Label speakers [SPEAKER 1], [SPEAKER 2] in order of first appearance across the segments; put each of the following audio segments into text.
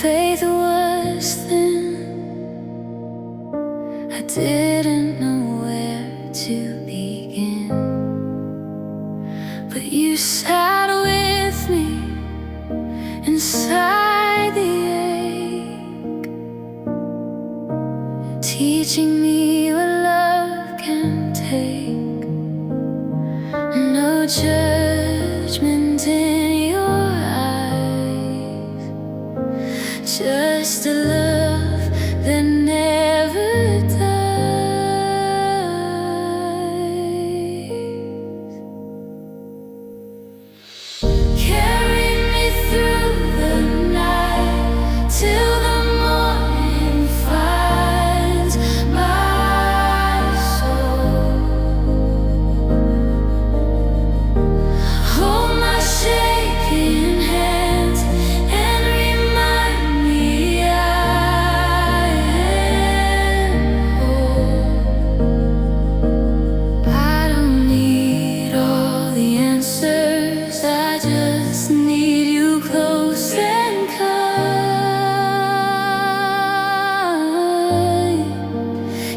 [SPEAKER 1] faith was thin. I didn't know where to begin, but you sat with me inside the ache, teaching me what love can take. No judgment in your eyes, just a love that never dies. Carry me through the night till the morning finds my soul. Hold my shaking hands and remind me I am whole. I don't need all the answers, I just need you close and kind.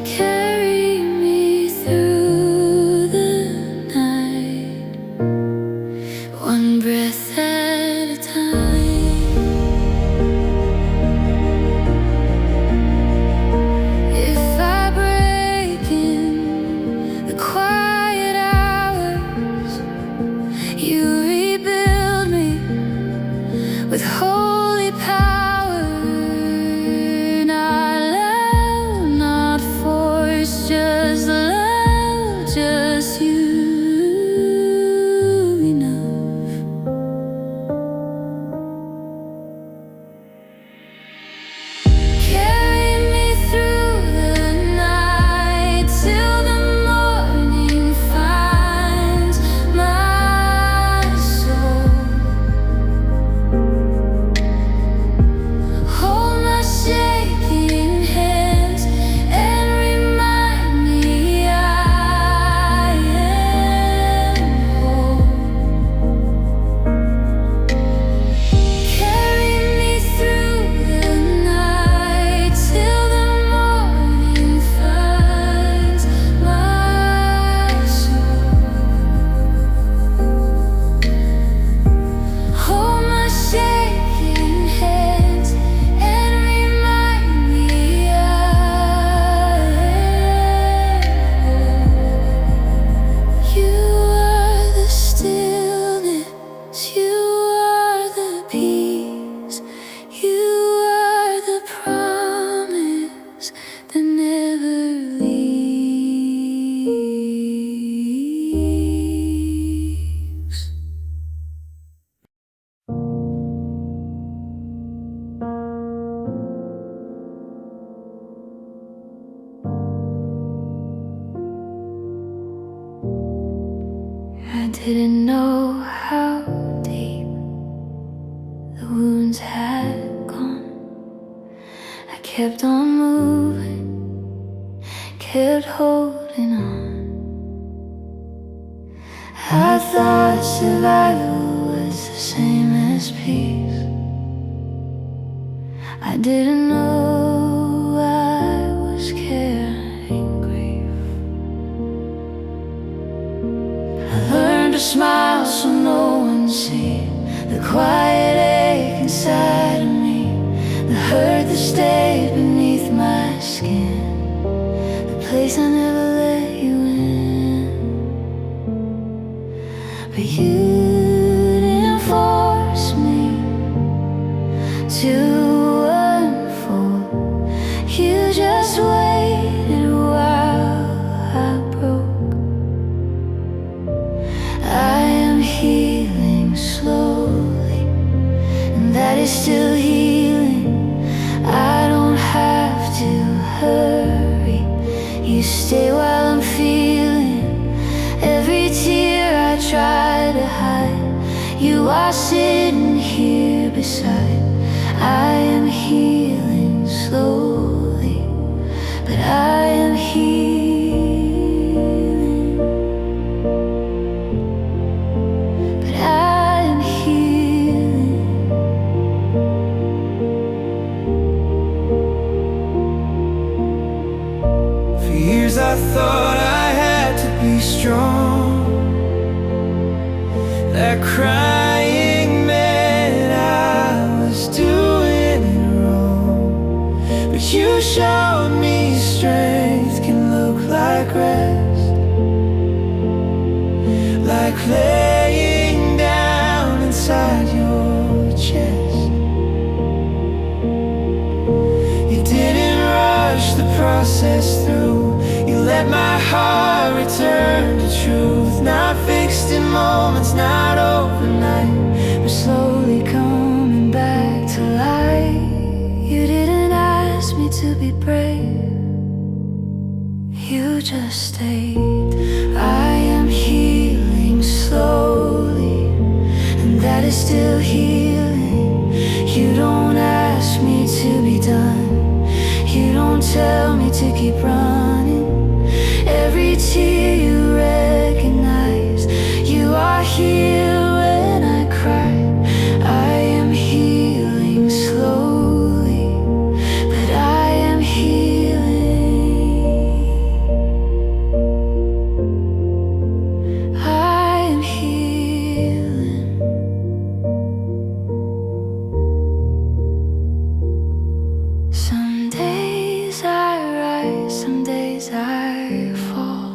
[SPEAKER 1] Carry me through the night, one breath at a time. If I break in the quiet hours, you rebuild me with holy power. Not loud, not forced, just love, just you enough. Carry me through the night till the morning finds my soul. Hold my shaking hands and remind me I am whole. Carry me through the night till the morning finds my soul. Hold my shaking hands and remind me I am whole. You are the stillness, you are the peace, you are the promise that never leaves. I didn't know how deep the wounds had gone. I kept on moving, kept holding on. I thought survival was the same as peace. I didn't know I was carrying grief. I learned to smile so no one see the quiet ache inside of me, the hurt that stayed beneath my skin, the place I never let you in. But you didn't force me to unfold. You just waited while I broke. I am healing slowly, and that is still healing. I don't have to hurry. You stay while I'm feeling every tear I try to hide. You are sitting here beside. I am healing slowly, but I am healing. But I am healing. process through. You let my heart return to truth. Not fixed in moments, not overnight, but slowly coming back to light. You didn't ask me to be brave, you just stayed. I am healing slowly, and that is still healing. You don't ask me to be done, you don't tell me to keep running. Every tear you recognize, you are here when I cry. I am healing slowly, but I am healing. I am healing. Some days I rise, some days I fall.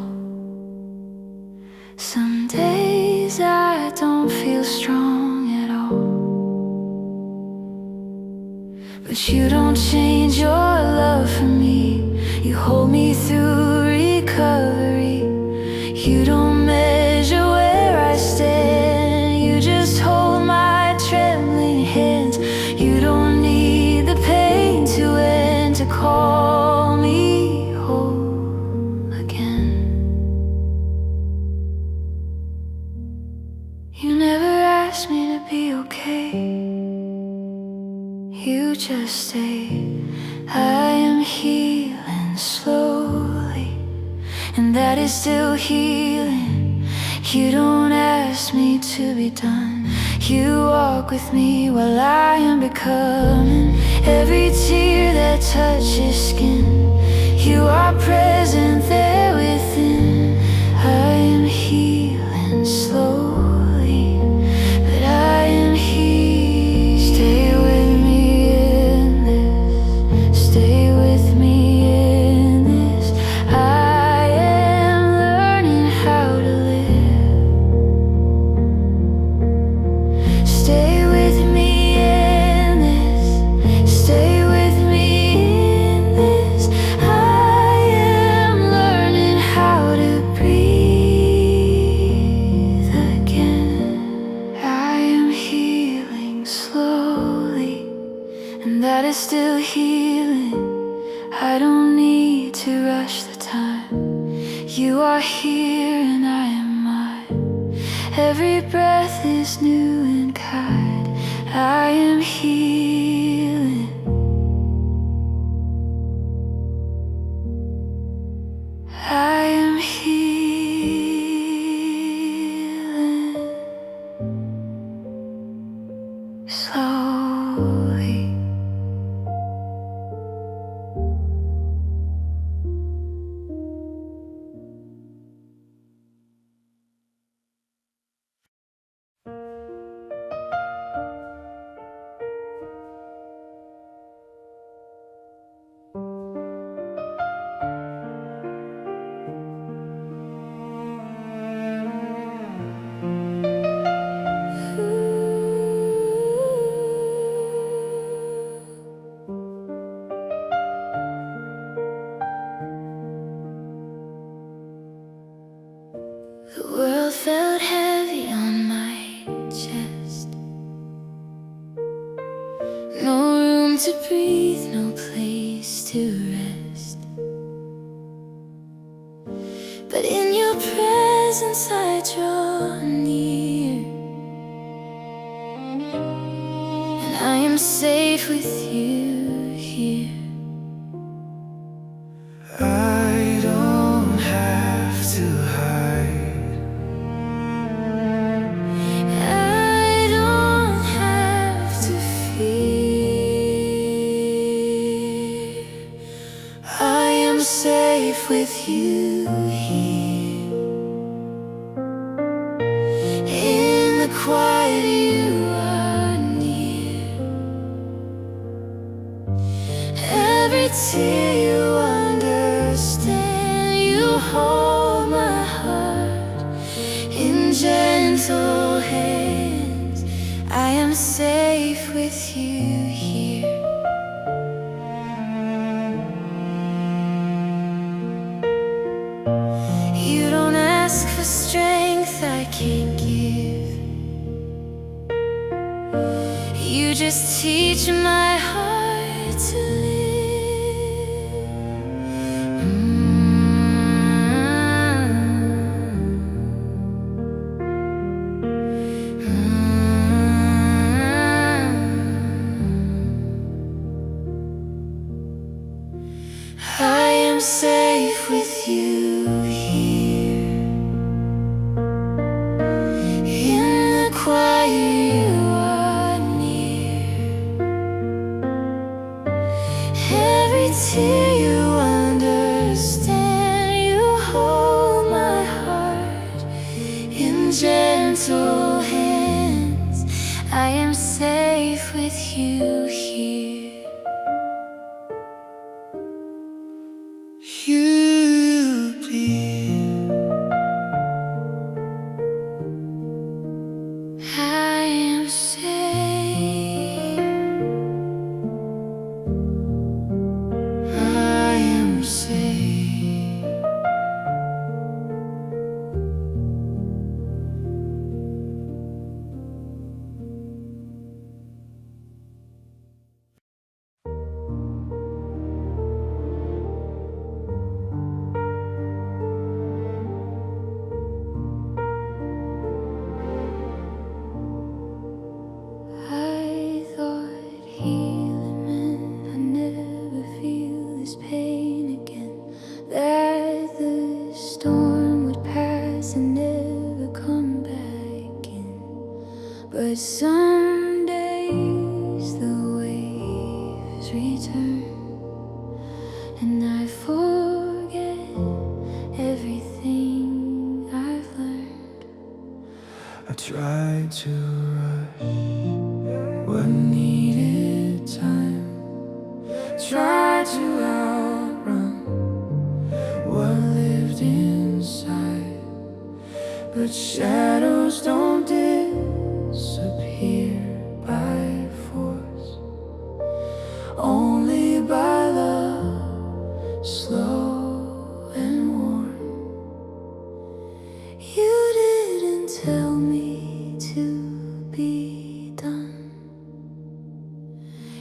[SPEAKER 1] Some days I don't feel strong at all. But you don't change your love for me. You hold me through recovery. You don't measure where I stand, you just hold my trembling hands. You don't need the pain to end to call me whole again. You never asked me to be okay, you just stay. I am healing slowly, and that is still healing. You don't ask me to be done, you walk with me while I am becoming. Every tear that touches skin, you are present there within. I am healing slowly, but I am healing. Stay with me in this, stay with me in this. I am learning how to live. Stay with me in this, stay with me in this. I am learning how to breathe again. I am healing slowly, and that is still healing. I don't need to rush the time. You are here and I am mine. Every breath is new and kind. I am healing. I am healing slowly. The world felt heavy on my chest. No room to breathe, no place to rest. But in your presence I draw near, and I am safe with you here. I don't have to hide, I don't have to fear. I am safe with you here. In the quiet you are near. Every tear you understand. You hold my heart in gentle hands. I am safe with you here. just teach my heart to live. I am safe with you here. In the quiet you are near. Every tear you understand. You hold my heart in gentle hands. I am safe with you here. You plead. I am safe. I am safe. I thought healing meant I'd never feel this pain again, that the storm would pass and never come back in. But some days the waves return, and I forget everything I've learned. I tried to rush what needed time, tried to outrun what lived inside. But shadows don't disappear by force, only by love, slow and warm. You didn't tell me to be done.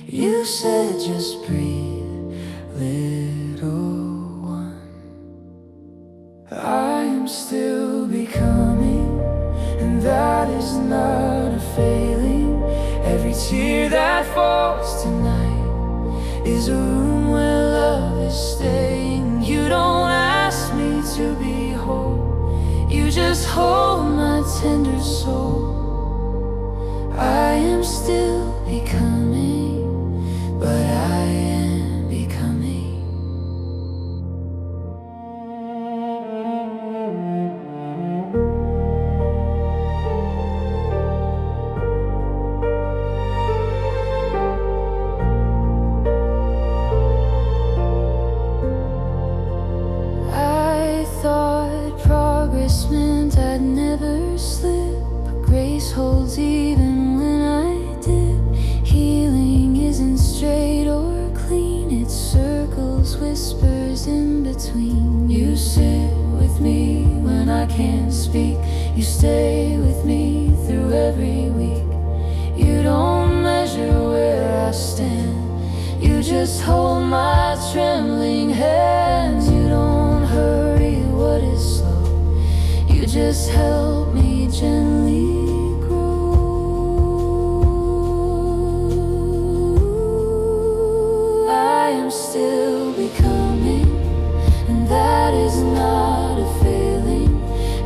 [SPEAKER 1] You said just breathe, little one. I am still becoming, and that is not a failing. Every tear that falls tonight is a room where love is staying. You don't ask me to be whole, you just hold my tender soul. I am still becoming, but I am becoming. I thought progress meant I'd never slip, but grace holds even when I dip. Healing isn't straight or clean, it circles, whispers in between. You sit with me when I can't speak, you stay with me through every week. You don't measure where I stand, you just hold my trembling hands. You don't hurry what is slow, you just help me gently grow. I am still becoming, and that is not a failing.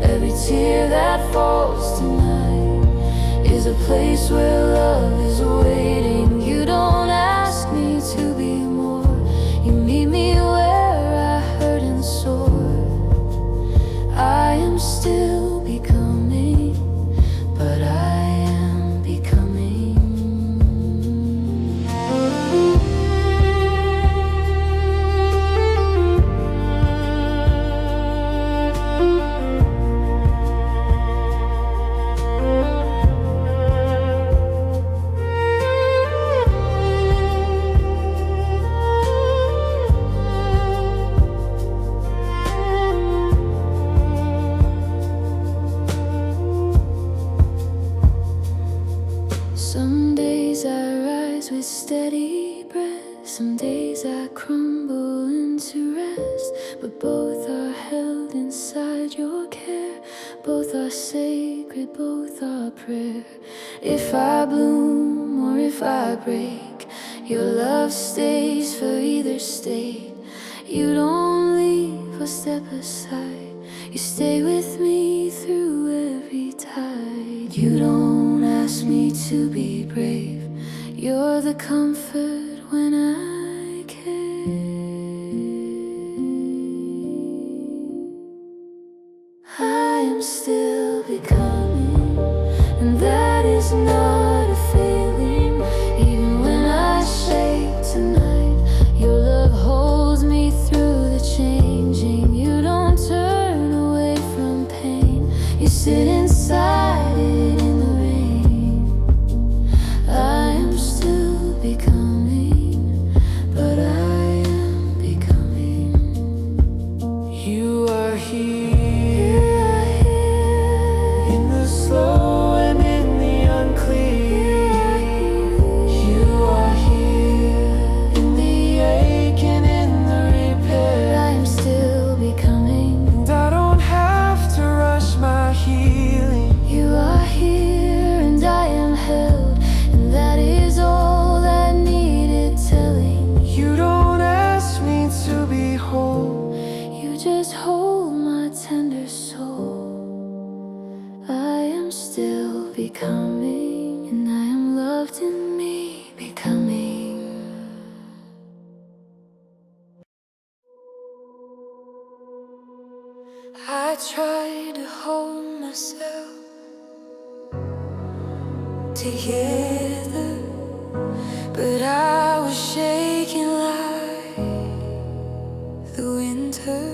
[SPEAKER 1] Every tear that falls tonight is a place where love is waiting. You don't ask me to be more, you meet me where I hurt and sore. I am still becoming, days with steady breath, some days I crumble into rest, but both are held inside your care. Both are sacred, both are prayer. If I bloom or if I break, your love stays for either state. You don't leave or step aside, you stay with me through every tide. You don't ask me to be brave, you're the comfort when I care. I am still becoming, and that is not a failing. Even when I shake tonight, your love holds me through the changing. You don't turn away from pain, you sit inside it in the rain. I am still becoming, but I am becoming. You are here, in the slow and in the unclear. You are here, in the ache and in the repair. I am still becoming, and I don't have to rush my healing. You are here and I am held, and that is all that needed telling. You don't ask me to be whole, you just hold my tender soul. I am still becoming, and I am loved in me becoming. I tried to hold myself together, but I was shaking like the winter.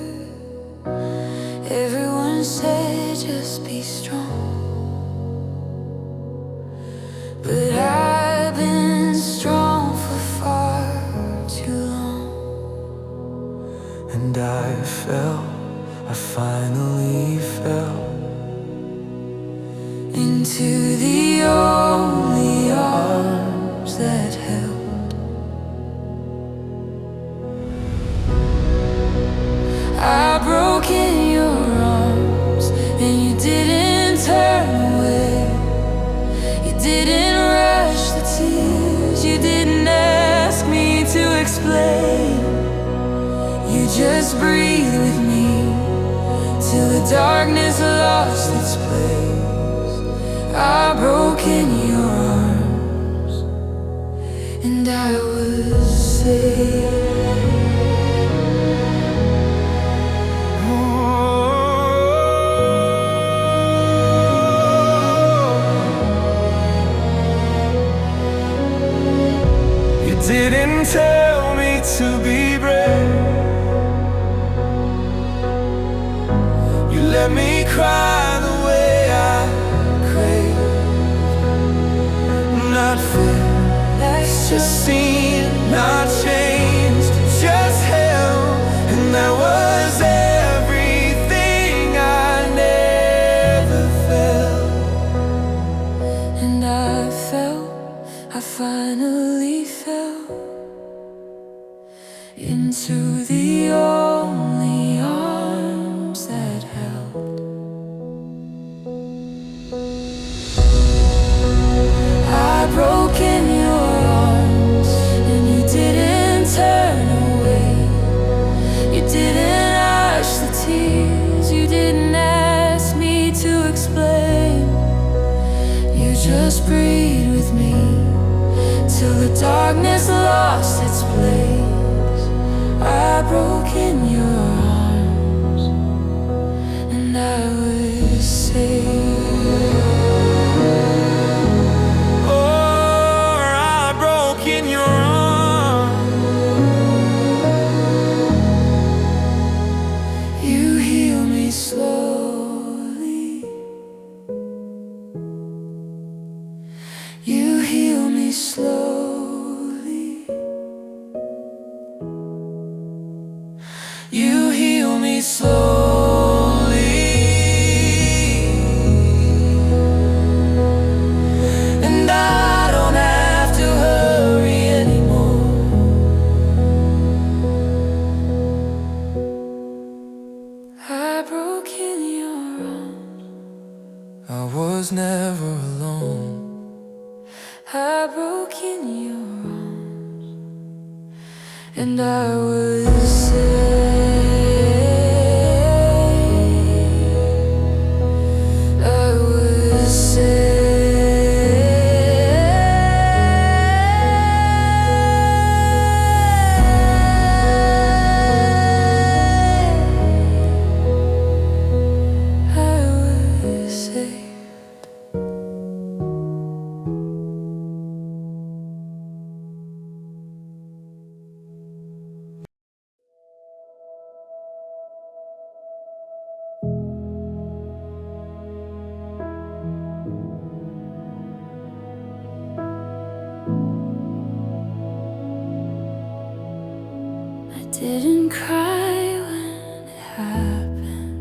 [SPEAKER 1] Everyone said just be strong, but I've been strong for far too long. And I finally fell into the only arms that held. I broke in your arms, and you didn't turn away. You didn't rush the tears, you didn't ask me to explain. You just breathe with me till the darkness lost its place. I broke in your arms, and I was saved. You didn't tell me to be brave, you let me cry the way I crave. Not fear, it's just seen, not changed, just held. And that was everything I never felt. And I finally fell into the only arms that held. I broke in your arms, and you didn't turn away. You didn't rush the tears, you didn't ask me to explain. You just breathed with me till the darkness lost its place. I broke in your arms, and I was saved. Oh, I broke in your arms. You heal me slowly, you heal me slowly. You and I was saved. I was saved. Didn't cry when it happened.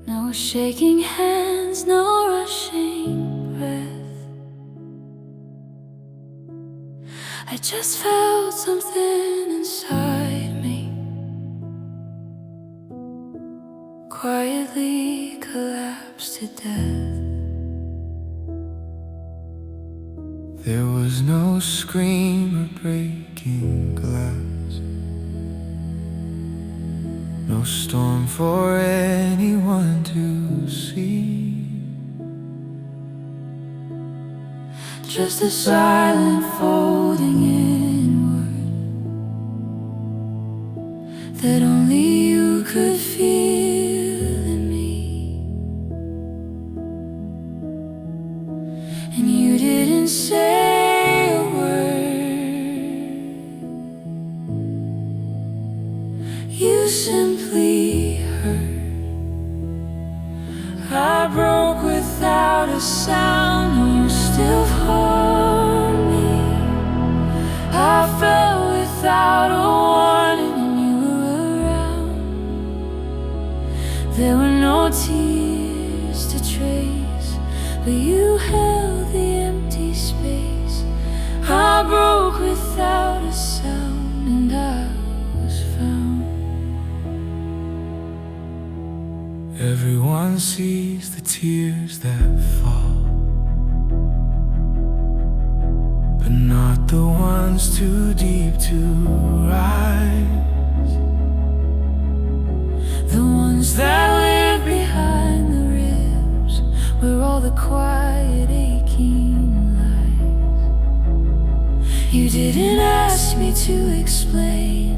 [SPEAKER 1] No shaking hands, no rushing breath. I just felt something inside me quietly collapse to death.
[SPEAKER 2] There was no scream or breaking glass, no storm for anyone to see,
[SPEAKER 1] just a silent folding inward that only you could feel in me. And you didn't say a word, you simply heard. I broke without a sound, and you still heard me. I fell without a warning, and you were around. There were no tears to trace, but you held the empty space. I broke without a sound, and I was found.
[SPEAKER 2] Everyone sees the tears that fall, but not the ones too deep to rise,
[SPEAKER 1] The ones that live behind the ribs, where all the quiet aching lies. You didn't ask me to explain,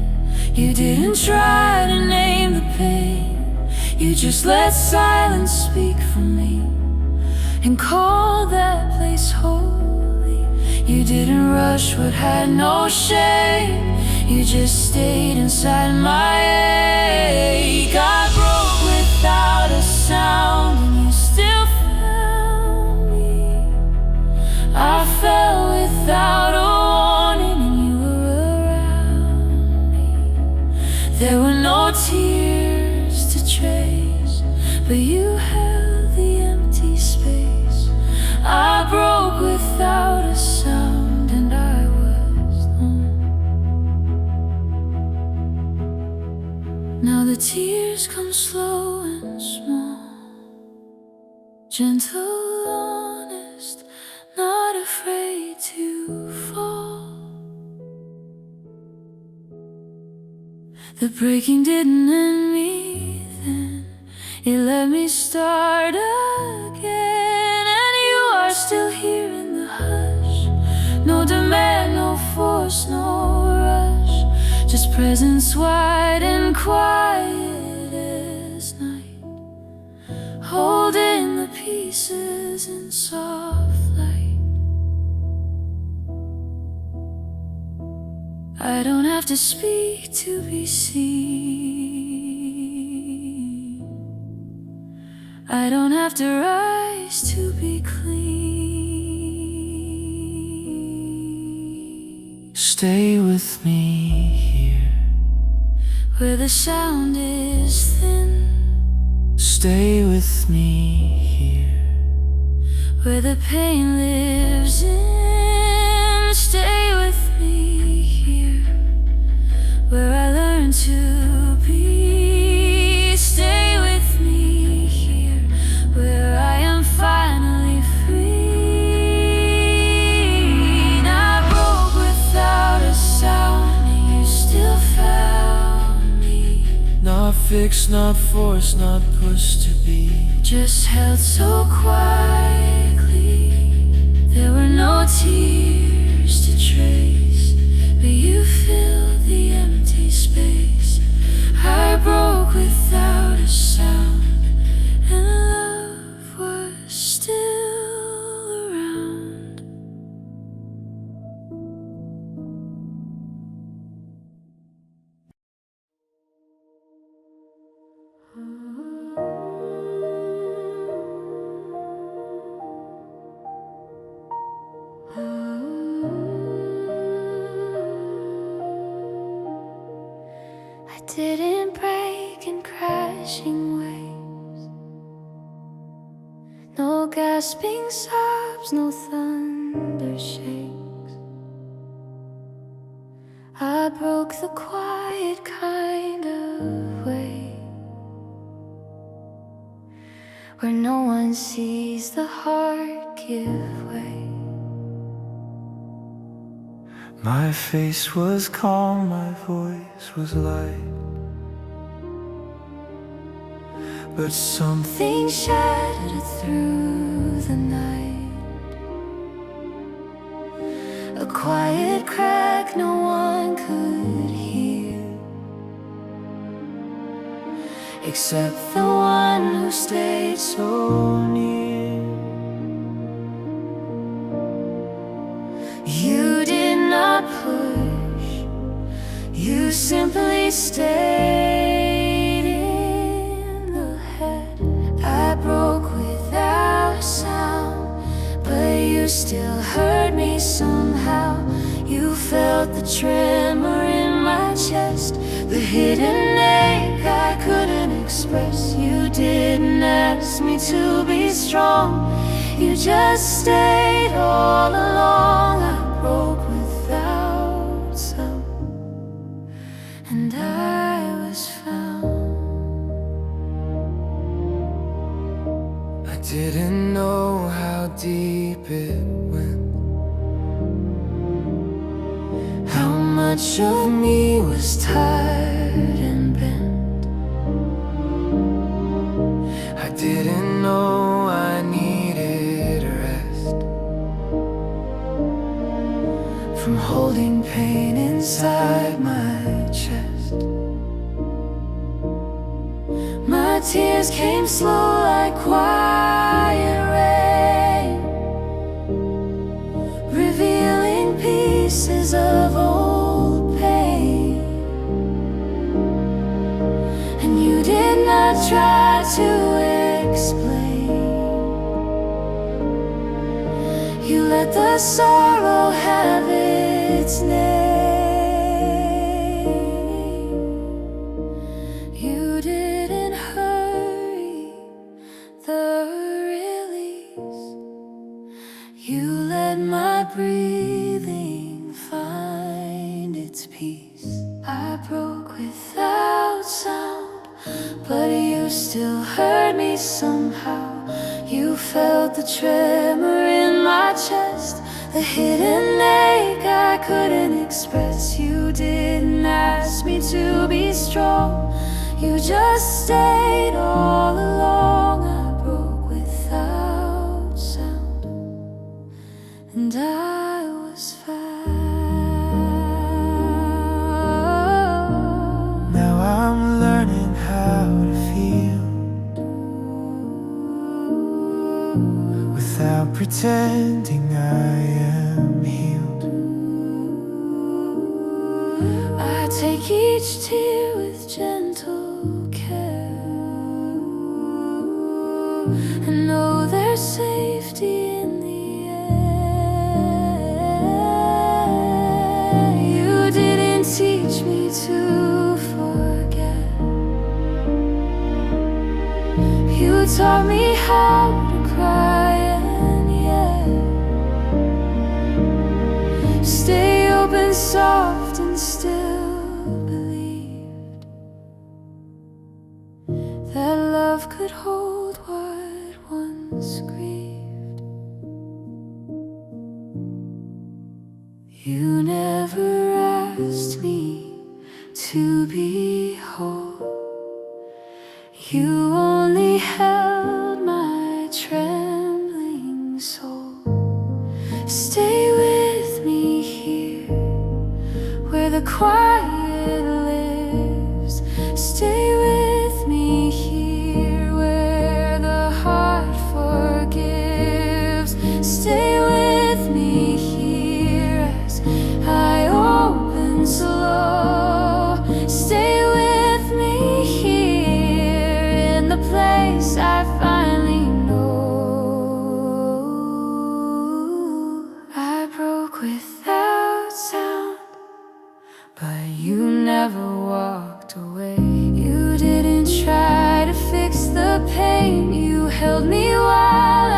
[SPEAKER 1] you didn't try to name the pain. You just let silence speak for me and call that place holy. You didn't rush what had no shame, you just stayed inside my ache. I broke without a sound, and you still found me. I fell without a warning, and you were around me. There were no tears to trace, but you held the empty space. I broke without a sound, and I was alone. Now the tears come slow and small, gentle, honest, not afraid to fall. The breaking didn't end me then, it let me start again. And you are still here in the hush, no demand, no force, no rush, just presence wide and quiet as night, holding the pieces in soft light. I don't have to speak to be seen, I don't have to rise to be clean.
[SPEAKER 2] stay with me here,
[SPEAKER 1] where the sound is thin.
[SPEAKER 2] stay with me here,
[SPEAKER 1] where the pain lives in. Stay with me here, where I learn to be. Stay with me here, where I am finally free. I broke without
[SPEAKER 2] fixed, not forced, not pushed to be.
[SPEAKER 1] Just held so quietly. There were no tears to trace, but you filled the empty space. I broke without a sound, and love was still around. I didn't break in crashing waves, no gasping sobs, no thunder shakes. I broke the quiet kind of way, where no one sees the heart give way.
[SPEAKER 2] My face was calm, my voice was light, but something
[SPEAKER 1] Things shattered through the night, a quiet crack no one could hear, except the one who stayed so near. You did not push, you simply stayed in the head. I broke without a sound, but you still heard me somehow. You felt the tremor in my chest, the hidden ache I couldn't express. You didn't ask me to be strong, you just stayed all along. I broke without sound, and I was found.
[SPEAKER 2] I didn't know how deep it went,
[SPEAKER 1] How much of me was tired and bent.
[SPEAKER 2] I didn't know I needed rest
[SPEAKER 1] From holding pain inside my chest. My tears came slow like quiet rain, revealing pieces of old pain. And you did not try to explain, you let the sorrow have its name. You didn't hurry the release, you let my breathing find its peace. I broke without sound, but you still heard me somehow. You felt the tremor in my chest, the hidden ache I couldn't express. You didn't ask me to be strong, you just stayed all along. I broke without sound, and I was found.
[SPEAKER 2] Now I'm learning how to feel without pretending I am healed.
[SPEAKER 1] I take each tear with gentle care, and know there's safety in the air. You didn't teach me to forget, you taught me how to cry and yet stay open, soft and still believed that love could hold what once grieved. You never asked me to be whole, You only held my trembling soul. Stay with me here, where the quiet lives. Stay with me here, where the heart forgives. Stay with me here as I open slow. Stay with me here in the place I finally know. I broke without sound, but you never walked away. You didn't try to fix the pain. You held me while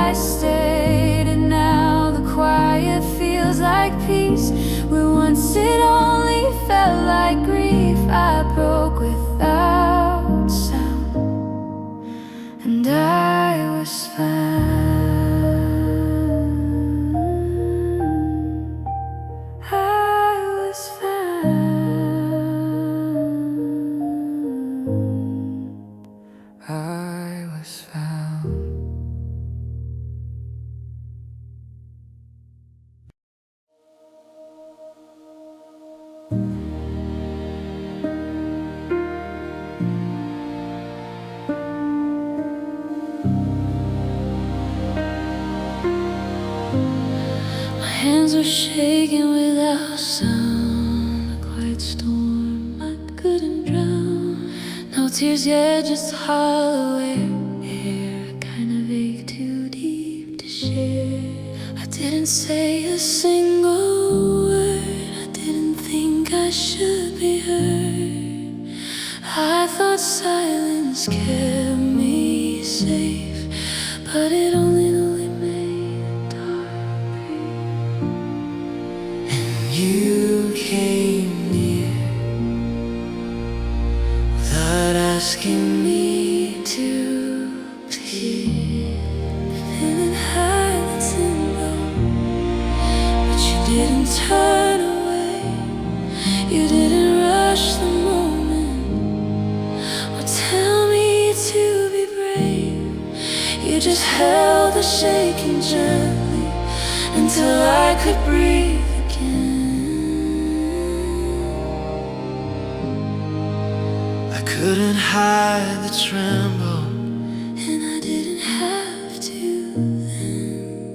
[SPEAKER 1] I stayed, and now the quiet feels like peace, where once it only felt like grief. I broke without sound, and I was found. I was found. I was found. My hands were shaking without sound, a quiet storm I couldn't drown. No tears yet, just hollow air, kind of ache too deep to share. I didn't say a single word, I didn't think I should be heard. I thought silence kept me safe, but it only made the dark breathe. And you came near without asking me to appear. Feeling high the tempo, but you didn't turn away. You didn't rush the moment or tell me to be brave. You just held the shaking gently until I could breathe again.
[SPEAKER 2] I couldn't hide the tremble,
[SPEAKER 1] And I didn't have to then.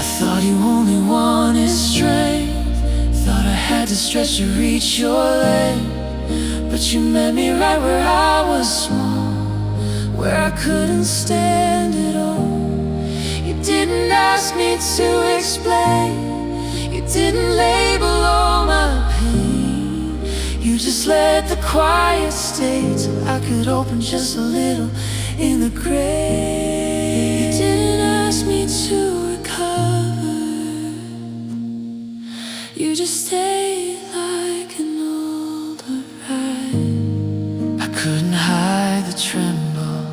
[SPEAKER 2] I thought you only wanted strength, thought I had to stretch to reach your leg. But you met me right where I was small, where I couldn't stand it all. You didn't ask me to explain, you didn't label all my pain. You just let the quiet stay till I could open just a little in the grave.
[SPEAKER 1] You didn't ask me to recover, you just stayed like an older ride.
[SPEAKER 2] I couldn't hide the tremble,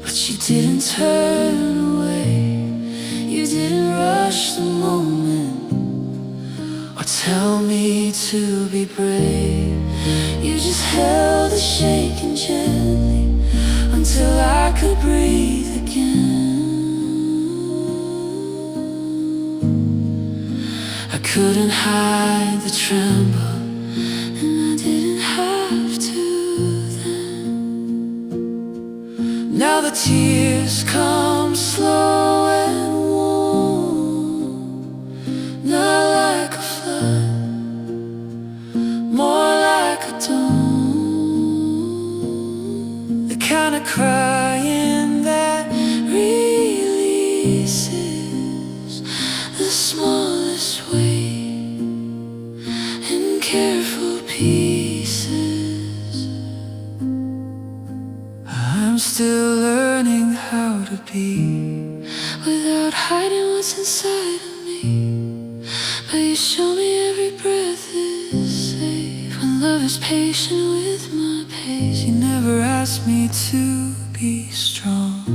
[SPEAKER 1] But you didn't turn away, you didn't rush the moment
[SPEAKER 2] or tell me to be brave.
[SPEAKER 1] You just held the shaking gently until I could breathe again.
[SPEAKER 2] I couldn't hide the tremble,
[SPEAKER 1] And I didn't have to then.
[SPEAKER 2] now the tears come slow and warm,
[SPEAKER 1] Not like a flood,
[SPEAKER 2] more like a dawn. The kind of crying that
[SPEAKER 1] releases the smallest weight in careful pieces.
[SPEAKER 2] I'm still learning how to be.
[SPEAKER 1] Without hiding what's inside of me, but you show me every breath is safe. When love is patient with my pace,
[SPEAKER 2] You never asked me to be strong.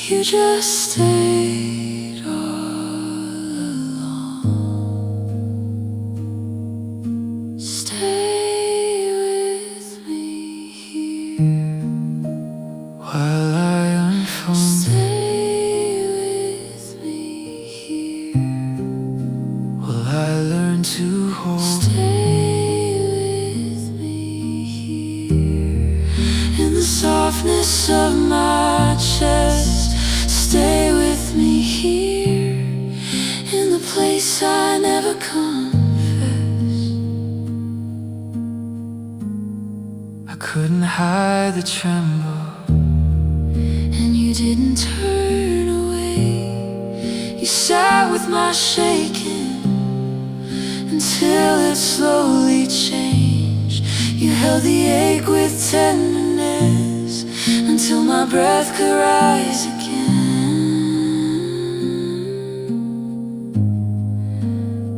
[SPEAKER 1] you just stayed all along.
[SPEAKER 2] hide the tremble,
[SPEAKER 1] and you didn't turn away. You sat with my shaking until it slowly changed. You held the ache with tenderness until my breath could rise again.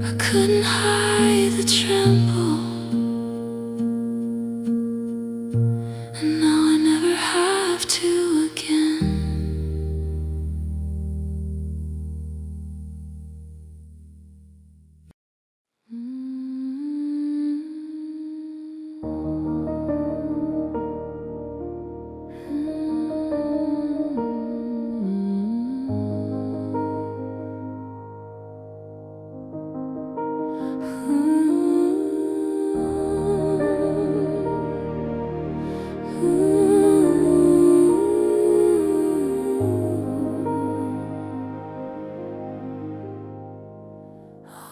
[SPEAKER 1] I couldn't hide the tremble, and now I never have to again.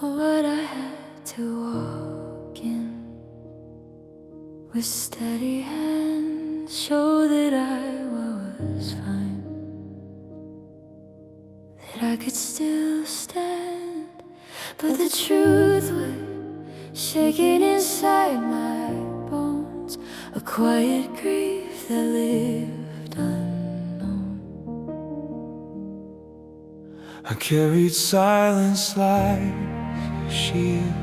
[SPEAKER 1] What I had to walk in with steady hands, show that I was fine, that I could still stand. But the truth was shaking inside my bones, a quiet grief that lived unknown.
[SPEAKER 2] I carried silence like a shield,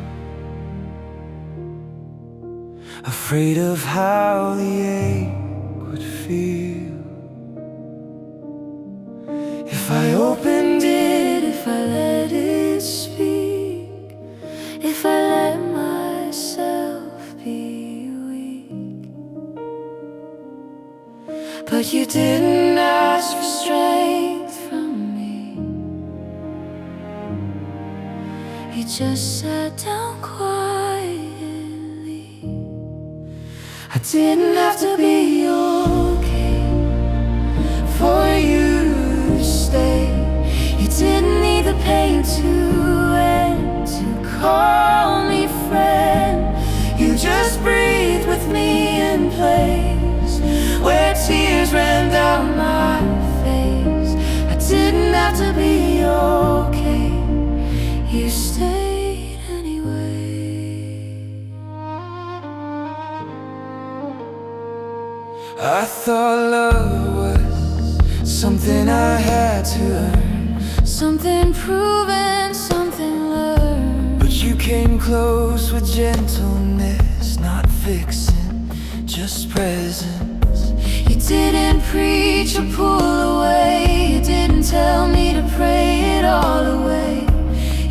[SPEAKER 2] afraid of how the ache would feel. If I opened it,
[SPEAKER 1] If I let it speak, if I let myself be weak. But you didn't ask for strength from me, you just sat down quietly. I didn't have to be okay for you to stay. You didn't need the pain to end, to call me friend. You just breathed with me in place where tears ran down my face. I didn't have to be okay, you stayed anyway.
[SPEAKER 2] I thought love was something I had to earn,
[SPEAKER 1] Something proven, something learned.
[SPEAKER 2] but you came close with gentleness, not fixing, just presence.
[SPEAKER 1] You didn't preach or pull away, you didn't tell me to pray it all away.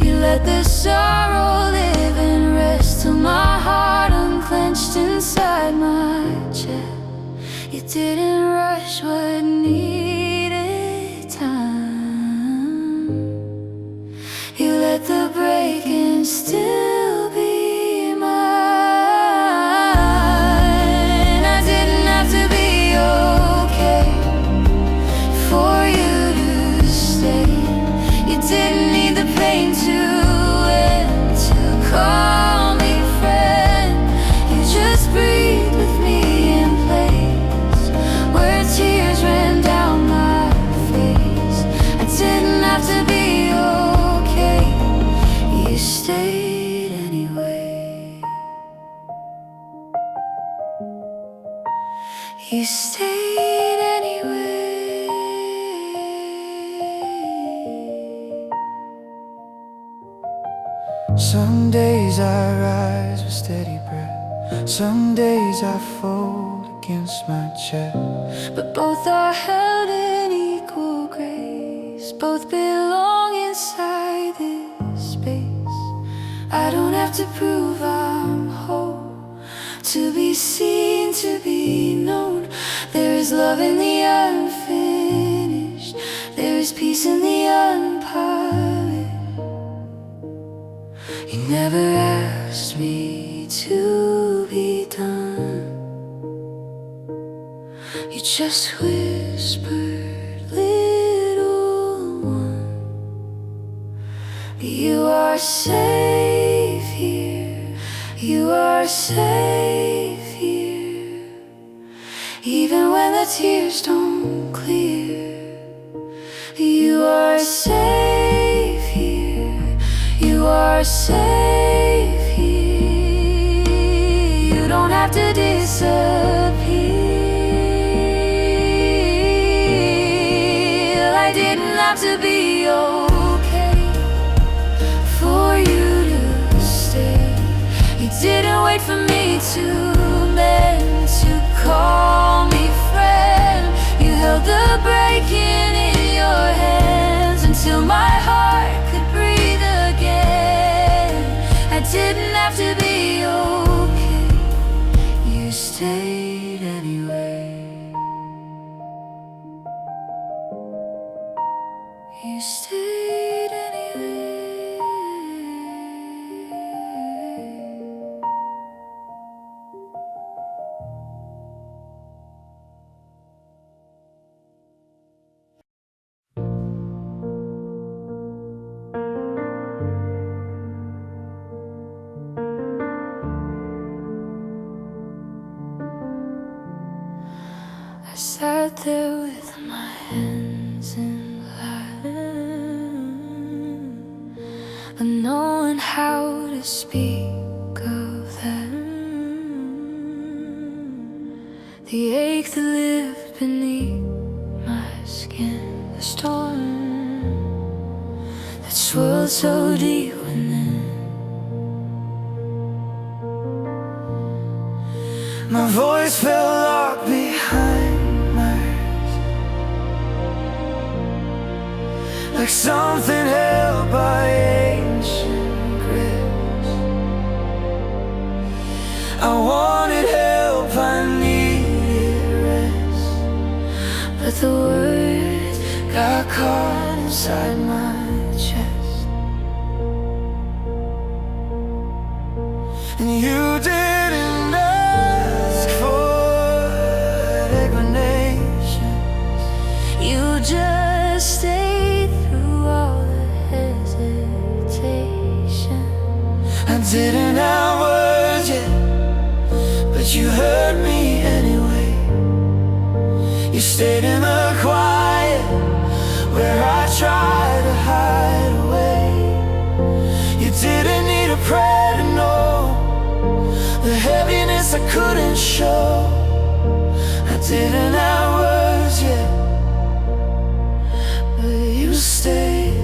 [SPEAKER 1] You let the sorrow live and rest till my heart unclenched inside my chest. You didn't rush what needed time. You let the breaking still be mine. I didn't have to be okay for you to stay. You didn't need the pain to end, to call me friend. You just breathed with me in place where tears ran down my face. I didn't have to be okay, you stayed anyway. You stayed anyway.
[SPEAKER 2] Some days I rise with steady breath, some days I fold against my chest.
[SPEAKER 1] But both are held in equal grace, both belong inside this space. I don't have to prove I'm whole, to be seen, to be known. There is love in the unfinished, there is peace in the unpolished. You never asked me to be done, you just whispered, little one, you are safe here, you are safe here. the tears don't clear. You are safe here. You are safe here. You don't have to disappear. I didn't have to be okay for you to stay. You didn't wait for me to mend, to call me friend. You held the breaking in your hands until my heart could breathe again. I didn't have to be okay. You stayed anyway. You stayed anyway. I sat there with my hands in lap, unknowing how to speak of that. The ache that lived beneath my skin, the storm that swirled so deep within.
[SPEAKER 2] My voice felt locked behind mine, like something held by ancient grips. I wanted help, I needed rest,
[SPEAKER 1] But the words
[SPEAKER 2] got caught inside my chest. And you didn't ask for explanations.
[SPEAKER 1] you just stayed through all the hesitation.
[SPEAKER 2] I didn't have words yet, but you heard me anyway. You stayed in the quiet where I tried to hide away. You didn't need a prayer to know the heaviness I couldn't show. I didn't have words yet, but you stayed.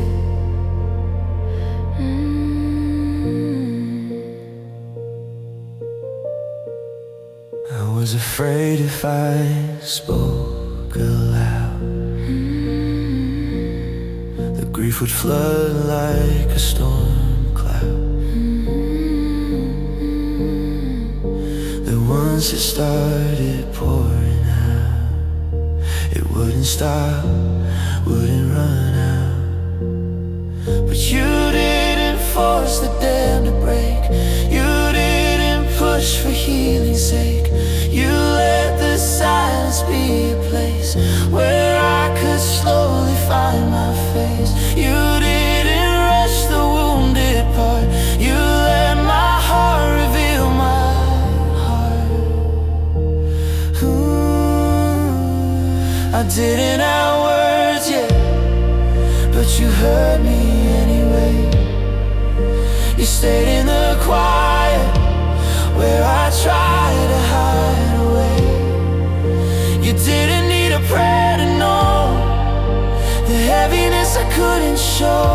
[SPEAKER 2] I was afraid if I spoke aloud, the grief would flood like a storm cloud. That once it started pouring out, it wouldn't stop, wouldn't run out. But you didn't force the dam to break. You didn't push for healing's sake. You let the silence be a place where I could slowly find my face. You didn't rush the wounded part. You let my heart reveal my heart. I didn't have words yet, but you heard me anyway. You stayed in the quiet where I tried to hide away. You didn't need a prayer to know the heaviness I couldn't show.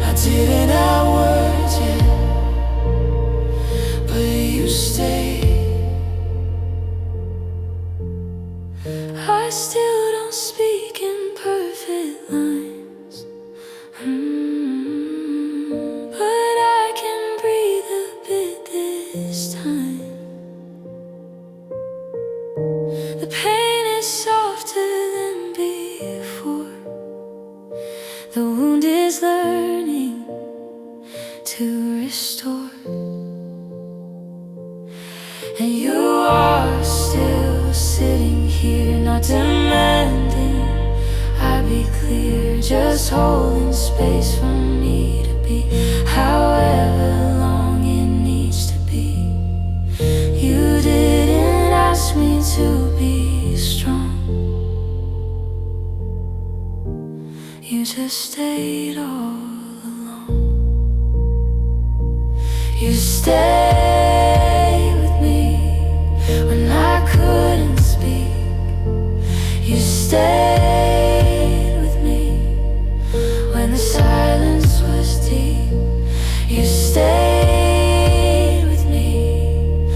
[SPEAKER 2] I didn't have words yet, but you stayed.
[SPEAKER 1] I still don't speak in perfect lines, but I can breathe a bit this time. The pain is softer than before. The wound is learning to restore. And you are still sitting here, not demanding I be clear, just holding space for me to be however long it needs to be. You didn't ask me to be strong. You just stayed all alone. You stayed with me when I couldn't speak. You stayed with me when the silence was deep. You stayed with me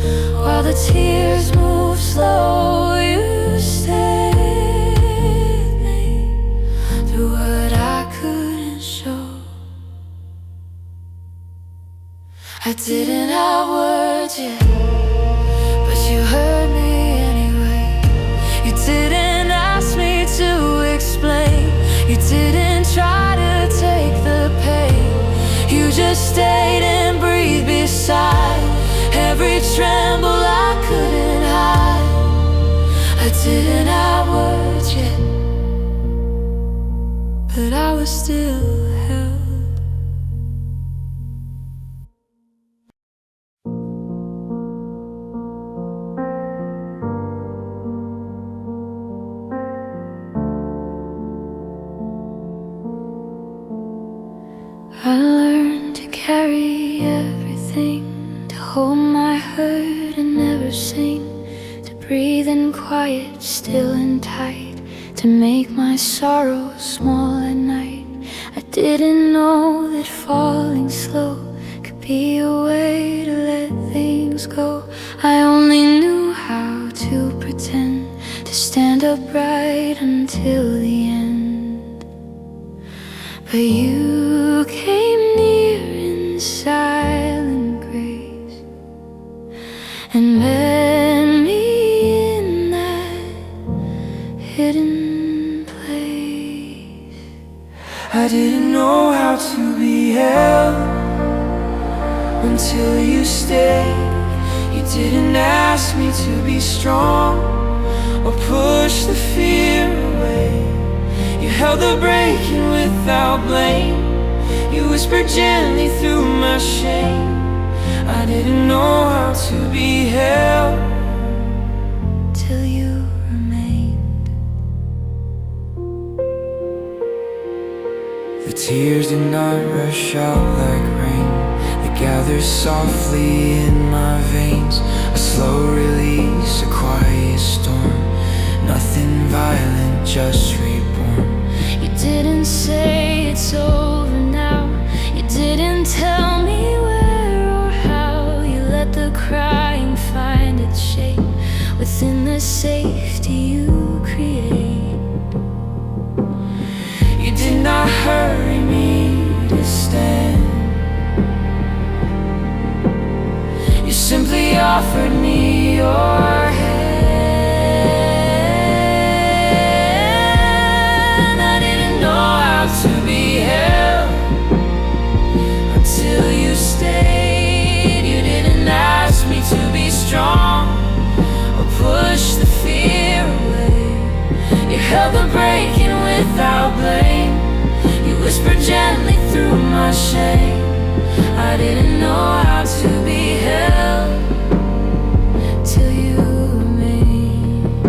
[SPEAKER 1] while the tears moved slow. You stayed with me through what I couldn't show. I didn't have words yet, but you heard me anyway. You didn't ask me to explain. You didn't try to take the pain. You just stayed and breathed beside every tremble I couldn't hide. I didn't have words yet, but I was still held. I learned to carry everything, to hold my hurt and never sing, to breathe in quiet, still and tight, to make my sorrow small at night. I didn't know that falling slow could be a way to let things go. I only knew how to pretend, to stand upright until the end. But you came near in silent grace and met me in that hidden place.
[SPEAKER 2] I didn't know how to be held until you stayed. You didn't ask me to be strong or push the fear away. You held the breaking without blame. You whispered gently through my shame. I didn't know how to be held
[SPEAKER 1] till you remained.
[SPEAKER 2] The tears did not rush out like rain. They gathered softly in my veins. A slow release, a quiet storm. Nothing violent, just reborn.
[SPEAKER 1] You didn't say it's over now. You didn't tell me where or how. You let the crying find its shape within the safety you create.
[SPEAKER 2] You did not hurry me to stand. You simply offered me your hand. To be held until you stayed. You didn't ask me to be strong or push the fear away. You held the breaking without blame. You whispered gently through my shame. I didn't know how to be held till you remained.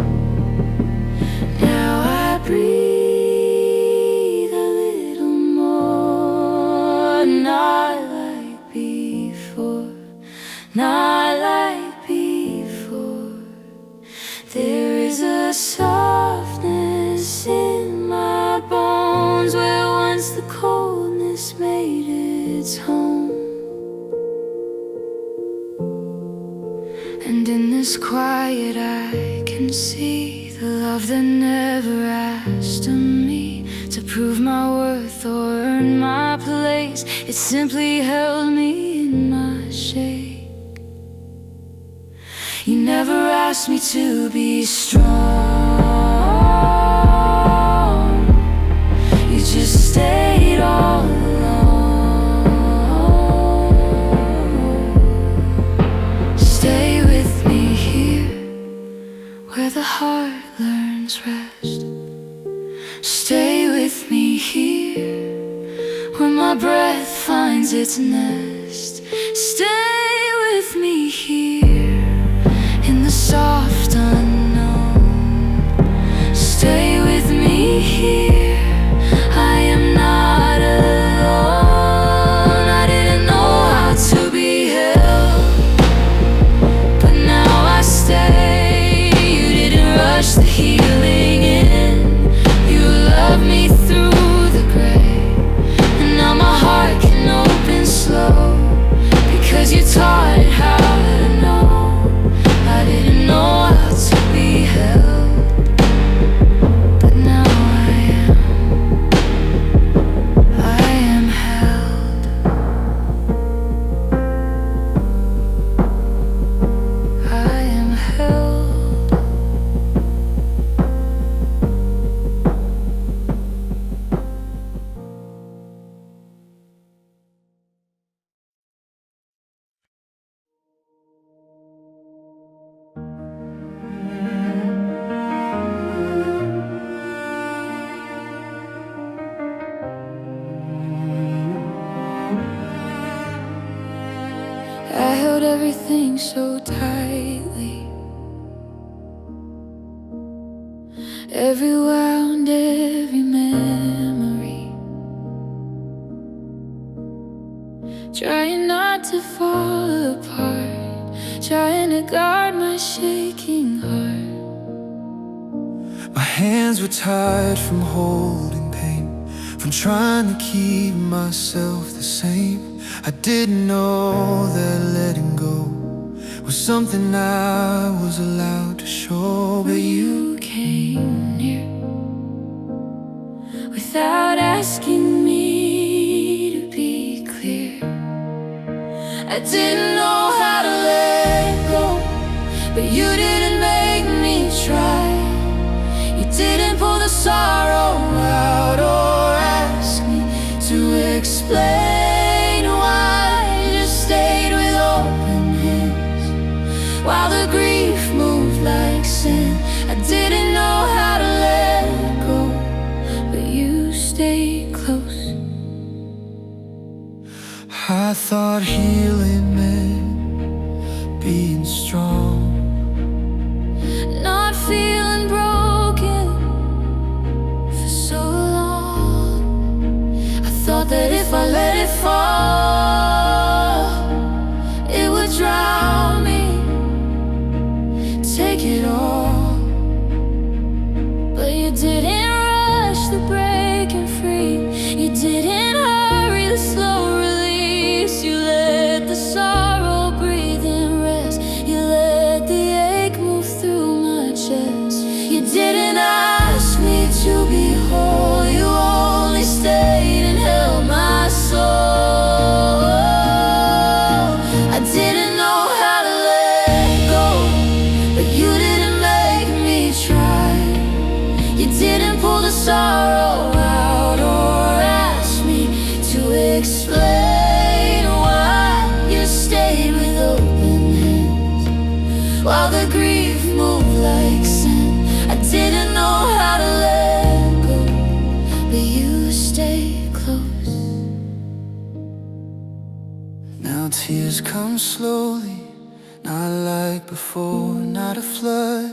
[SPEAKER 2] Now I breathe not like before. There is a softness in my bones where once the coldness made its home. And in this quiet I can see the love that never asked of me to prove my worth or earn my place. It simply held me in my shade. You never asked me to be strong. You just stayed all alone. Stay with me here, where the heart learns rest. Stay with me here, where my breath finds its nest. Stay with me here, in the soft unknown.
[SPEAKER 1] everything so tightly, every wound, every memory, trying not to fall apart, trying to guard my shaking heart.
[SPEAKER 2] My hands were tied from holding pain, from trying to keep myself the same. I didn't know that letting go was something I was allowed to show. But you
[SPEAKER 1] came near without asking me to be clear. I didn't know how to let go, but you didn't make me try. You didn't pull the sorrow out or ask me to explain why. You just stayed with open hands while the grief moved like sand. I didn't know how to let go, but you stayed close.
[SPEAKER 2] I thought healing meant being strong,
[SPEAKER 1] Not feeling broken for so long. I thought that if I let it fall, it would drown me, take it all. But you didn't rush the breaking free. You didn't hurry the slow release. You let the sorrow breathe and rest. You let the ache move through my chest. You didn't ask me to be whole. You only stayed and held my soul. I didn't know how to let go, but you didn't make me try. You didn't pull the sorrow out or ask me to explain why. You stayed with open hands while the grief moved like sand. I didn't know how to let go, but you stayed close.
[SPEAKER 2] now tears come slowly, not like before, not a flood,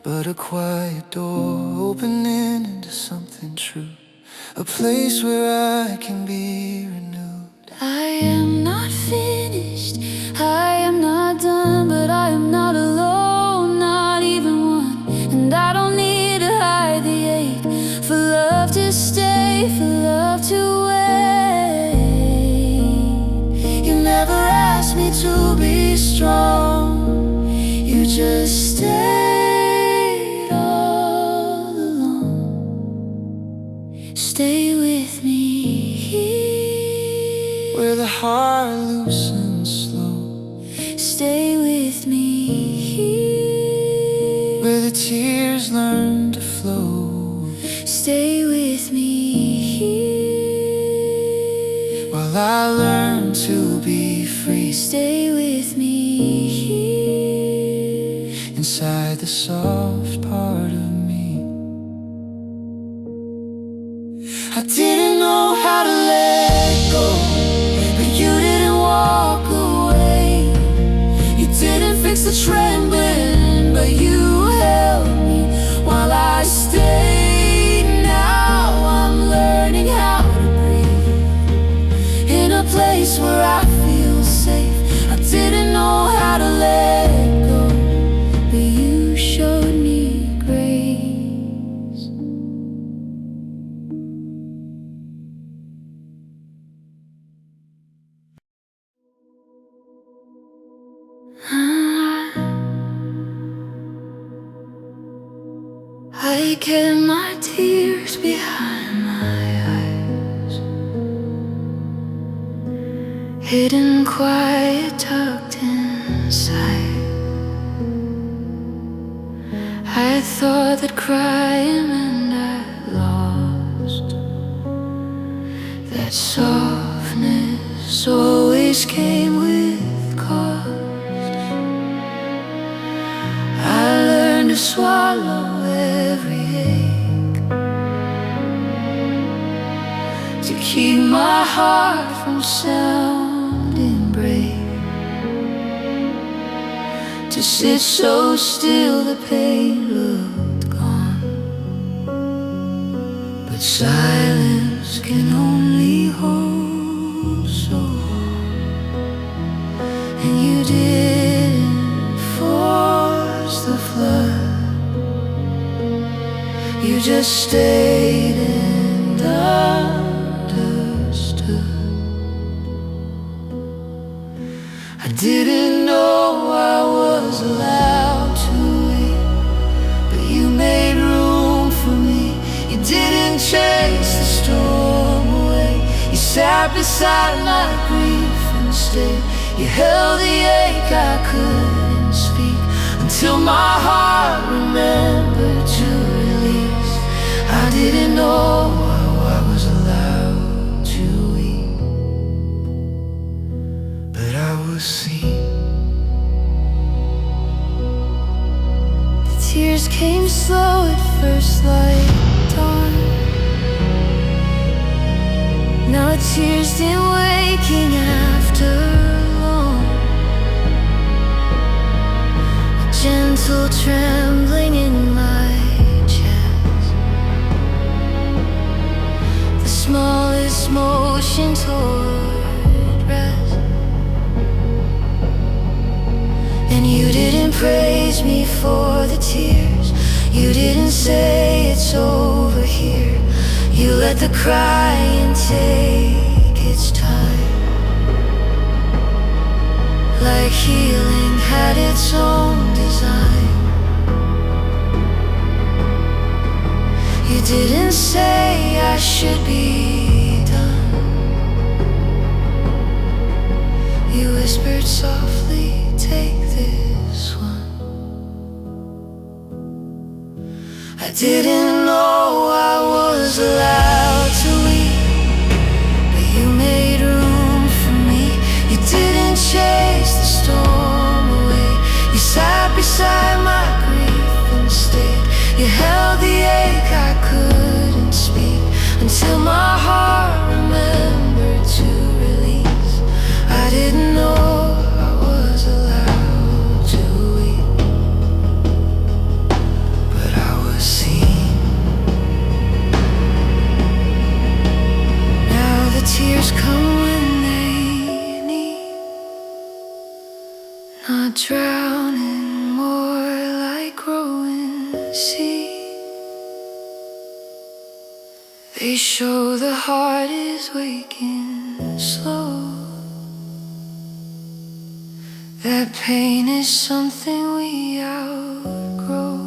[SPEAKER 2] but a quiet door opening into something true, a place where I can be renewed.
[SPEAKER 1] I am not finished, I am not done, but I am not alone, not even one. And I don't need to hide the ache, for love to stay, for love to wait. You never asked me to be strong, you just stayed all alone. Stay with me here,
[SPEAKER 2] Where the heart loosens slow,
[SPEAKER 1] stay with me here,
[SPEAKER 2] where the tears learn to flow.
[SPEAKER 1] stay with me here,
[SPEAKER 2] While I learn to be free
[SPEAKER 1] stay with me here.
[SPEAKER 2] inside the soft part of me. I didn't know how to let go, but you didn't walk away. You didn't fix the trembling, but you held me while I stayed. Now I'm learning how to breathe in a place where I feel safe. I didn't know how to let go, but you showed me grace. I kept my tears behind my eyes, hidden, quiet, tucked inside. I thought that crying meant I lost, that softness always came with cost. I learned to swallow every ache, to keep my heart from sounding brave.
[SPEAKER 1] to sit so still, the pain looked gone. But silence can only hold so long, and you didn't force the flood. You just stayed and understood. I didn't know I was allowed to weep, but you made room for me. You didn't chase the storm away. You sat beside my grief instead. You held the ache I couldn't speak, until my heart remembered to release. I didn't know I was allowed to weep, but I was seen. The tears came slow at first like dawn. Now the tears didn't waking after long. A gentle trembling in my chest, the smallest motion toward rest. And you didn't praise me for the tears. You didn't say it's over here. You let the crying take its time, like healing had its own design. You didn't say I should be done. You whispered softly, take this one. I didn't know I was allowed to weep, but you made room for me. You didn't chase the storm away. You sat beside my grief instead. You held the ache I couldn't speak, until my heart remembered to release. I didn't know I was allowed to weep, but I was seen. Now the tears come when they need, not drowning, more like growing seeds. They show the heart is waking slow, that pain is something we outgrow,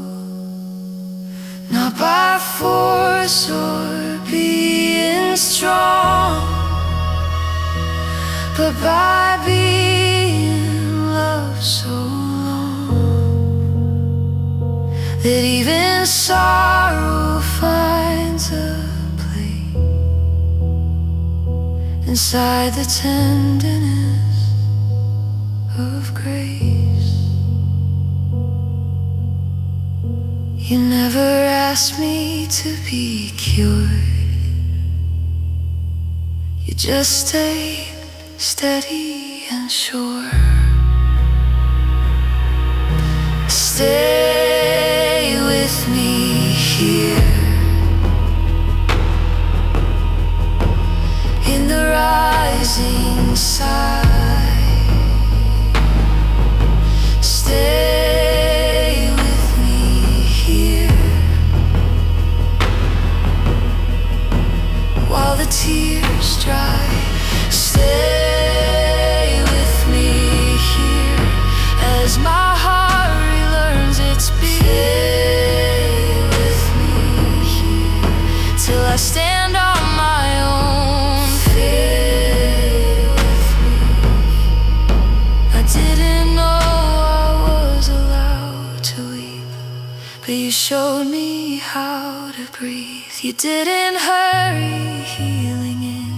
[SPEAKER 1] not by force or being strong, but by being loved so long, that even sorrow finds a place inside the tenderness of grace. You never asked me to be cured. You just stayed steady and sure. Stay with me here, in the rising side. Stay with me here, while the tears dry. Stay with me here, as my heart relearns its beat. Stay with me here, till I stand on my own feet. With me, I didn't know I was allowed to weep, but you showed me how to breathe. You didn't hurry healing in,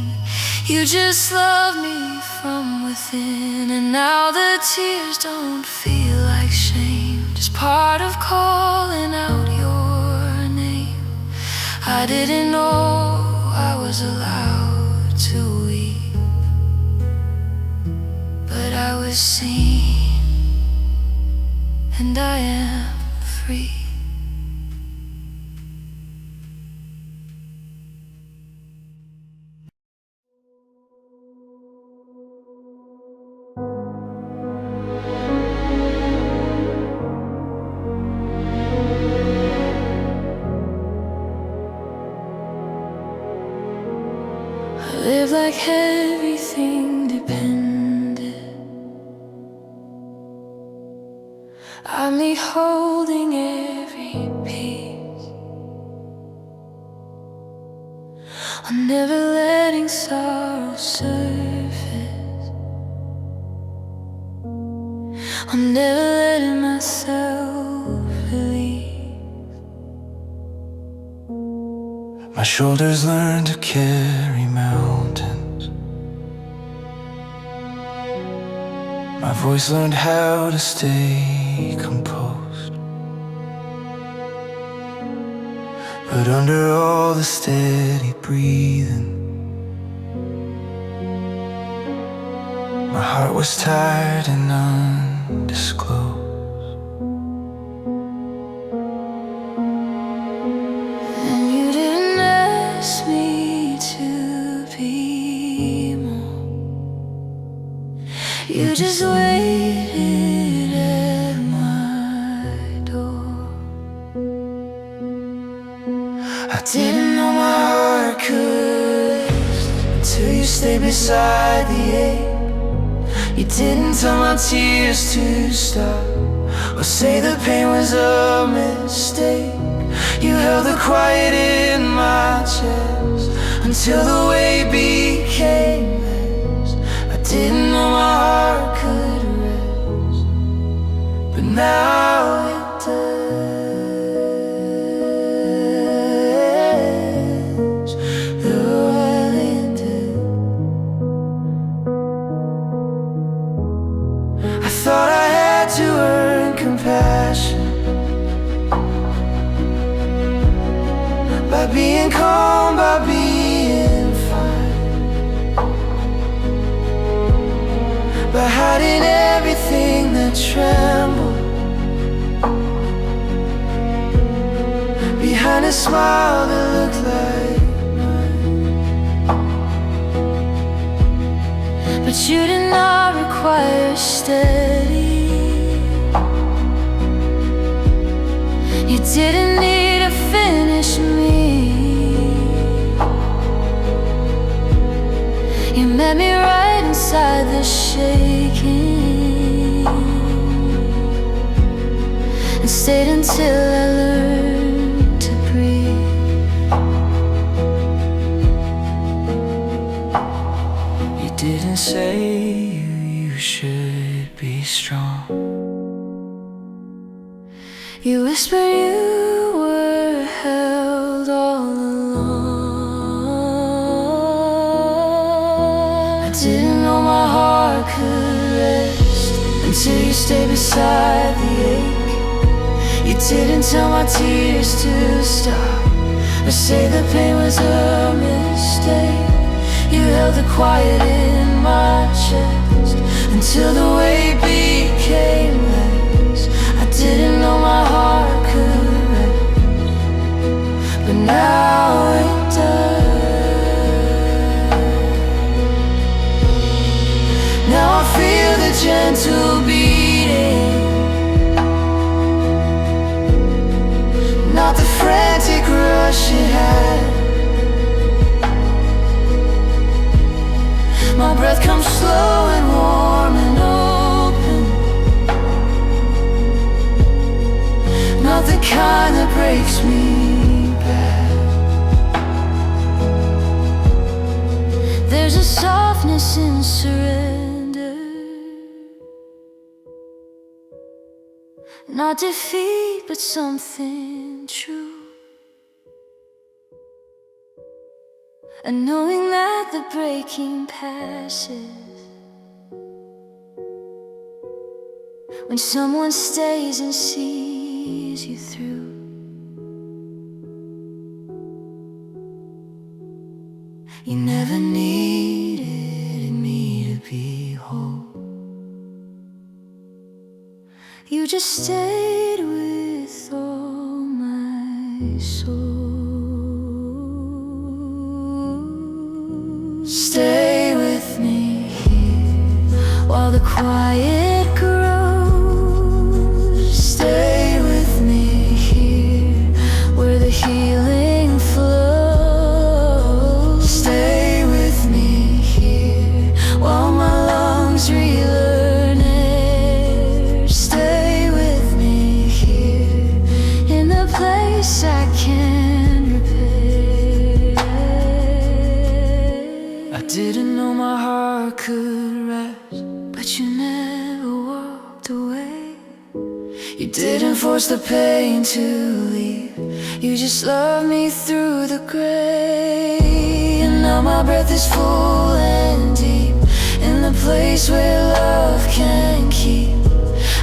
[SPEAKER 1] you just loved me from within. And now the tears don't feel like shame, just part of calling out your name. I didn't know I was allowed to weep, but I was seen. and I am free. I live like everything depended on me holding every piece, on never letting sorrow surface, on never letting myself release.
[SPEAKER 2] My shoulders learned to carry mountains. My voice learned how to stay composed. But under all the steady breathing, my heart was tired and undisclosed.
[SPEAKER 1] And you didn't ask me to be more. You just waited at my door.
[SPEAKER 2] I didn't know my heart could rest until you stayed beside the ache. You didn't tell my tears to stop or say the pain was a mistake. You held the quiet in my chest until the weight became less. I didn't know my heart could rest, but now it does. Though I lived it, I thought I had to earn compassion by being calm, by being fine, by hiding everything that trembled behind a smile that looked like mine.
[SPEAKER 1] But you did not require steady. You didn't need to finish me. You met me right inside the shaking and stayed until I learned to breathe.
[SPEAKER 2] You didn't say you should be strong.
[SPEAKER 1] You whispered you were held all along. I didn't know my heart could rest until you stayed beside the ache. You didn't tell my tears to stop or say the pain was a mistake. You held the quiet in my chest until the weight became less. I didn't know my heart could rest, but now it does. Now I feel the gentle beating, not the frantic rush it had. My breath comes slow and warm and open, not the kind that breaks me back. There's a softness in surrender, not defeat but something true. And knowing that the breaking passes when someone stays and sees you through. You never needed me to be whole. You You just stayed with all my soul. Stay with me here while the quiet grows. Stay with me here where the healing flows. Stay with me here while my lungs relearn air. Stay with me here in the place I can repair. I didn't know my heart could rest, but you never walked away. You didn't force the pain to leave, you just loved me through the gray. And now my breath is full and deep in the place where love can keep.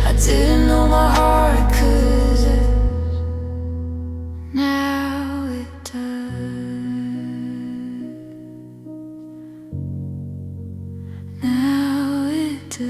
[SPEAKER 1] I didn't know my heart could rest, now it does. Now it does.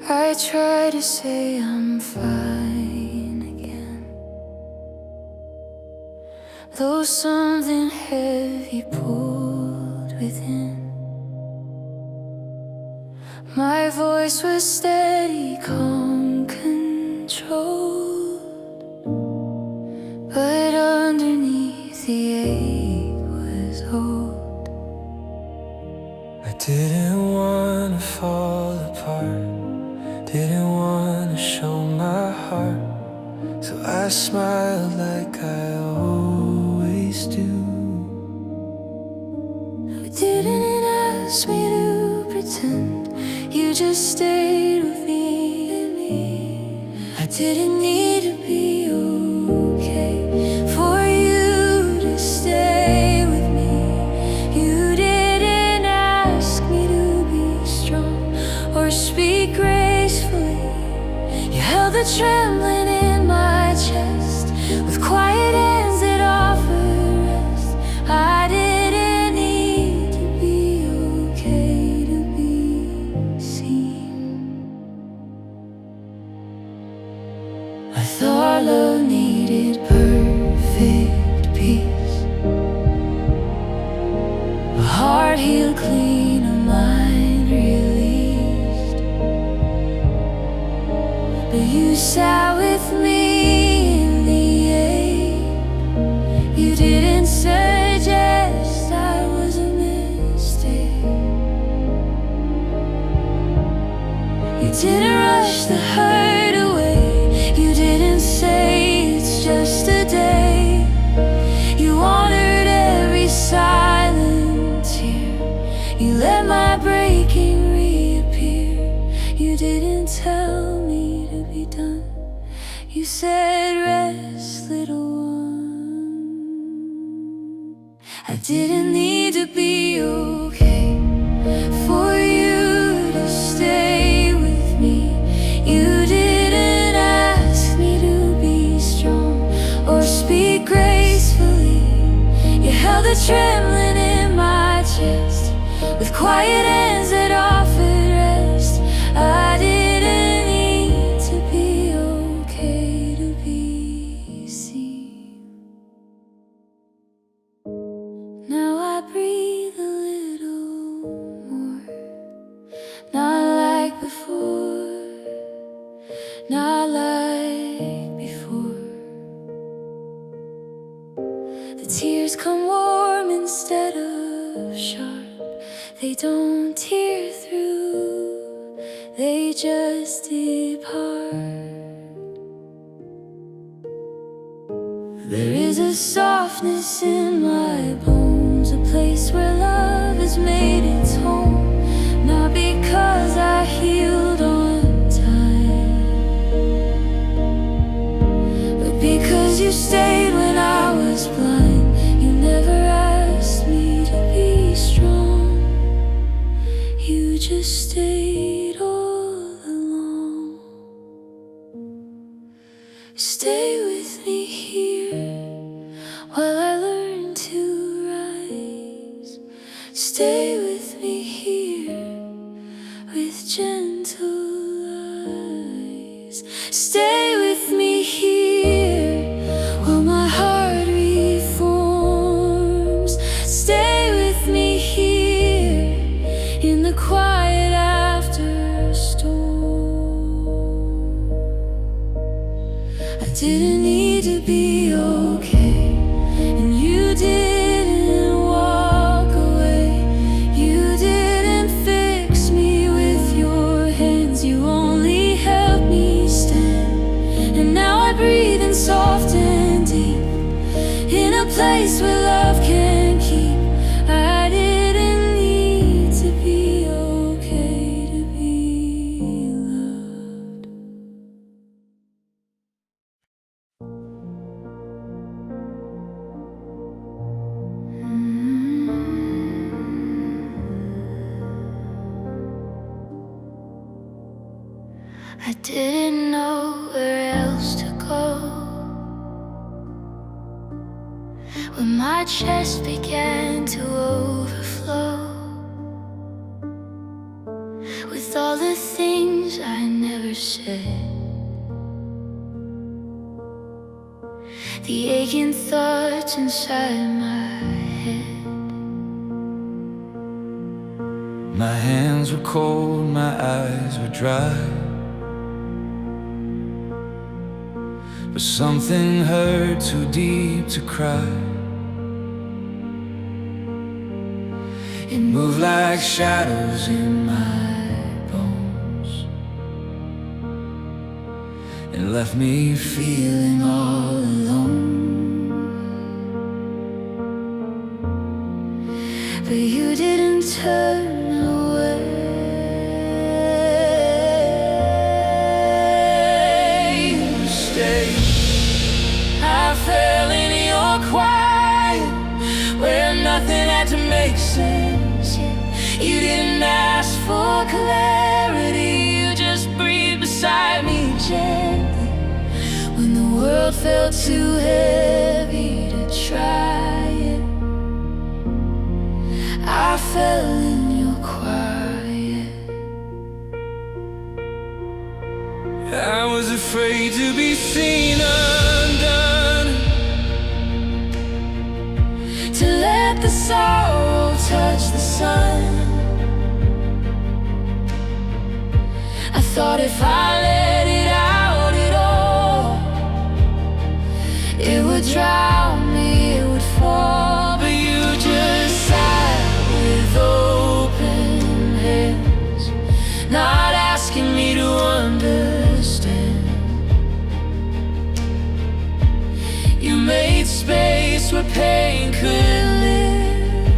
[SPEAKER 1] I try to say I'm fine again, though something heavy pulled within. My voice was steady, calm, controlled, but underneath the ache was old.
[SPEAKER 2] I didn't wanna fall apart, didn't wanna show my heart, so I smiled like I always do.
[SPEAKER 1] You didn't ask me to pretend, you just stayed with me. I didn't need to be okay for you to stay with me. You didn't ask me to be strong or speak gracefully. You held the trembling in my chest with quiet hands that offered rest. I didn't need to be okay to be seen. I thought love needed perfect peace, a heart healed clean, a mind released. But you sat with me in the ache. You didn't suggest I was a mistake. You didn't rush the hurt away. You didn't say it's just a day. You honored every silent tear. You let my breaking reappear. You didn't tell me to be done. You said rest, little one. I didn't need to be okay for you to stay with me. You didn't ask me to be strong or speak gracefully. You held the trembling in my chest with quiet hands that offered rest. I didn't need to be okay to be seen. Now I breathe a little more, not like before, not like before. The tears come warm instead of sharp. They don't tear through, they just depart. There is a softness in my bones, a place where love has made its home. Not because I healed on time, but because you stayed when I was blind. You never asked me to be strong. Stay with me here while I learn to rise. Stay with me here with gentle eyes. Stay with me here while my heart reforms. Stay with me here in the quiet after a storm. I didn't need to be okay, and you didn't walk away. You didn't fix me with your hands, you only helped me stand. And now I breathe in soft and deep, in a place where love can keep. I didn't need to be okay to be loved. I didn't know where else to go when my chest began to overflow with all the things I never said, the aching thoughts inside my head.
[SPEAKER 2] My hands were cold, my eyes were dry, but something hurt too deep to cry. It moved like shadows in my bones and left me feeling all alone.
[SPEAKER 1] But you didn't turn away.
[SPEAKER 2] You stayed. I fell in your quiet, where nothing had to make sense. You didn't ask for clarity, you just breathed beside me gently. When the world felt too heavy to try it, I fell in your quiet. I was afraid to be seen undone, to let the sorrow touch the sun. I thought if I let it out at all, it would drown me, it would fall. But you just sat with open hands, not asking me to understand. You made space where pain could live,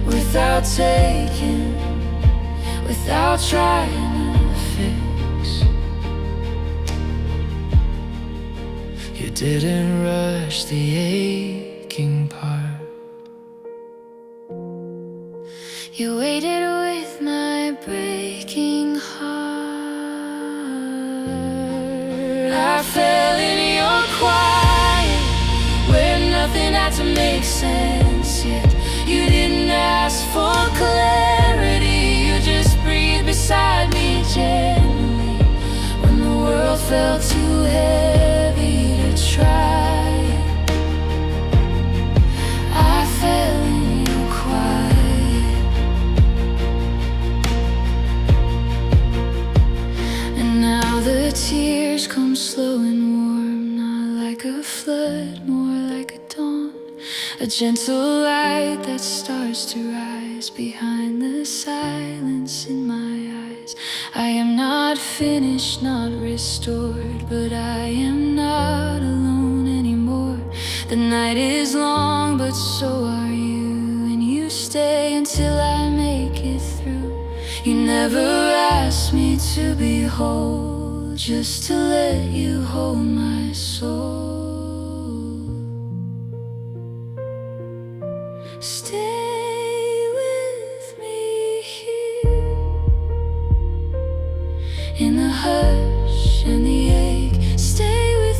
[SPEAKER 2] without taking, without trying to fix. You didn't rush the aching part, you waited with my breaking heart. I fell in your quiet, where nothing had to make sense yet. You didn't ask for clarity, you just breathed beside me gently. When the world felt too heavy to try it, I fell in your quiet. And now the tears come slow and warm, not like a flood, more like a dawn. A gentle light that starts to rise behind the silence in my eyes. I am not finished, not restored, but I am not alone anymore. The night is long, but so are you, and you stay until I make it through. You never asked me to be whole, just to let you hold my soul. Stay with me here in the hush and the ache. Stay with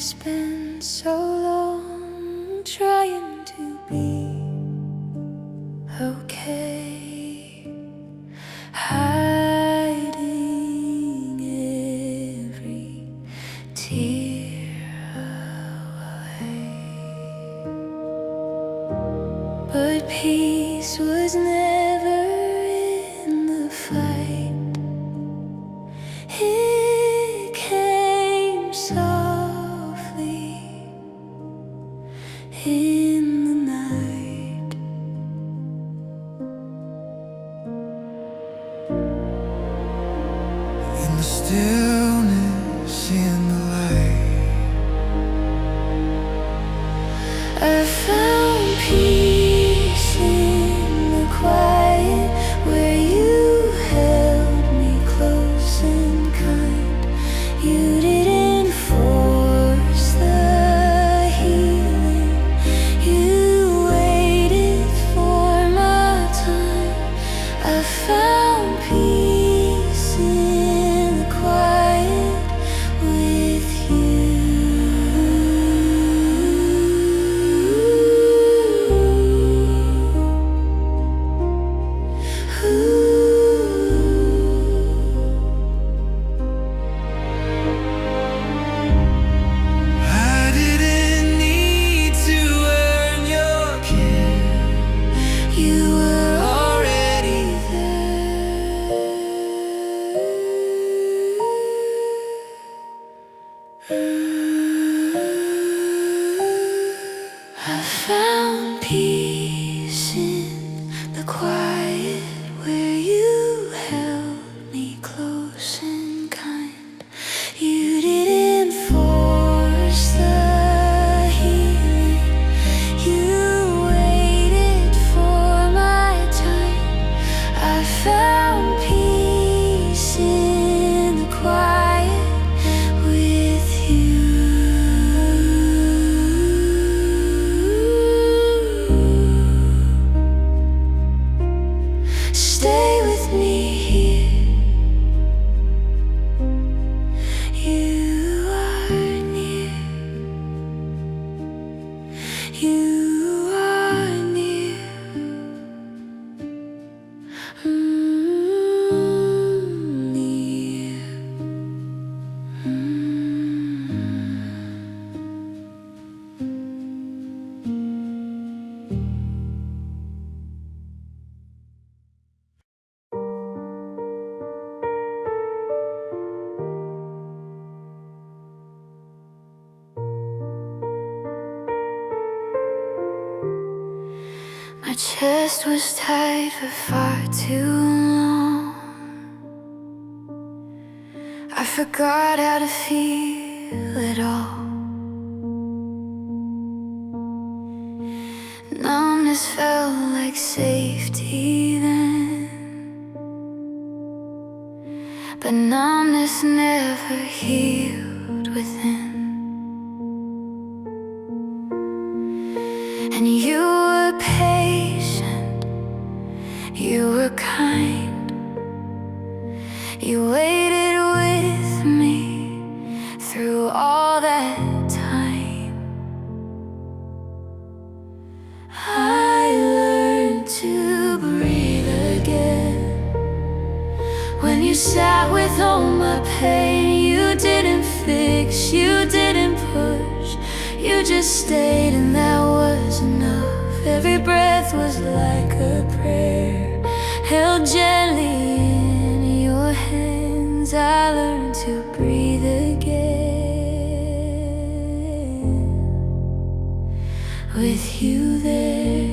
[SPEAKER 1] spent so long trying to be okay, hiding every tear away. But peace was never in the fight. It came softly in the night.
[SPEAKER 2] In the stillness, in the light,
[SPEAKER 1] I found peace in the quiet, where you held me close and kind. You didn't force the healing, you waited for my time. I found peace in the quiet with you.
[SPEAKER 2] I didn't need to earn your care.
[SPEAKER 1] You were
[SPEAKER 2] Already
[SPEAKER 1] I found peace in the quiet, where you held me close and kind. You didn't force the healing, you waited for my time. I found peace in the quiet with you. Stay with me here. You are near. You are near. Near. My chest was tight for far too long. I forgot how to feel at all. Numbness felt like safety then, but numbness never healed within. And you were patient, you were kind, you waited with me through all that time. I learned to breathe again. When you sat with all my pain, you didn't fix, you didn't push, you just stayed, and that was enough. Every breath was like a prayer, held gently in your hands. I learned to breathe again with you there.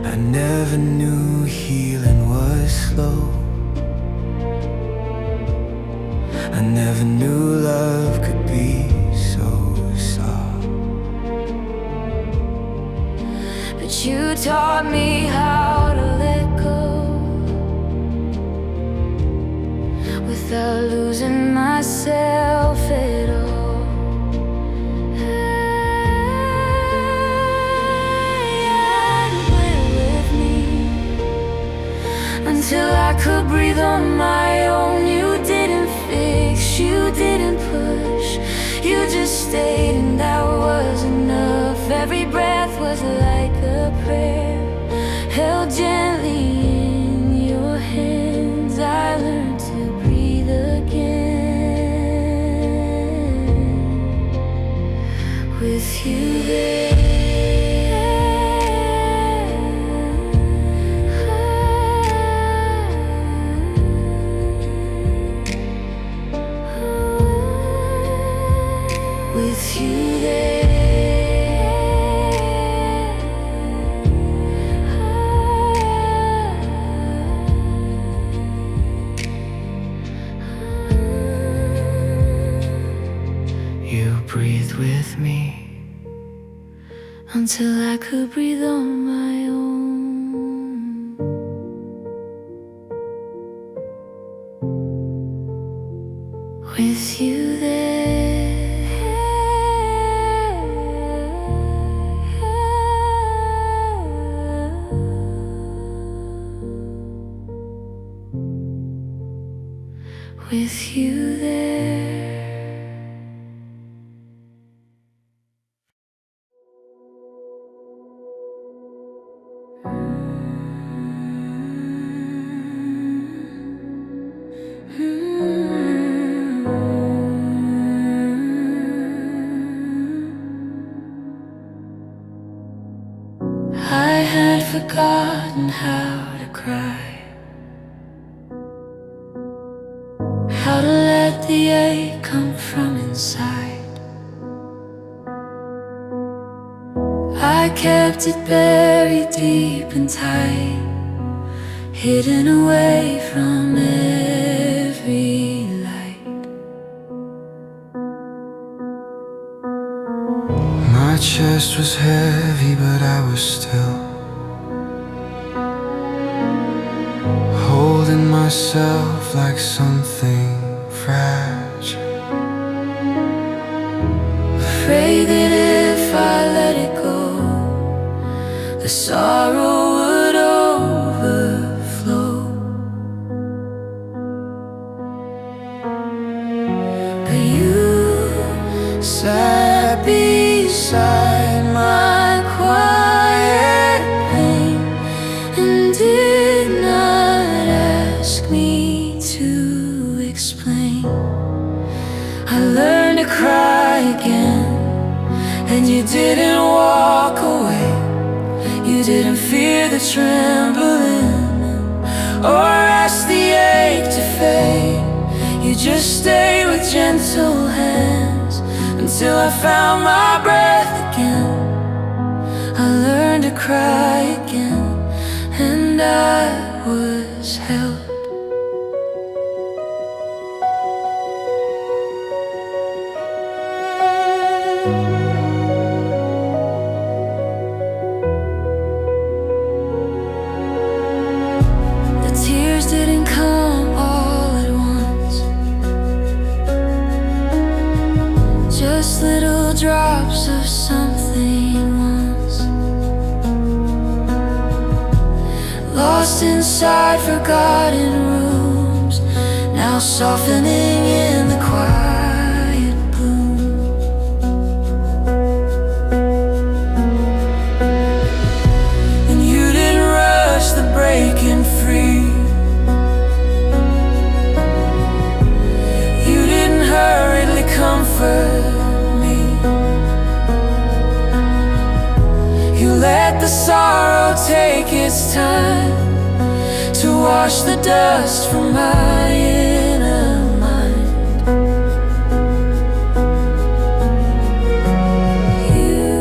[SPEAKER 2] I never knew healing was slow. I never knew love could be so soft.
[SPEAKER 1] But you taught me how to let go without losing myself at all. And could breathe on my own. You didn't fix, you didn't push, you just stayed, and that was enough. Every breath was like a prayer, held gently in your hands. I learned to breathe again with you there. With you there, you breathed with me until I could breathe on my own. With you there, with you there. I had forgotten how to cry, how to let the ache come from inside. I kept it buried deep and tight, hidden away from every light.
[SPEAKER 2] My chest was heavy, but I was still holding myself like something fragile,
[SPEAKER 1] Afraid that if I let it go, the sorrow would overflow. But you sat beside my quiet pain and did not ask me to explain. I learned to cry again, and you didn't walk away. You didn't fear the trembling or ask the ache to fade. You just stayed with gentle hands until I found my breath again. I learned to cry again, and I was held. The tears didn't come all at once, just little drops of something once, lost inside forgotten rooms, now softening in the quiet gloom. And you didn't rush the breaking free, you didn't hurriedly comfort me. You let the sorrow take its time to wash the dust from my inner mind. You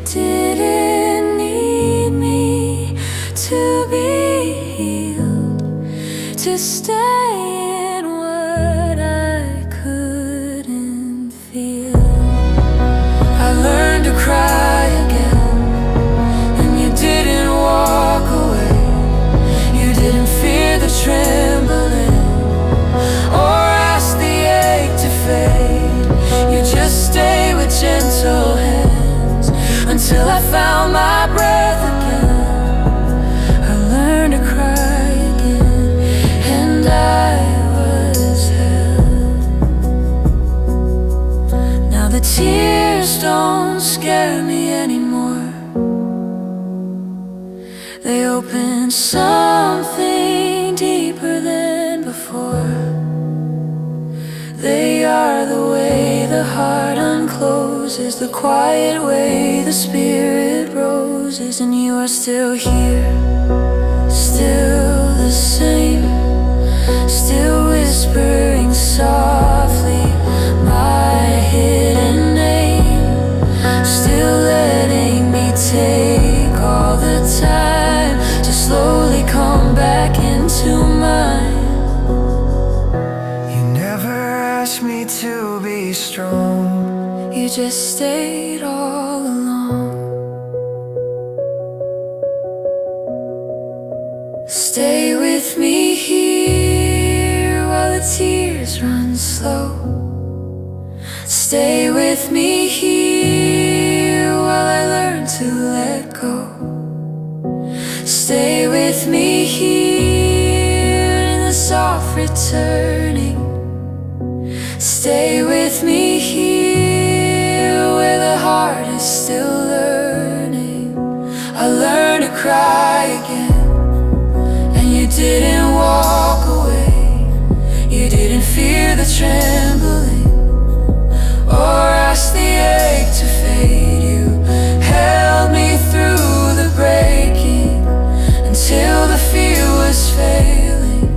[SPEAKER 1] didn't need me to be healed, to stay in what I couldn't feel. I learned to cry again, and you didn't walk away. You didn't fear the trembling
[SPEAKER 2] tears don't scare me anymore. They open something deeper than before. They are the way the heart uncloses, the quiet way the spirit roses. And you are still here, still the same, still whispering softly my hidden name, still letting me take all the time to slowly come back into mine.
[SPEAKER 1] You never asked me to be strong,
[SPEAKER 2] You just stayed all along. Stay with me here while the tears run slow. Stay with me here while I learn to let go. Stay with me here in the soft returning. Stay with me here where the heart is still learning. I learned to cry again, and you didn't walk away. You didn't fear the trembling or ask the ache to fade. You held me through the breaking until the fear was failing.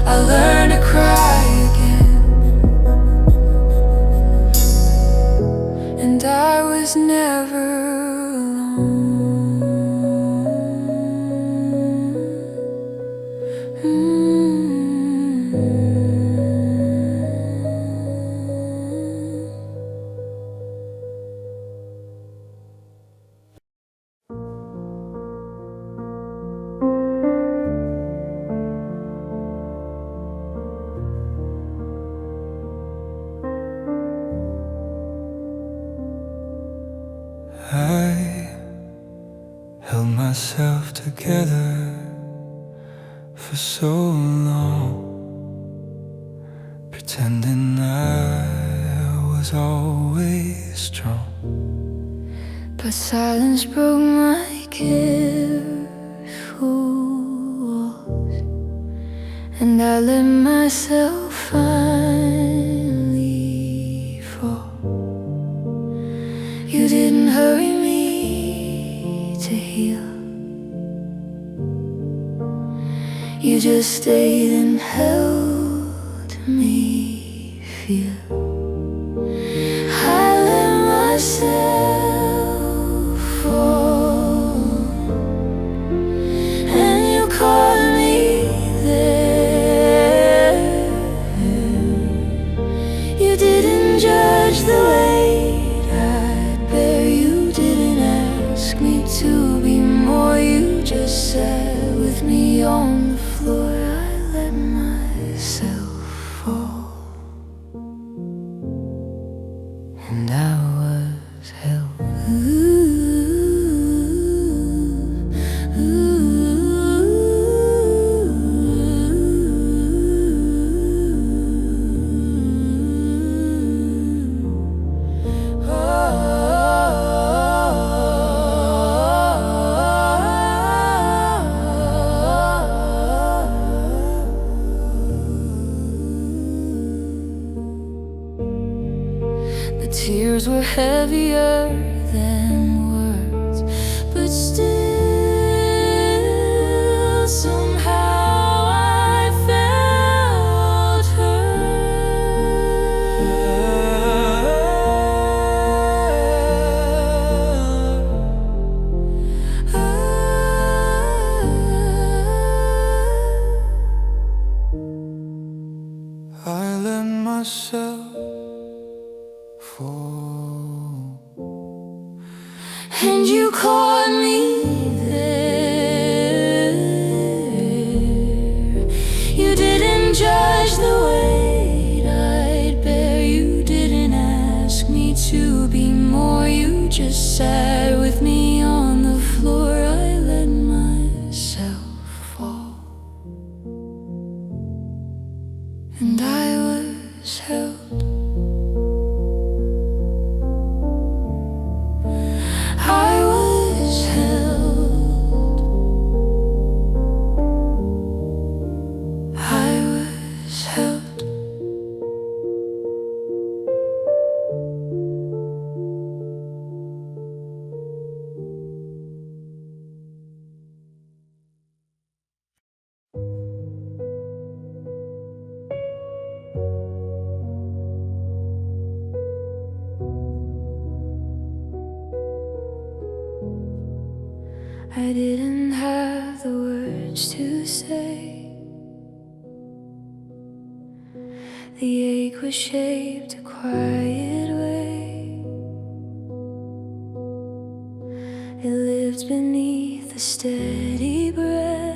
[SPEAKER 2] I learned to cry again, and I was never alone.
[SPEAKER 1] I held myself together for so long, pretending I was always strong.
[SPEAKER 2] But silence broke my careful walls, and I let myself finally fall. You didn't hurry me to heal. You just stayed and held me feel. I let myself fall, and you caught me there. You didn't judge the weight I bear. You didn't ask me to be more. You just sat with me on the floor. I let myself fall, and I was held. The tears were heavier than words, but still somehow I felt
[SPEAKER 1] I let myself fall,
[SPEAKER 2] and you caught me there. You didn't judge the weight I'd bear. You didn't ask me to be more. You just sat with me on the floor. I let myself fall, and I was held.
[SPEAKER 1] I didn't have the words to say. The ache was shaped a quiet way. It lived beneath a steady breath,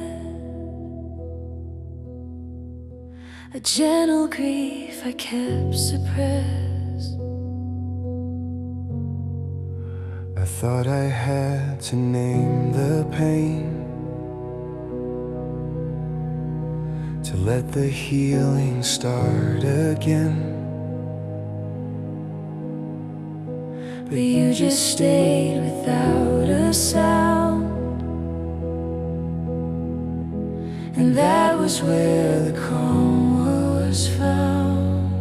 [SPEAKER 1] a gentle grief I kept suppressed.
[SPEAKER 2] I thought I had to name the pain, to let the healing start again.
[SPEAKER 1] But you just stayed without a sound, and that was where the calm was found.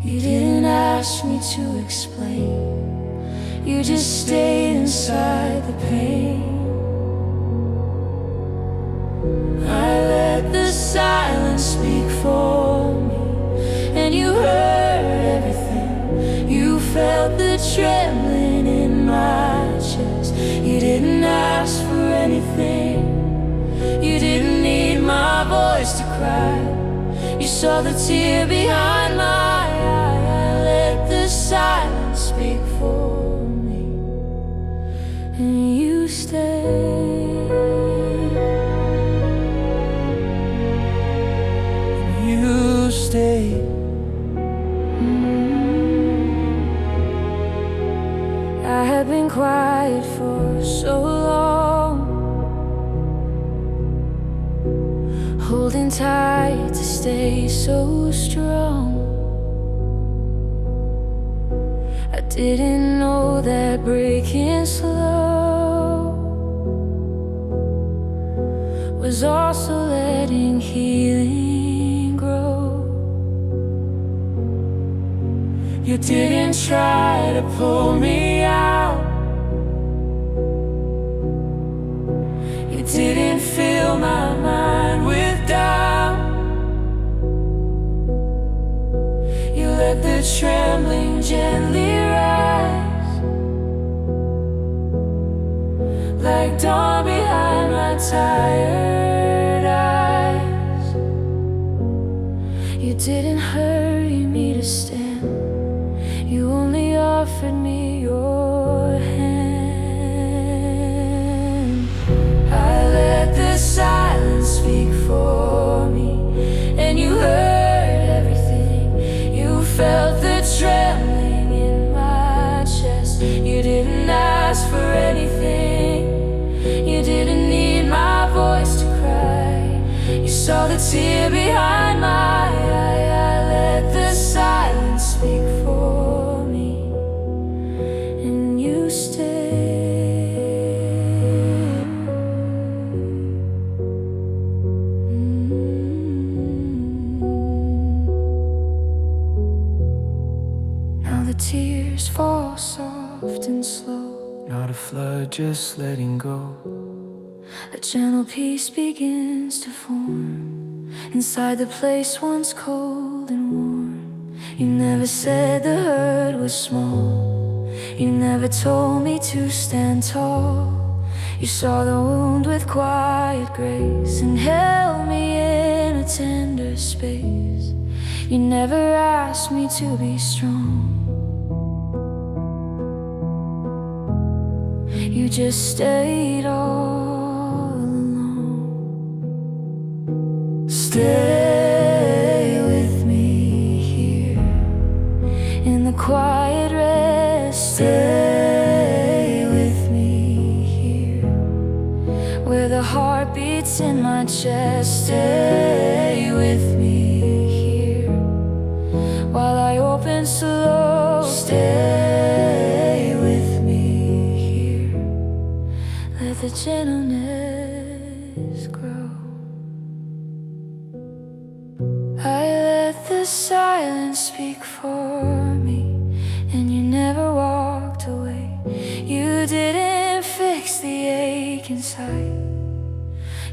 [SPEAKER 1] You didn't ask me to explain, you just stayed inside the pain. I let the silence speak for me, and you heard everything. You felt the trembling in my chest. You didn't ask for anything, you didn't need my voice to cry. You saw the tear behind my eye. I let the silence speak for me, and you stayed.
[SPEAKER 2] You stayed.
[SPEAKER 1] I had been quiet for so long, holding tight to stay so strong. I didn't know that breaking slow was also letting healing grow.
[SPEAKER 2] You didn't try to pull me out, you didn't fill my mind with doubt. You let the trembling gently rise, like dawn behind my tired eyes.
[SPEAKER 1] You didn't hurry me to stand, you only offered me your hand.
[SPEAKER 2] I let the silence speak for me, and you heard everything. You felt the trembling in my chest. You didn't ask for anything, you didn't need my voice to cry. You saw the tear behind my eye. I let the silence speak for me,
[SPEAKER 1] And you stayed. Now the tears fall soft and slow,
[SPEAKER 2] not a flood, just letting go.
[SPEAKER 1] a gentle peace begins to form inside the place once cold and warm. You never said the hurt was small, you never told me to stand tall. You saw the wound with quiet grace and held me in a tender space. You never asked me to be strong, you just stayed all alone. Stay with me here in the quiet rest. Stay with me here where the heart beats in my chest. Stay with me here while I open slow. Stay with me here, let the gentleness grow. I let the silence speak for me, and you never walked away. You didn't fix the ache inside,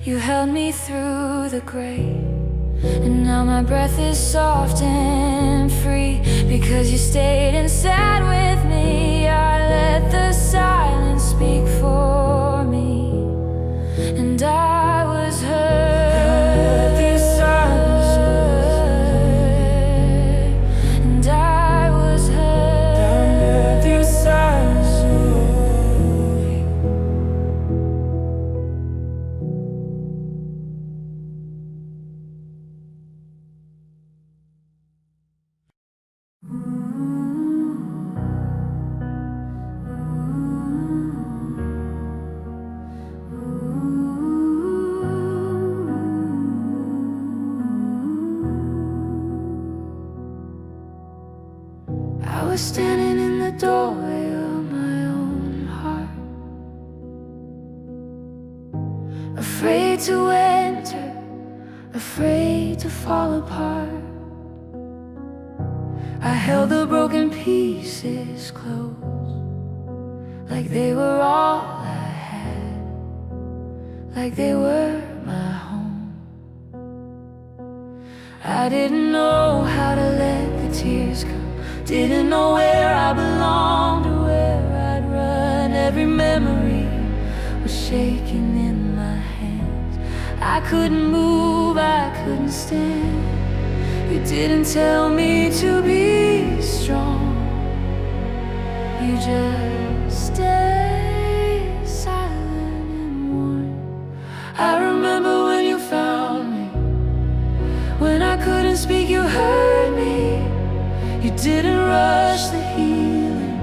[SPEAKER 1] you held me through the gray. And now my breath is soft and free, because you stayed and sat with me. I let the silence speak for was standing in the doorway of my own heart, afraid to enter, afraid to fall apart. I held the broken pieces close, like they were all I had, like they were my home. I didn't know how to let the tears come, didn't know where I belonged or where I'd run. Every memory was shaking in my hands. I couldn't move, I couldn't stand. You didn't tell me to be strong, you just stayed silent and warm. I remember when you found me, when I couldn't speak you heard me. You didn't rush the healing,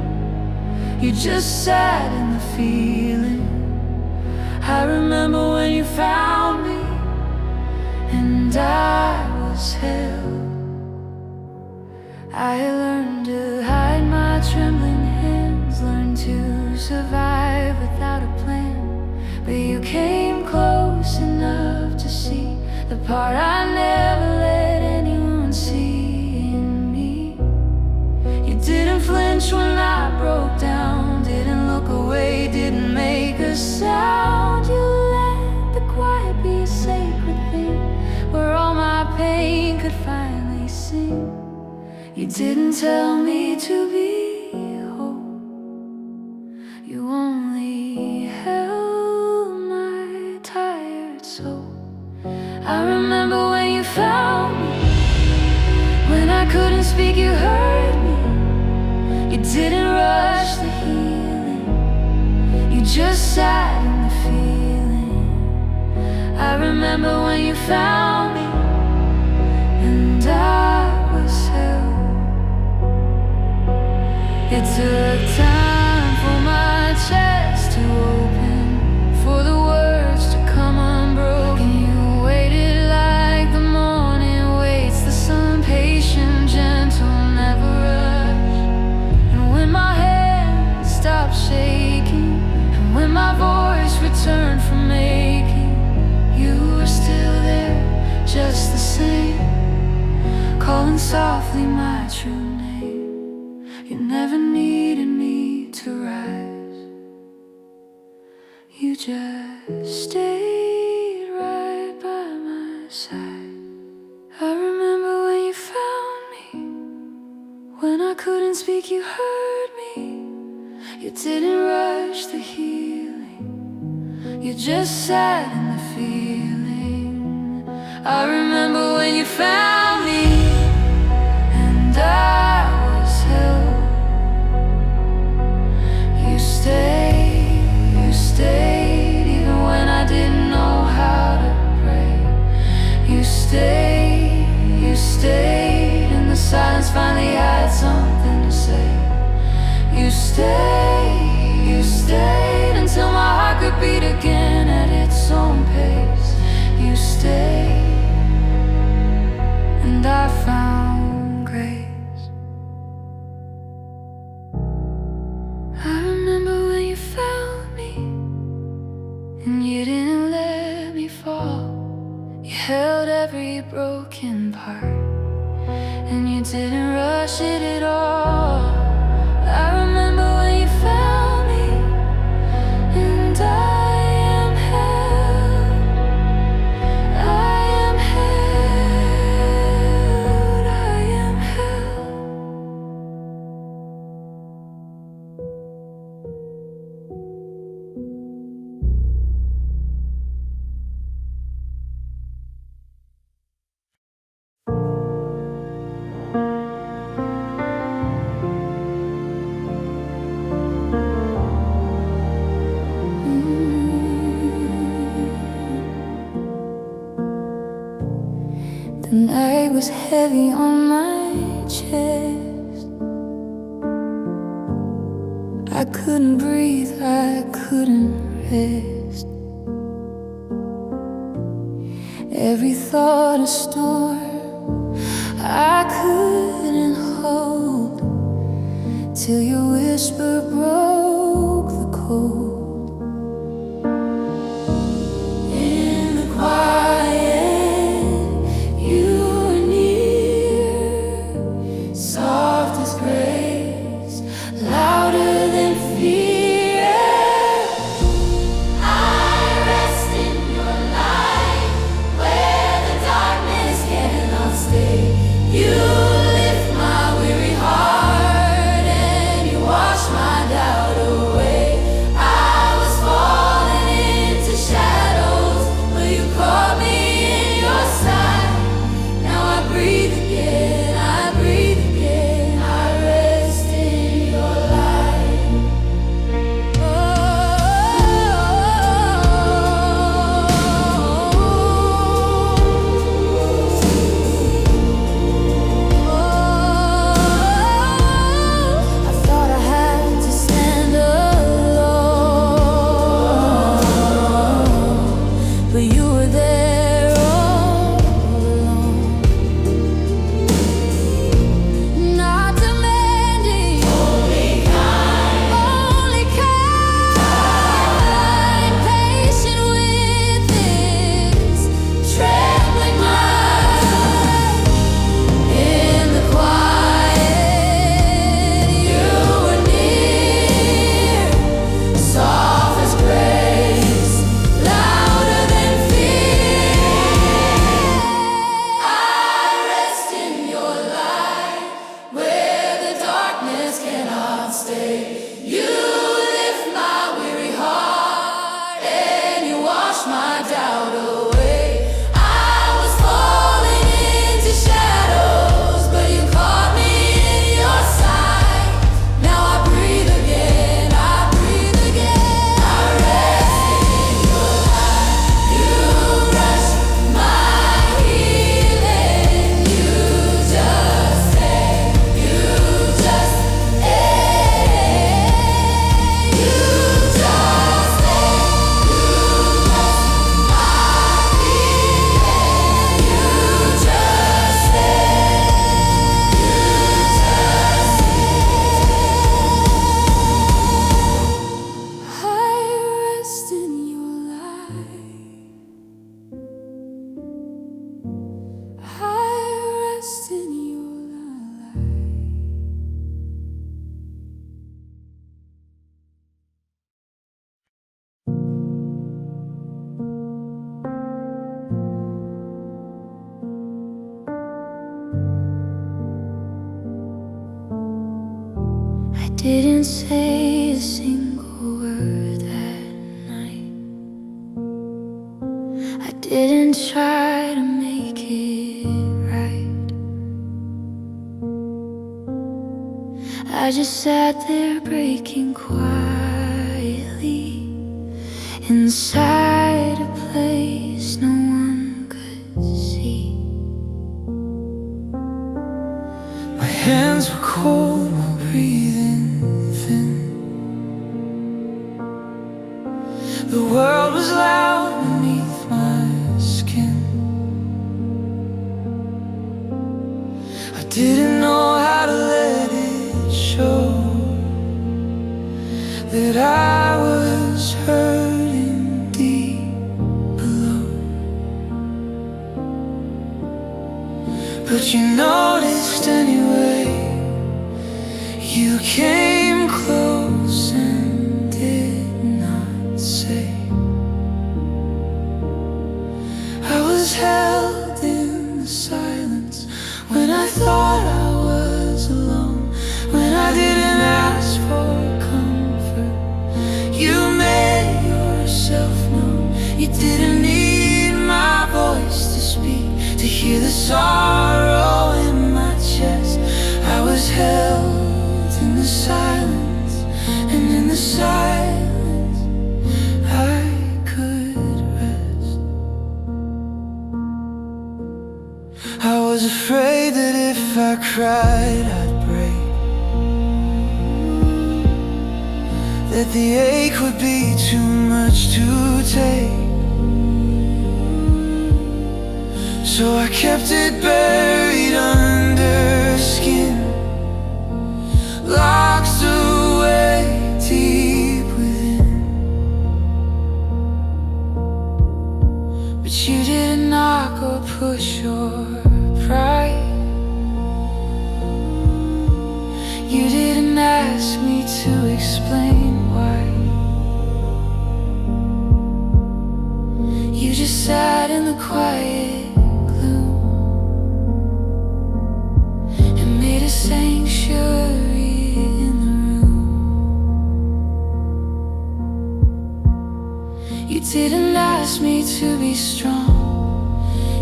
[SPEAKER 1] you just sat in the feeling. I remember when you found me, and I was held. I learned to hide my trembling hands, learned to survive without a plan. But you came close enough to see the part I never let anyone see in me. You didn't flinch when I broke down, didn't look away, didn't make a sound. You let the quiet be a sacred thing, where all my pain could finally sing. You didn't tell me to be whole, you only held my tired soul. I remember when you found me, when I couldn't speak you heard me. You didn't rush the healing, you just sat in the feeling. I remember when you found me, and I was held. It took time for my chest to open, for the words to come unbroken. You waited like the morning waits the sun, patient, gentle, never rushed. And when my hands stopped shaking, and when my voice returned from aching, you were still there, just the same, calling softly my true name. You never needed me to rise, you just stayed right by my side. I remember when you found me, when I couldn't speak you heard me. You didn't rush the healing, you just sat in the feeling. I remember when you found me, and I was held. You stayed, even when I didn't know how to pray. You stayed, and the silence finally had something to say. You stayed, until my heart could beat again at its own pace. You stayed, and I found grace. I remember when you found me, and you didn't let me fall. You held every broken part, and you didn't rush it at all. I remember when you found me, and I am held. I am held, I am held. The night was heavy on my chest. I couldn't breathe, I couldn't rest. Every thought a storm I couldn't hold.
[SPEAKER 2] words cannot stay. You lift my weary heart and you wash my doubt away. I was falling into shadows, but you caught me in your sight. Now I breathe again, I breathe again. I rest in your light. You rush my healing. You just stay. You just stay. You just stay. You rush my healing. You just stay. I rest in your light. I rest in your light.
[SPEAKER 1] I didn't say a single word that night. I didn't try to make it right. I just sat there breaking quietly inside a place no one could see.
[SPEAKER 2] My hands were cold, my breathing thin. The world was loud beneath my skin. I didn't know how to let it show that I was hurting deep below. But you noticed anyway. You came close and did not say. I was held in the silence when I thought I was alone, when I didn't ask for comfort. You made yourself known. You didn't need my voice to speak, to hear the sorrow in my chest. I was held in the silence, and in the silence I could rest. I was afraid that if I cried I'd break, that the ache would be too much to take. So I kept it buried under skin, locked away deep within. But you didn't knock or push or pry. You didn't ask me to explain why. You just sat in the quiet gloom and made a sanctuary in the room. You didn't ask me to be strong.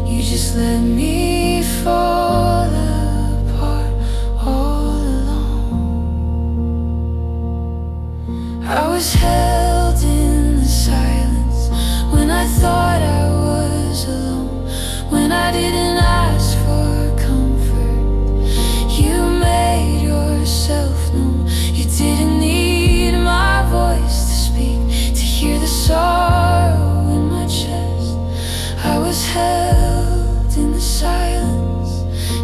[SPEAKER 2] You just let me fall apart all along. I was held in the silence when I thought I was alone, when I didn't ask for comfort. You made yourself known. You didn't need my voice to speak, to hear the sorrow in my chest. I was held in the silence,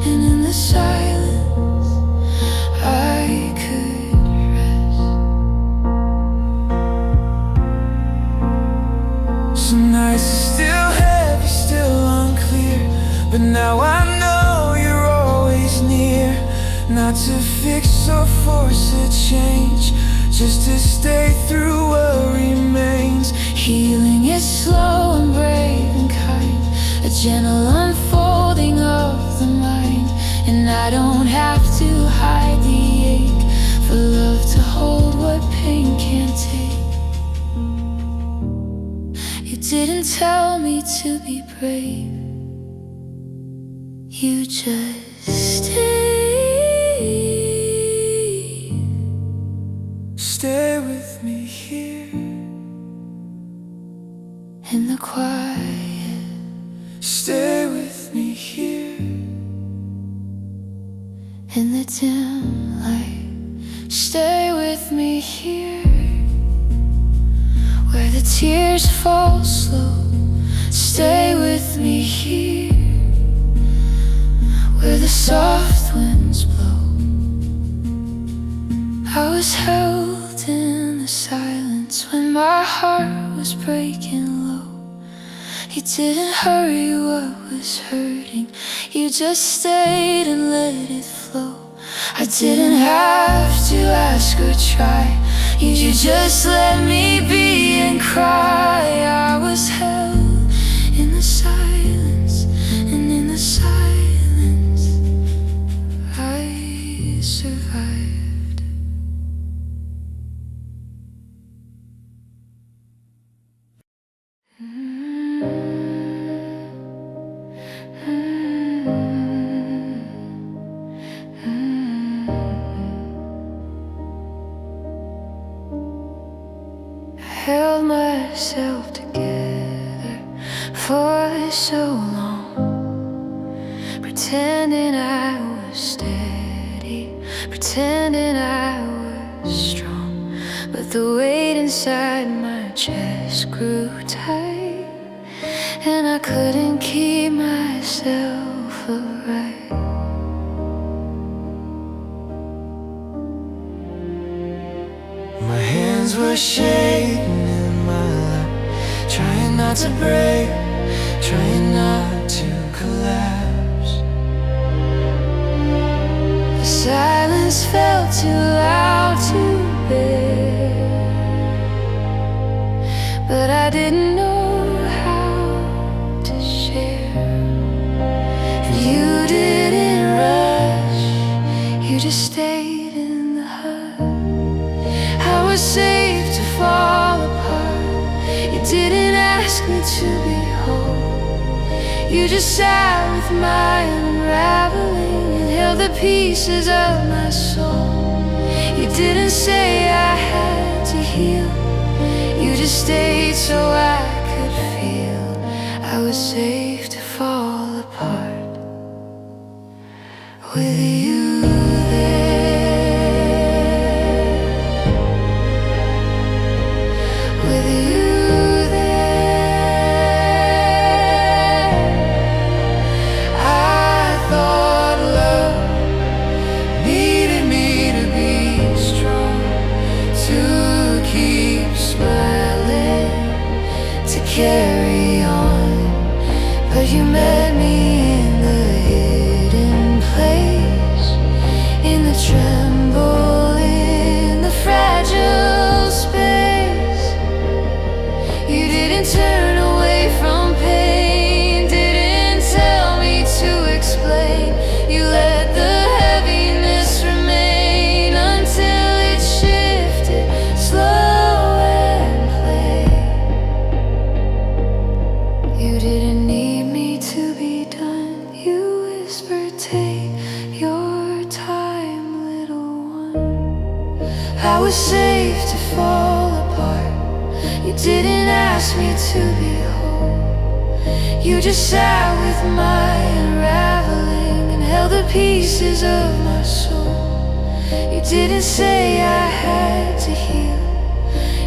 [SPEAKER 2] and in the silence I could rest. Some nights are still heavy, still unclear, but now I know you're always near. Not to fix or force a change, just to stay through what remains. Healing is slow and brave and kind, a gentle unfolding of the mind. And I don't have to hide the ache
[SPEAKER 1] tell me to be brave. You just
[SPEAKER 2] stay with me here
[SPEAKER 1] in the quiet.
[SPEAKER 2] Stay with me here
[SPEAKER 1] in the dim light. Stay with me here where the tears fall slow. Stay with me here where the soft winds blow. I was held in the silence when my heart was breaking low. You didn't hurry what was hurting, you just stayed and let it flow. I didn't have to ask or try, you just let me be and cry. I was held in the silence, and in the silence I survived. Held myself together for so long, pretending I was steady, pretending I was strong. But the weight inside my chest grew tight, and I couldn't keep myself upright.
[SPEAKER 2] My hands were shaking in my lap, trying not to break, trying not to collapse.
[SPEAKER 1] The silence felt too loud to bear, but I didn't know how to share. And you didn't rush, you just stayed in the hut. I was safe to fall apart. You didn't ask me to be whole. You just sat with my unraveling and held the pieces of my soul. You didn't say I had to heal, you just stayed so I could feel. I was safe to fall apart with you there. Carry on, but you met me in the hidden place, in the tremble, in the fragile space. You didn't turn away from pain, didn't tell me to explain. You let the heaviness remain until it shifted slow. You didn't need me to be done. You whispered, take your time, little one. I was safe to fall apart. You didn't ask me to be whole. You just sat with my unraveling and held the pieces of my soul. You didn't say I had to heal,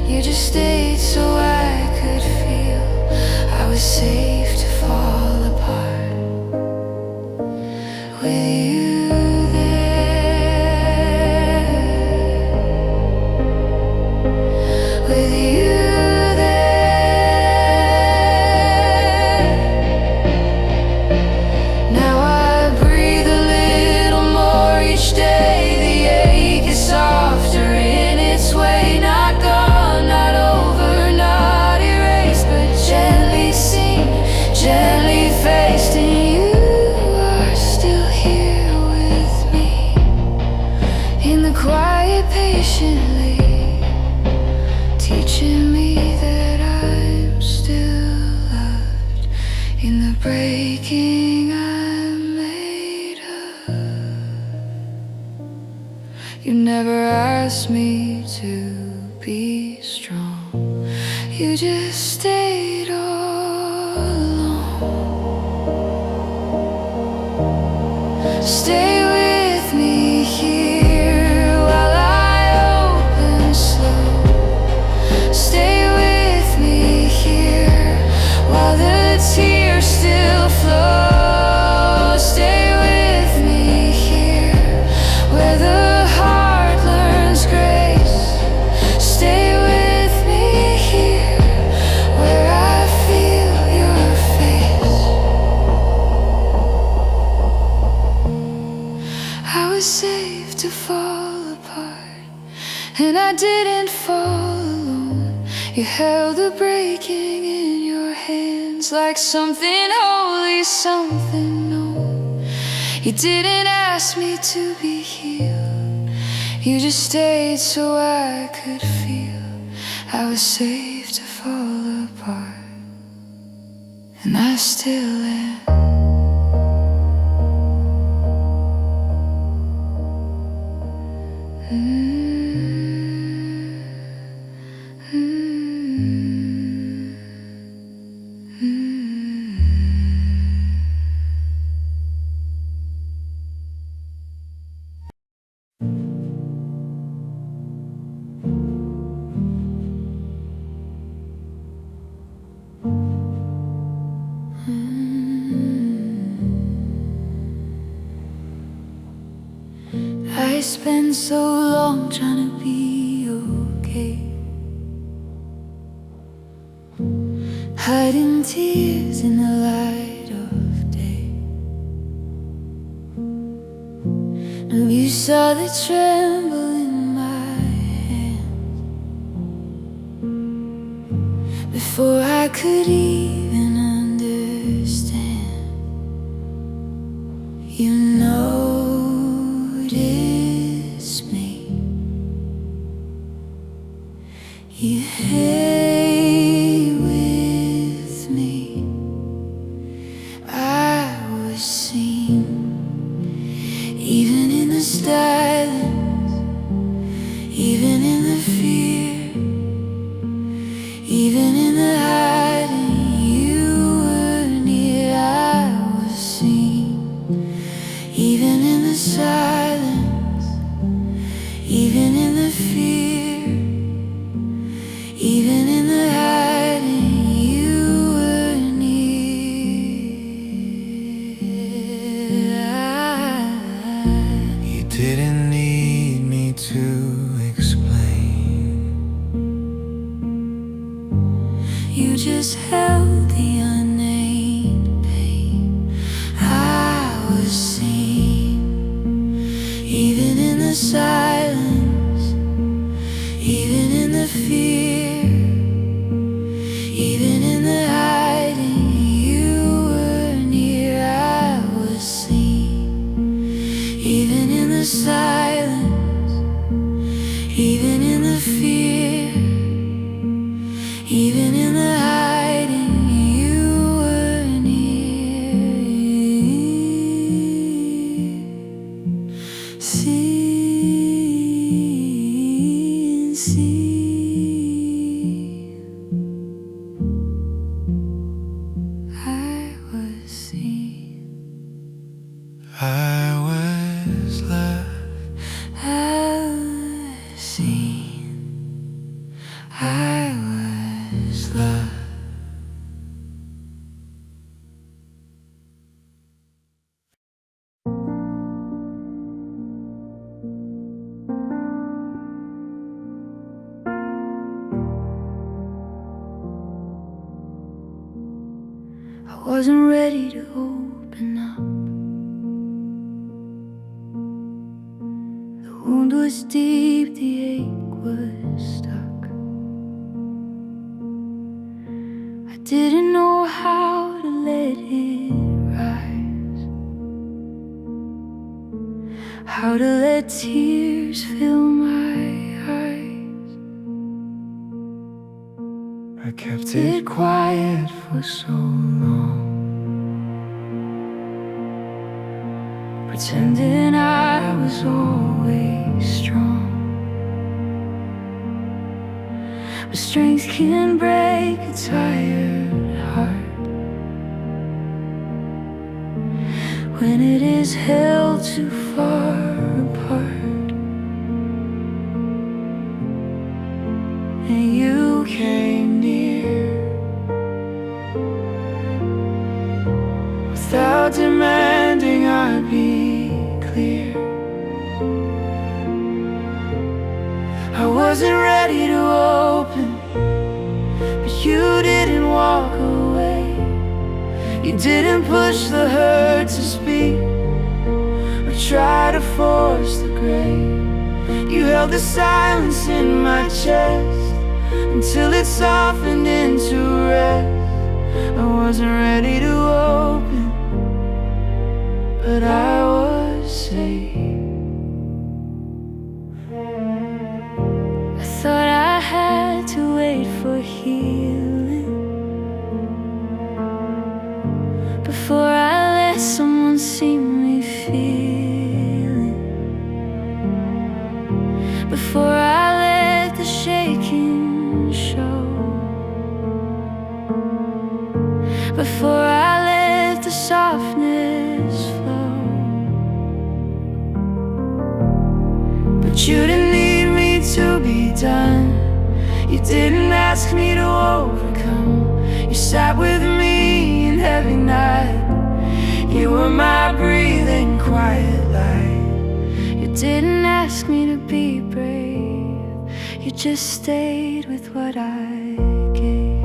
[SPEAKER 1] you just stayed so I could feel. I was safe to fall apart with you there, with you there. Now I breathe a little more each day. The ache is softer in its way, not gone, not over, not erased, but gently seen, gently faced. And you are still here with me in the quiet, patiently teaching me that I'm still alive. breaking, I'm made of. You never asked me to be strong. You just stayed all alone. Stay with me here while I open slow. Stay with me here while the tears still flow. Stay with me here where the heart learns grace. Stay with me here where I feel your face. I was safe to fall apart, and I didn't fall alone. You held the breaking in your hands like something holy, something known. You didn't ask me to be healed. You just stayed so I could feel I was safe to fall apart, and I still am. I spent so long trying to be okay, hiding tears in the light of day. And you saw the tremble in my hand before I could even understand. You noticed me. You hang with me. I was seen, even in the silence, even in the fear, even in the hiding. You were near. I was seen, even in the silence, even in the fear, even in the hiding. You were near.
[SPEAKER 2] You didn't need me to explain.
[SPEAKER 1] You just held the unnamed pain. I was seen, even in the silence, even in the fear, even in the hiding. You were near. I was seen, even in the silence, even in the fear, even in the hiding. You were near. Seen, seen. I was seen.
[SPEAKER 2] I was loved.
[SPEAKER 1] I was seen. I was loved. I wasn't ready to open up. The wound was deep, the ache was stuck. I didn't know how to let it rise, how to let tears fill my eyes.
[SPEAKER 2] I kept it quiet for so long.
[SPEAKER 1] pretending I was always strong. But strength can break a tired heart when it is held too far apart. And you came near without demanding I be clear. I wasn't ready to open, but you didn't walk away. You didn't push the hurt to speak or try to force the gray. You held the silence in my chest until it softened into rest. I wasn't ready to open, but I was safe. I thought I had to wait for healing before I let someone see me feeling, before I let the shaking show, before I let the softness flow. But you didn't need me to be done. You didn't ask me to overcome. You sat with me in heavy night. You were my breathing quiet light. You didn't ask me to be brave. You just stayed with what I gave.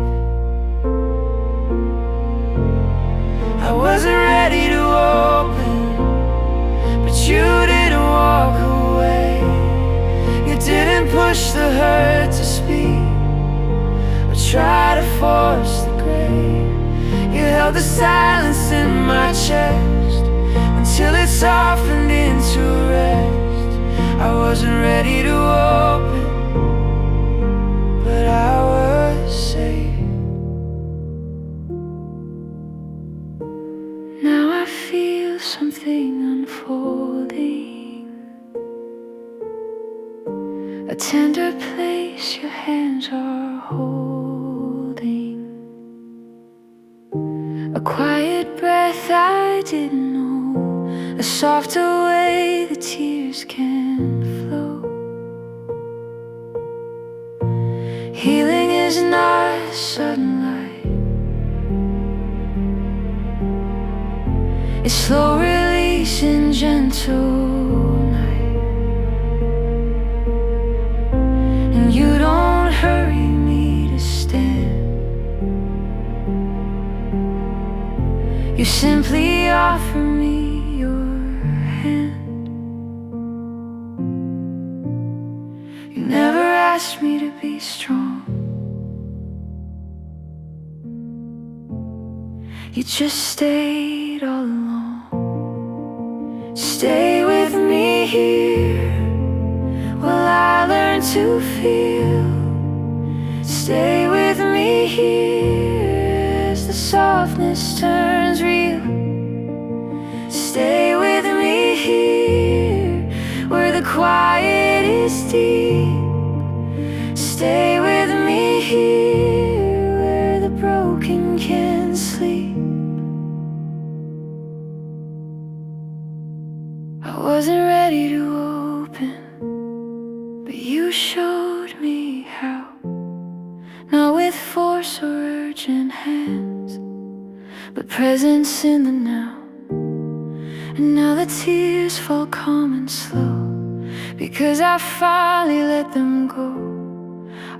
[SPEAKER 1] I wasn't ready to open, but you didn't walk away. You didn't push the hurt to speak or try to force the gray. You held the silence in my chest until it softened into rest. I wasn't ready to open, but I was safe. Now I feel something unfolding, a tender place your hands are holding, a quiet breath I didn't know, a softer way the tears can flow. Healing is not a sudden light, it's slow release and gentle night. And you don't hurry me to stand, you simply offer me your hand. You never asked me to be strong, you just stayed all along. Stay with me here while I learn to feel. Stay with me here as the softness turns real. Stay with me here where the quiet is deep. Stay with me here where the broken can sleep. I wasn't ready to open, but you showed me how. Not with force or urgent hands, but presence in the now. And now the tears fall calm and slow, because I finally let them go.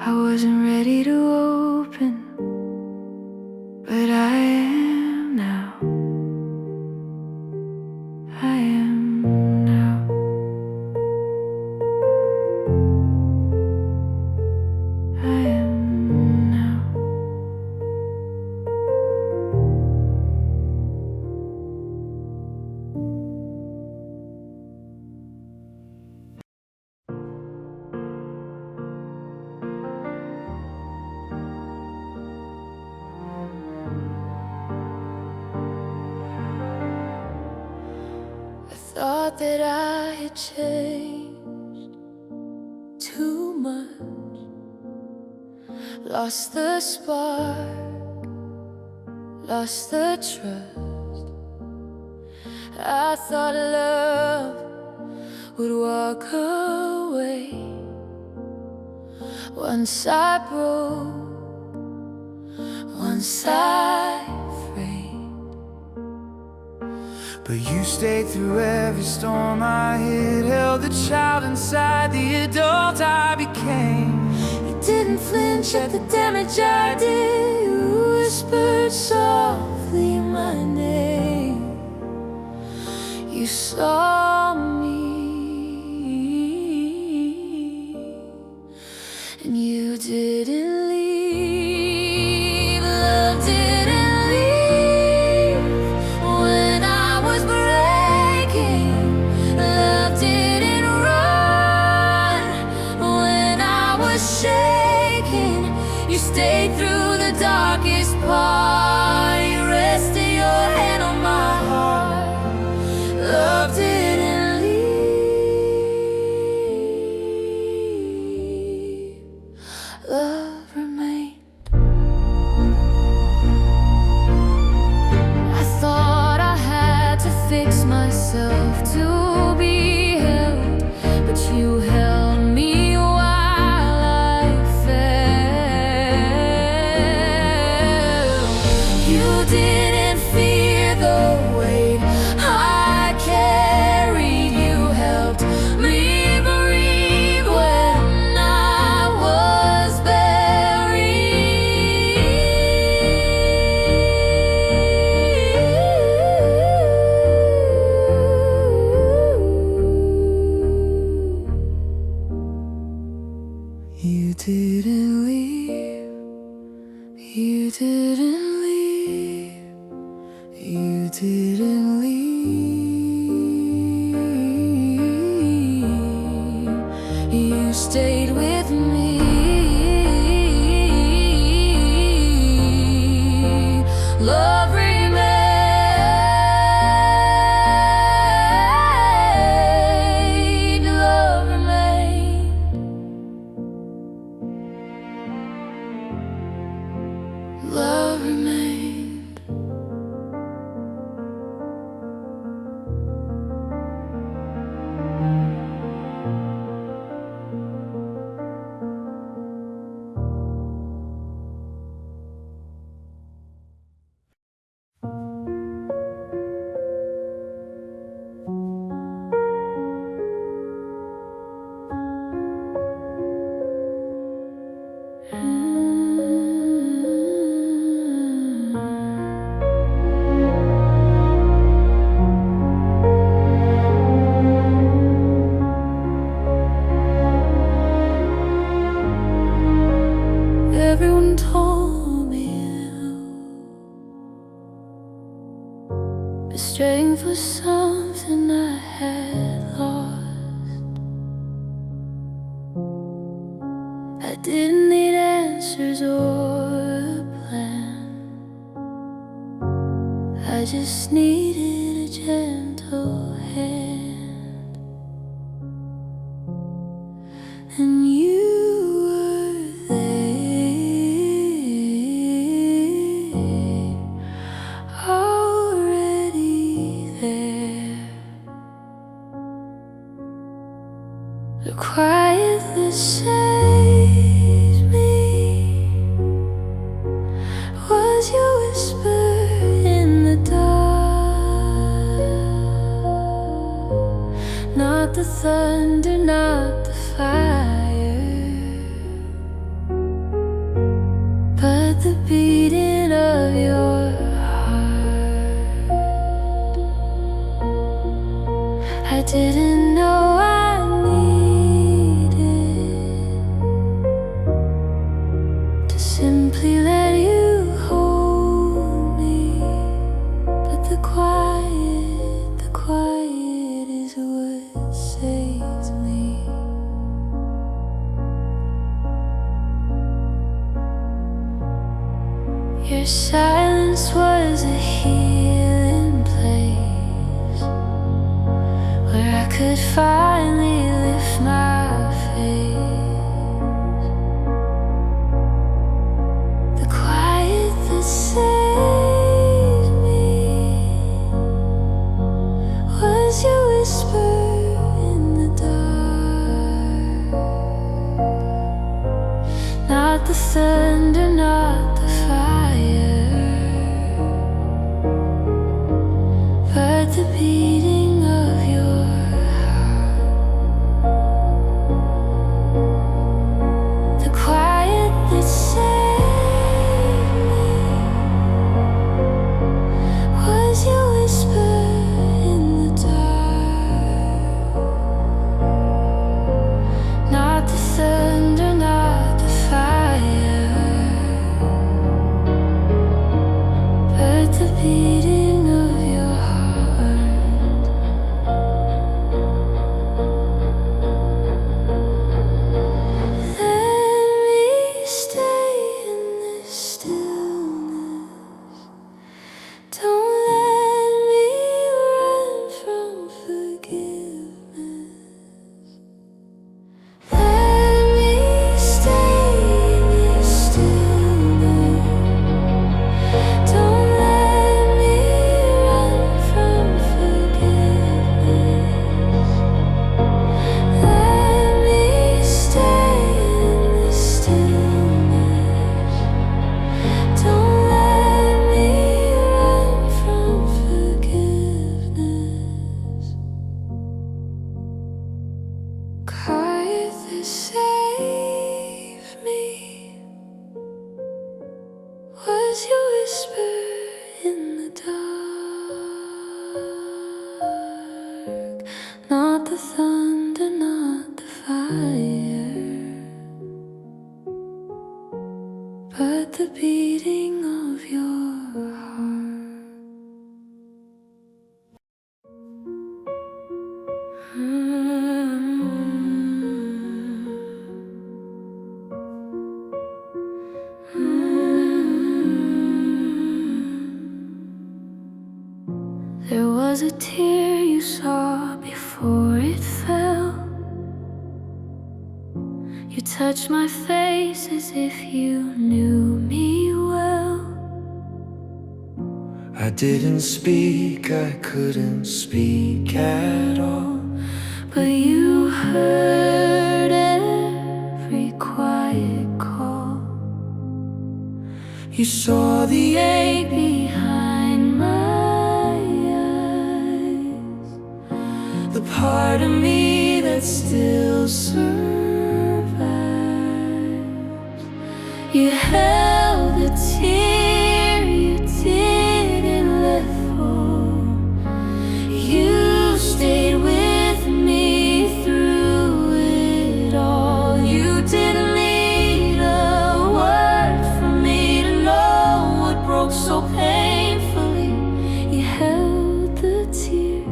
[SPEAKER 1] I wasn't ready to open, but I am now. I am now. I am now. thought that I had changed too much, lost the spark, lost the trust. I thought love would walk away once I broke, once I frayed.
[SPEAKER 2] But you stayed through every storm I hit, held the child inside the adult I became.
[SPEAKER 1] You didn't flinch at the damage I did. You whispered softly my name. You saw me, and you didn't leave. Love didn't leave when I was breaking. Love didn't run when I was shaking. You stayed through the darkest part. You rested your hand on my heart. Love didn't leave. Love remained. I thought I had to fix myself to be held, but you held me while I fell. You didn't fear the weight I carried. You helped me breathe when I was buried. You didn't leave. You didn't leave. You didn't leave. You stayed with me. Love remained. Love remained. Love remained. Everyone told me the strength was something I had lost. I didn't need answers or a plan. I just needed a gentle hand. And you were there, already there. The quiet that saved me was your whisper in the dark. Not the thunder, not the fire, but the beating of your heart. I didn't know I needed to simply let you hold me, but the quiet is what saves me. Your silence was a healing place where could finally lift my face. The quiet that saved me was your whisper in the dark. Not the thunder, not the fire, but the beating of your heart. The quiet that saved me was your whisper in the dark. Not the thunder, not the fire, but the beating of your heart. Let me stay in this stillness. Don't let me run from forgiveness. Let me stay in this stillness. Don't let me run from forgiveness. Let me stay in this stillness. Don't let me run from forgiveness. Quiet that saved me was your whisper in the dark. Not the thunder, not the fire, but the beating of your heart. There was a tear you saw before it fell. You touched my face as if you knew me well.
[SPEAKER 2] I didn't speak, I couldn't speak at all.
[SPEAKER 1] But you heard every quiet call.
[SPEAKER 2] You saw the ache
[SPEAKER 1] Behind my eyes,
[SPEAKER 2] the part of me that
[SPEAKER 1] still survives. You held the tear you didn't let fall. You stayed with me through it all. You didn't need a word from me to know what broke so painfully. You held the tear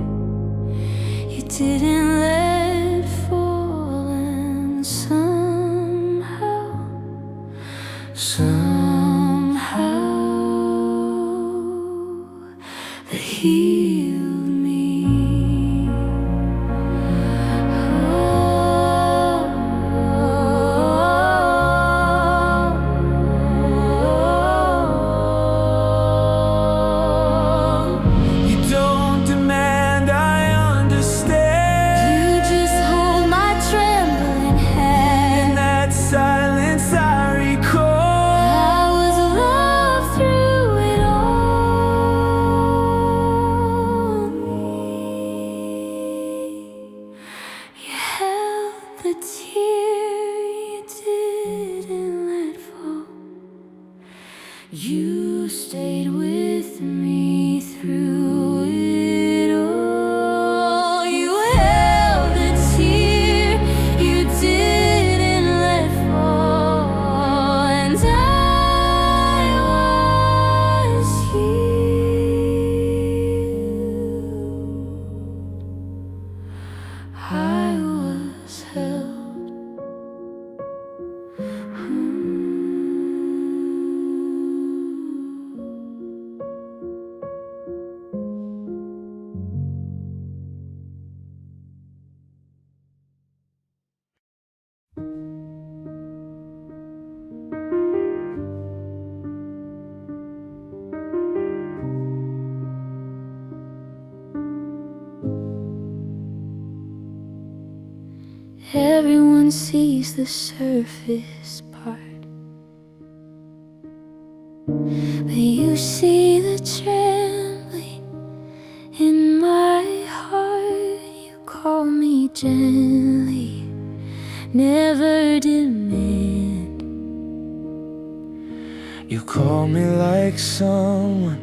[SPEAKER 1] you didn't let fall, and somehow that healed me.
[SPEAKER 2] You don't demand I understand.
[SPEAKER 1] You just hold my trembling hand.
[SPEAKER 2] In that silence I recall.
[SPEAKER 1] I was loved through it all. You held the tear you didn't let fall. You stayed with me through it all. You held the tear you didn't let fall, and I was healed. I was held. one sees the surface part, but you see the trembling in my heart. You call me gently, never demand.
[SPEAKER 2] You call me like someone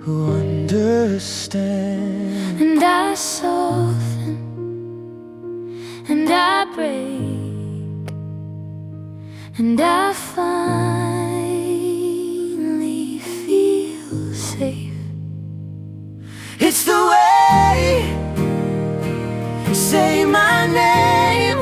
[SPEAKER 2] who understands.
[SPEAKER 1] And I soften, and I break, and I finally feel safe.
[SPEAKER 2] It's the way you say my name,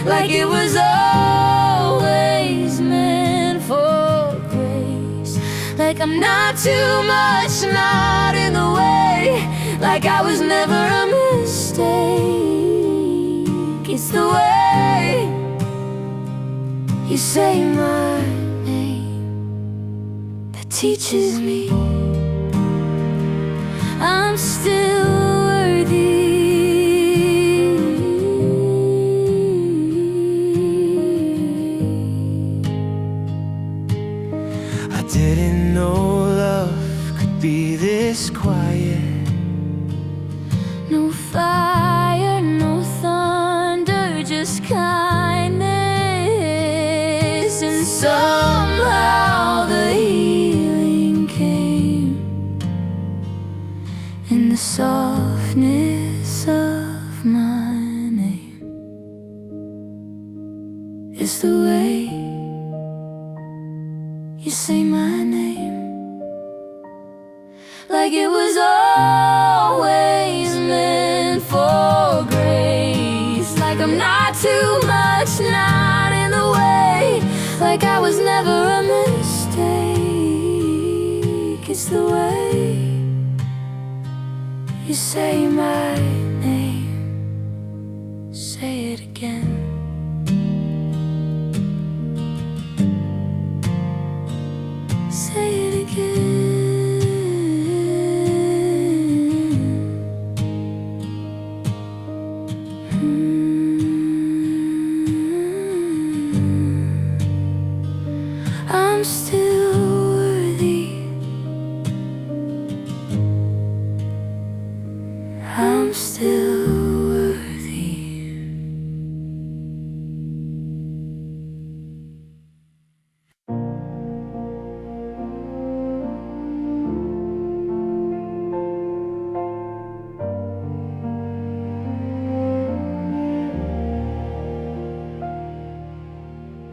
[SPEAKER 1] Like it was always meant for grace. Like I'm not too much, not in the way. Like I was never a mistake. It's the way you say my name that teaches me I'm still worthy.
[SPEAKER 2] I didn't know love could be this quiet.
[SPEAKER 1] No fire, no thunder, just kindness. And somehow the healing came in the softness of my name. It's the way you say my name. Like it was always meant for grace. Like I'm not too much, not in the way. Like I was never a mistake. It's the way you say my name. Say it again. Say it again. I'm still worthy. I'm still worthy.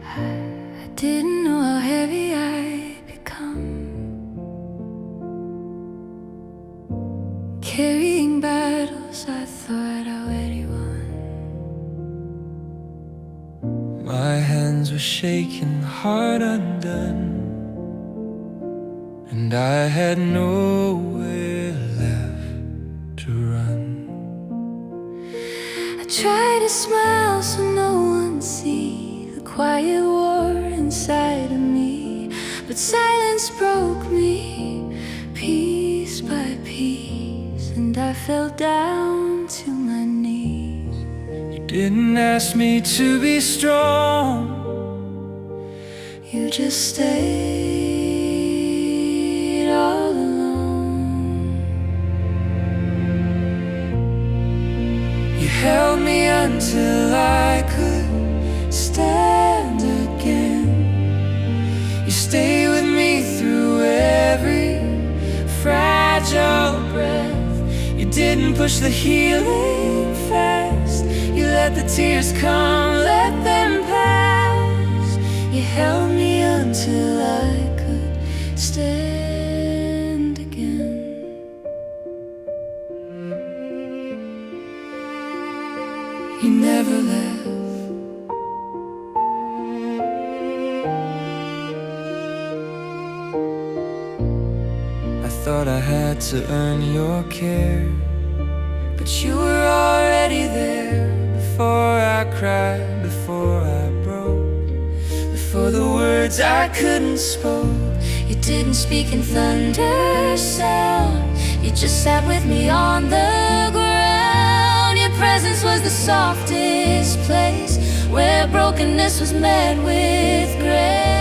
[SPEAKER 1] I didn't know how heavy I'd become, carrying battles I thought I already won.
[SPEAKER 2] My hands were shaking, heart undone, and I had nowhere left to run.
[SPEAKER 1] I try to smile so no one sees the quiet war inside of me, but silence broke me piece by piece, and I fell down to my knees.
[SPEAKER 2] You didn't ask me to be strong.
[SPEAKER 1] You just stayed all alone.
[SPEAKER 2] You held me until I could stand again. You stay with me through every fragile breath. You didn't push the healing fast. You let the tears come, let them pass. You held me until I could stand again. You never left. I thought I had to earn your care, but you were already there. Before I cried, before I broke, before the words I couldn't spoke.
[SPEAKER 1] You didn't speak in thunder sound. You just sat with me on the ground. You presence was the softest place, where brokenness was met with grace.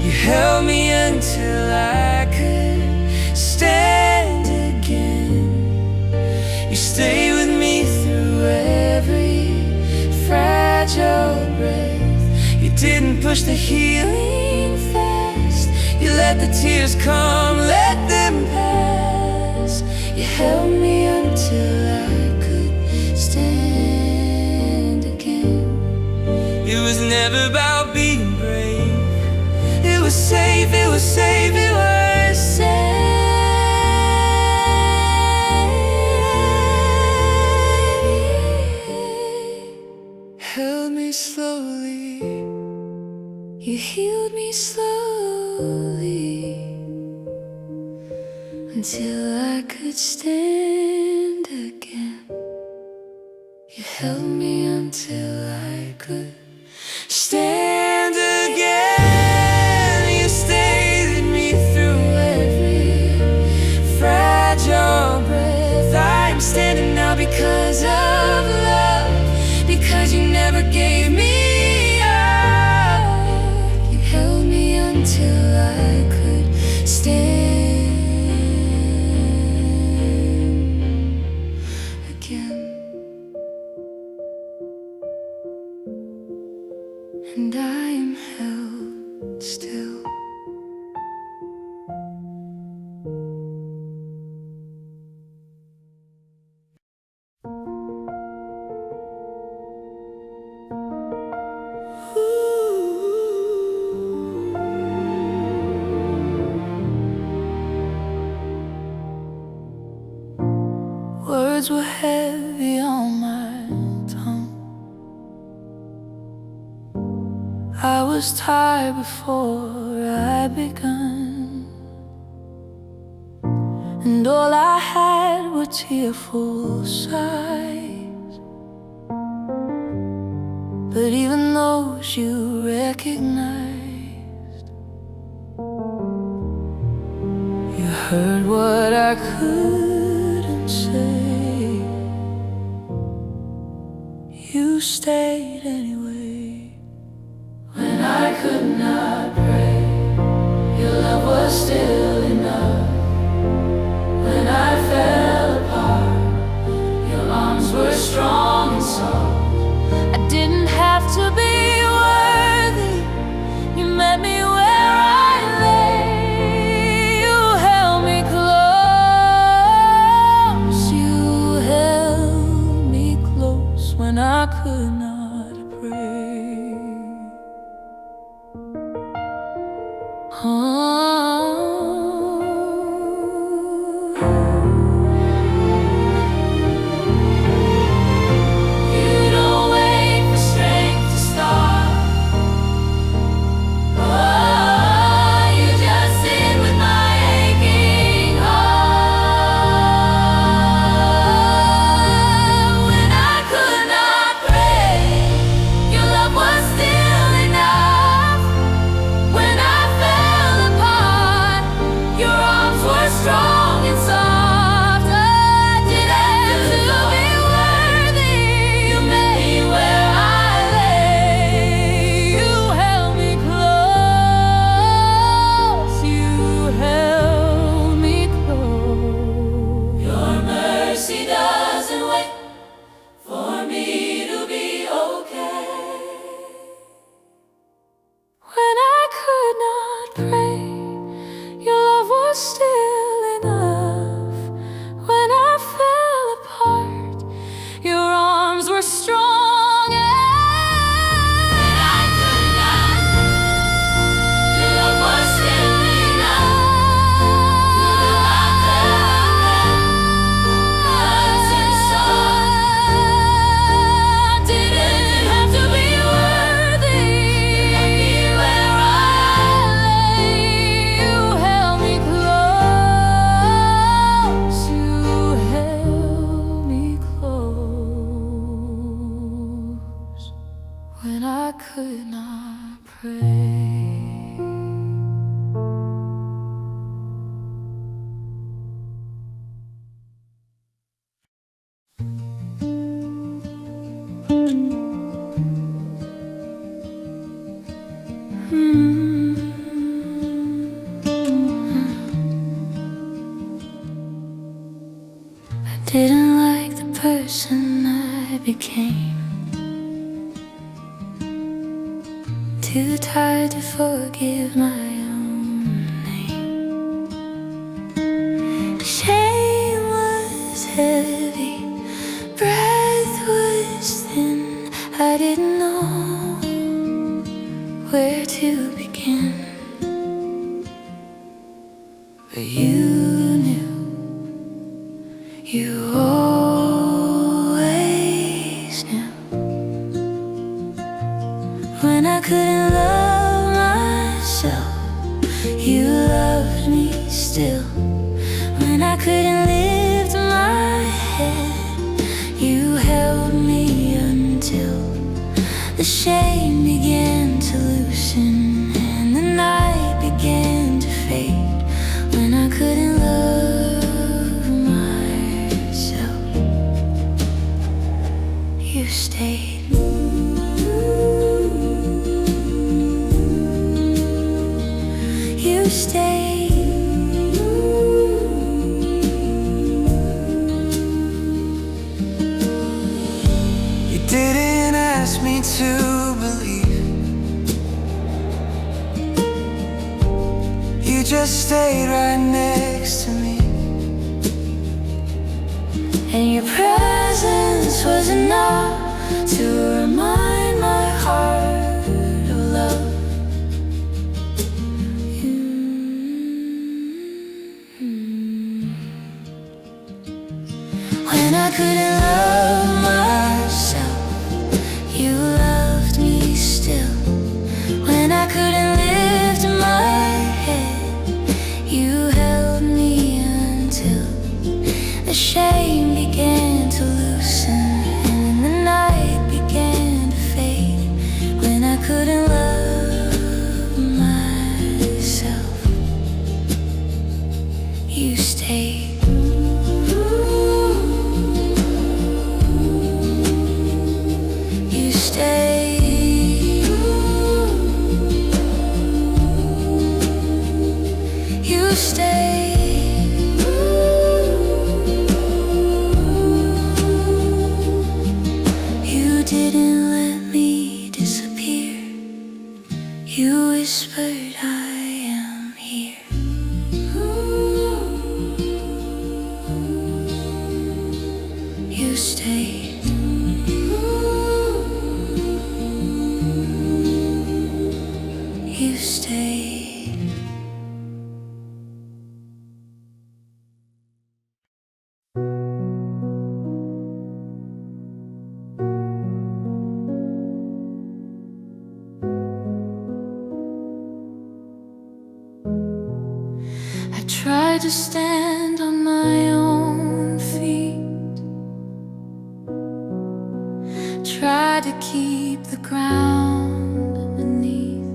[SPEAKER 2] You held me until I could stand again. You stayed with me through every fragile breath. You didn't push the healing fast. You let the tears come, let them pass. You held me until I could stand again. It was never about being brave. It was safe, it was safe, it was safe. Held me slowly, you healed me slowly, until I could stand again. You held me until I could stand again. You stayed with me through every fragile breath. I'm standing now because of love, because you never gave me up. You held me until I could stand again. And I am held still. Words were heavy on my tongue. I was tired before I begun, and all I had were tearful sighs. But even those you recognized. You heard what I couldn't say. You stayed anyway. When I could not pray, your love was still enough. When I fell apart, your arms were strong and soft. I didn't have to be worthy. You met me where I lay. You held me close. You held me close when I could not pray. You don't wait for strength to start. You just sit with my aching heart. When I could not pray, your love was still enough. When I fell apart, your arms were strong and soft. I didn't have to be worthy. You met me where I lay. You held me close. You held me close. Your mercy doesn't wait for me to be okay. When I could not pray, your love was still enough.
[SPEAKER 1] Didn't like the person I became. Too tired to forgive my own name. Shame was heavy, breath was thin. I didn't know where to begin. But you knew, you always knew. When I couldn't love myself, you loved me still. When I couldn't lift my head, you held me until the shame began to loosen and the night began to fade. When I couldn't love myself, you stayed. You stayed.
[SPEAKER 2] You didn't ask me to believe, you just stayed right next to me.
[SPEAKER 1] And your presence was enough to remind my heart of love. When I couldn't love myself, you loved me still. When I couldn't lift my head, you held me until the shame began to loosen and the night began to fade. When I couldn't love myself, you stayed. You stayed. You stayed. You didn't let me disappear. You whispered, I am here. You stayed. You stayed. I tried to stand on my own feet, tried to keep the ground beneath,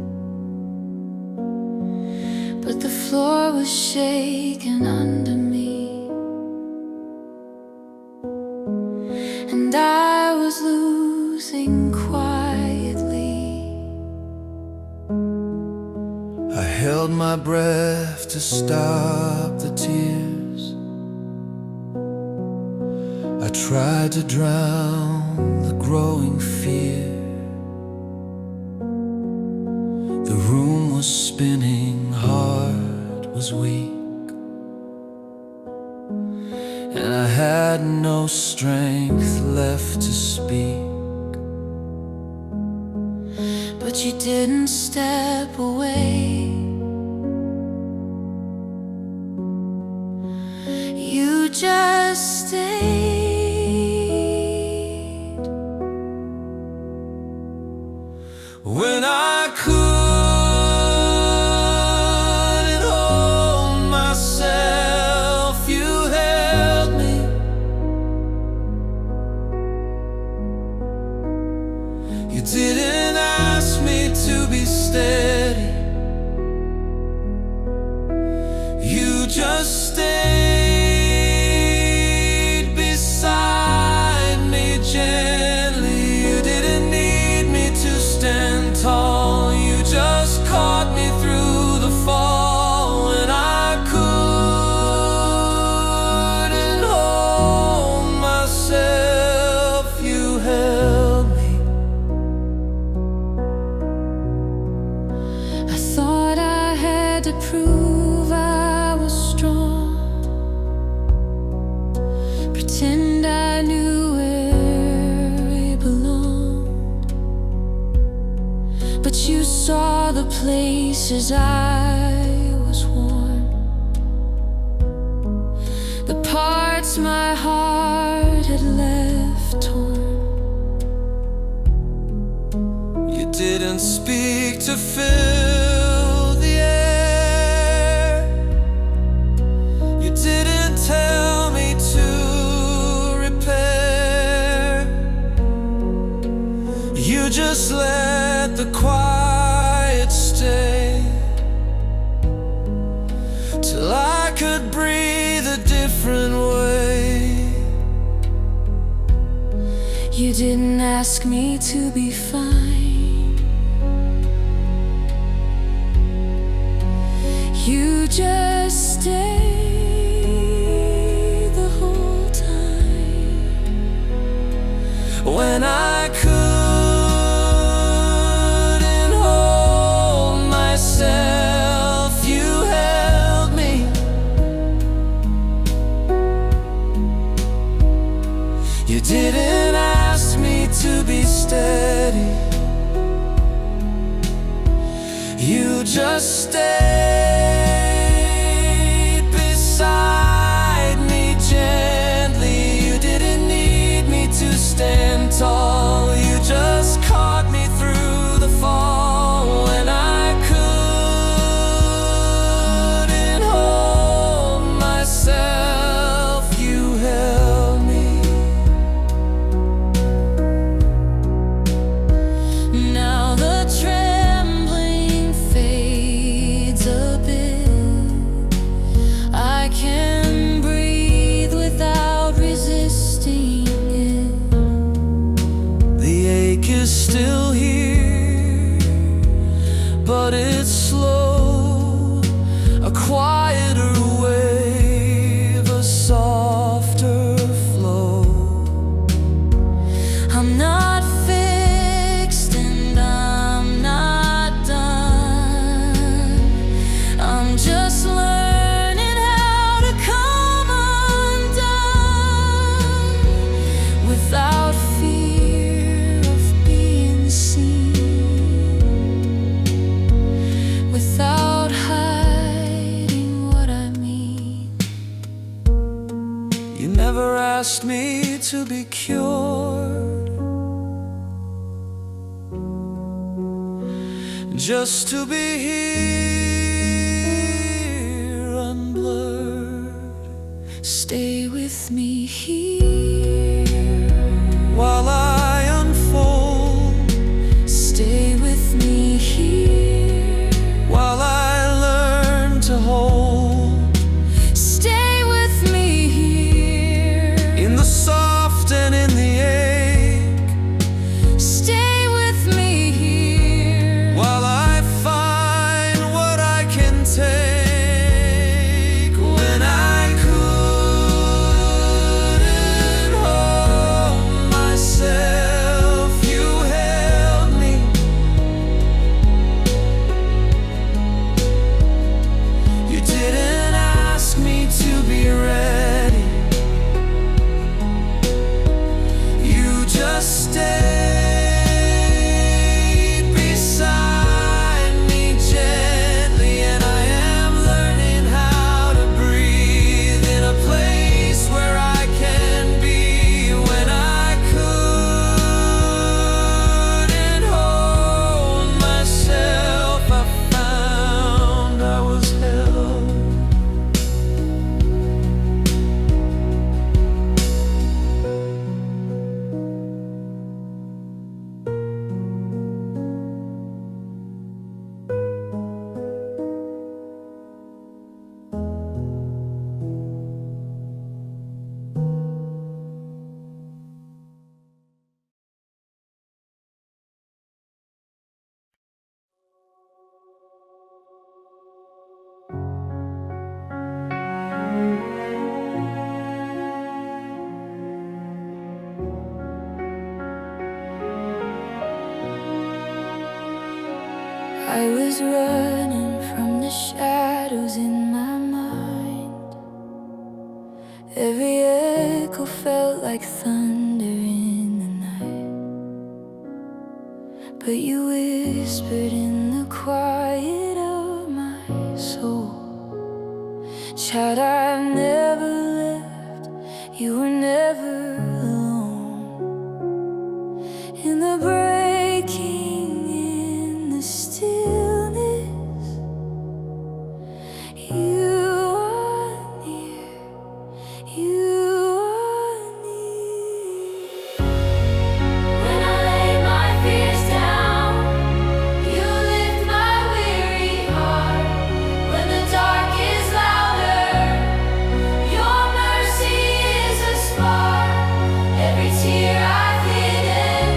[SPEAKER 1] but the floor was shaking under me, and I was losing quietly.
[SPEAKER 2] I held my breath to stop the tears. I tried to drown the growing fear. The room was spinning, heart was weak, and I had no strength left to speak.
[SPEAKER 1] But you didn't step away. You just stayed.
[SPEAKER 2] When I couldn't hold myself, you held me. You didn't ask me to be steady. You just stayed beside me gently. You didn't need me to stand tall. You just caught me through the fall. When I couldn't hold pretend I knew where it belonged, but you saw the places I was worn, the parts my heart had left torn.
[SPEAKER 3] You didn't speak to fill the air. You didn't tell me to repair. You just let the quiet stay till I could breathe a different way.
[SPEAKER 2] You didn't ask me to be fine. You just stayed the whole time.
[SPEAKER 3] When I couldn't hold myself, you held me. You didn't ask me to be steady. You just stayed beside me gently. You didn't need me to stand tall. You just caught me through the fall. When I couldn't hold myself, you held me.
[SPEAKER 2] Now the trembling fades a bit. I can breathe without resisting it.
[SPEAKER 3] The ache is still here, but it's slow. A quieter wave, a softer flow.
[SPEAKER 2] I'm not fixed and I'm not done. I'm just learning how to come undone without fear of being seen, without hiding what I mean.
[SPEAKER 3] You never asked me to be cured, just to be here unblurred.
[SPEAKER 2] Stay with me here
[SPEAKER 3] While I unfold,
[SPEAKER 2] stay with me here.
[SPEAKER 3] while I learn to hold.
[SPEAKER 2] Stay with me here.
[SPEAKER 3] In the soft and in the ache,
[SPEAKER 2] Stay with me here.
[SPEAKER 3] while I find what I can take. When I couldn't hold myself, you held me. You didn't ask me to be ready. You just stayed beside me gently, and I am learning how to breathe in a place where I can be. When I couldn't hold myself, I found I was held.
[SPEAKER 2] I was running from the shadows in my mind. Every
[SPEAKER 1] echo felt like thunder in the night, but you whispered in the quiet of my soul, child, I've never left, you were never alone. In the breaking, in the stillness, you are near, you are near. When I lay my fears down, you lift my weary heart. When the dark is louder, your mercy is a spark. Every tear I've hidden,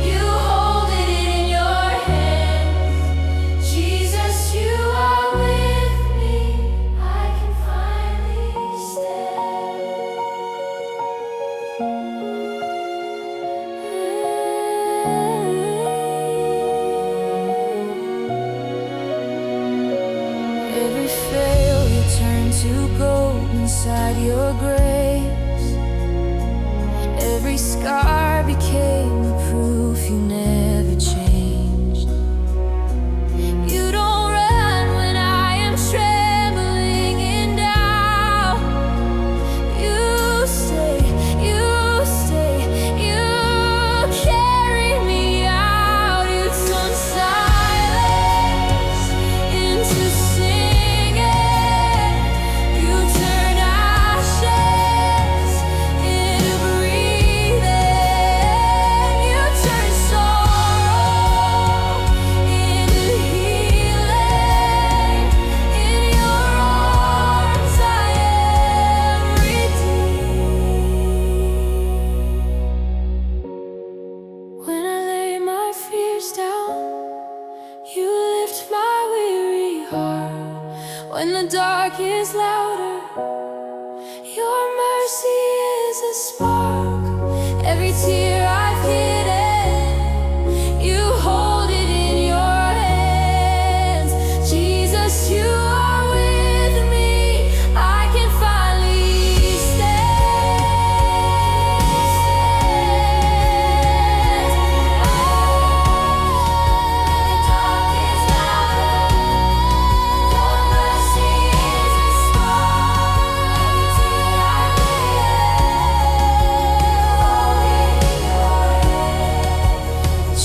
[SPEAKER 1] you hold it in your hands. Jesus, you are with me, I can finally stand. Every failure turned to gold inside your grace. Every scar became the proof you never changed. You don't run when I am trembling in doubt. You stay, you stay, you carry me out. You turn silence into singing. You turn ashes into breathing. You turn sorrow into healing. In your arms I am redeemed. When I lay my fears down, you lift my weary heart. When the dark is louder, your mercy is a spark. Every tear I've hidden, you hold it in your hands. Jesus, you are with me, I can finally stand. Dark is louder, your mercy is a spark. Every tear I've hidden,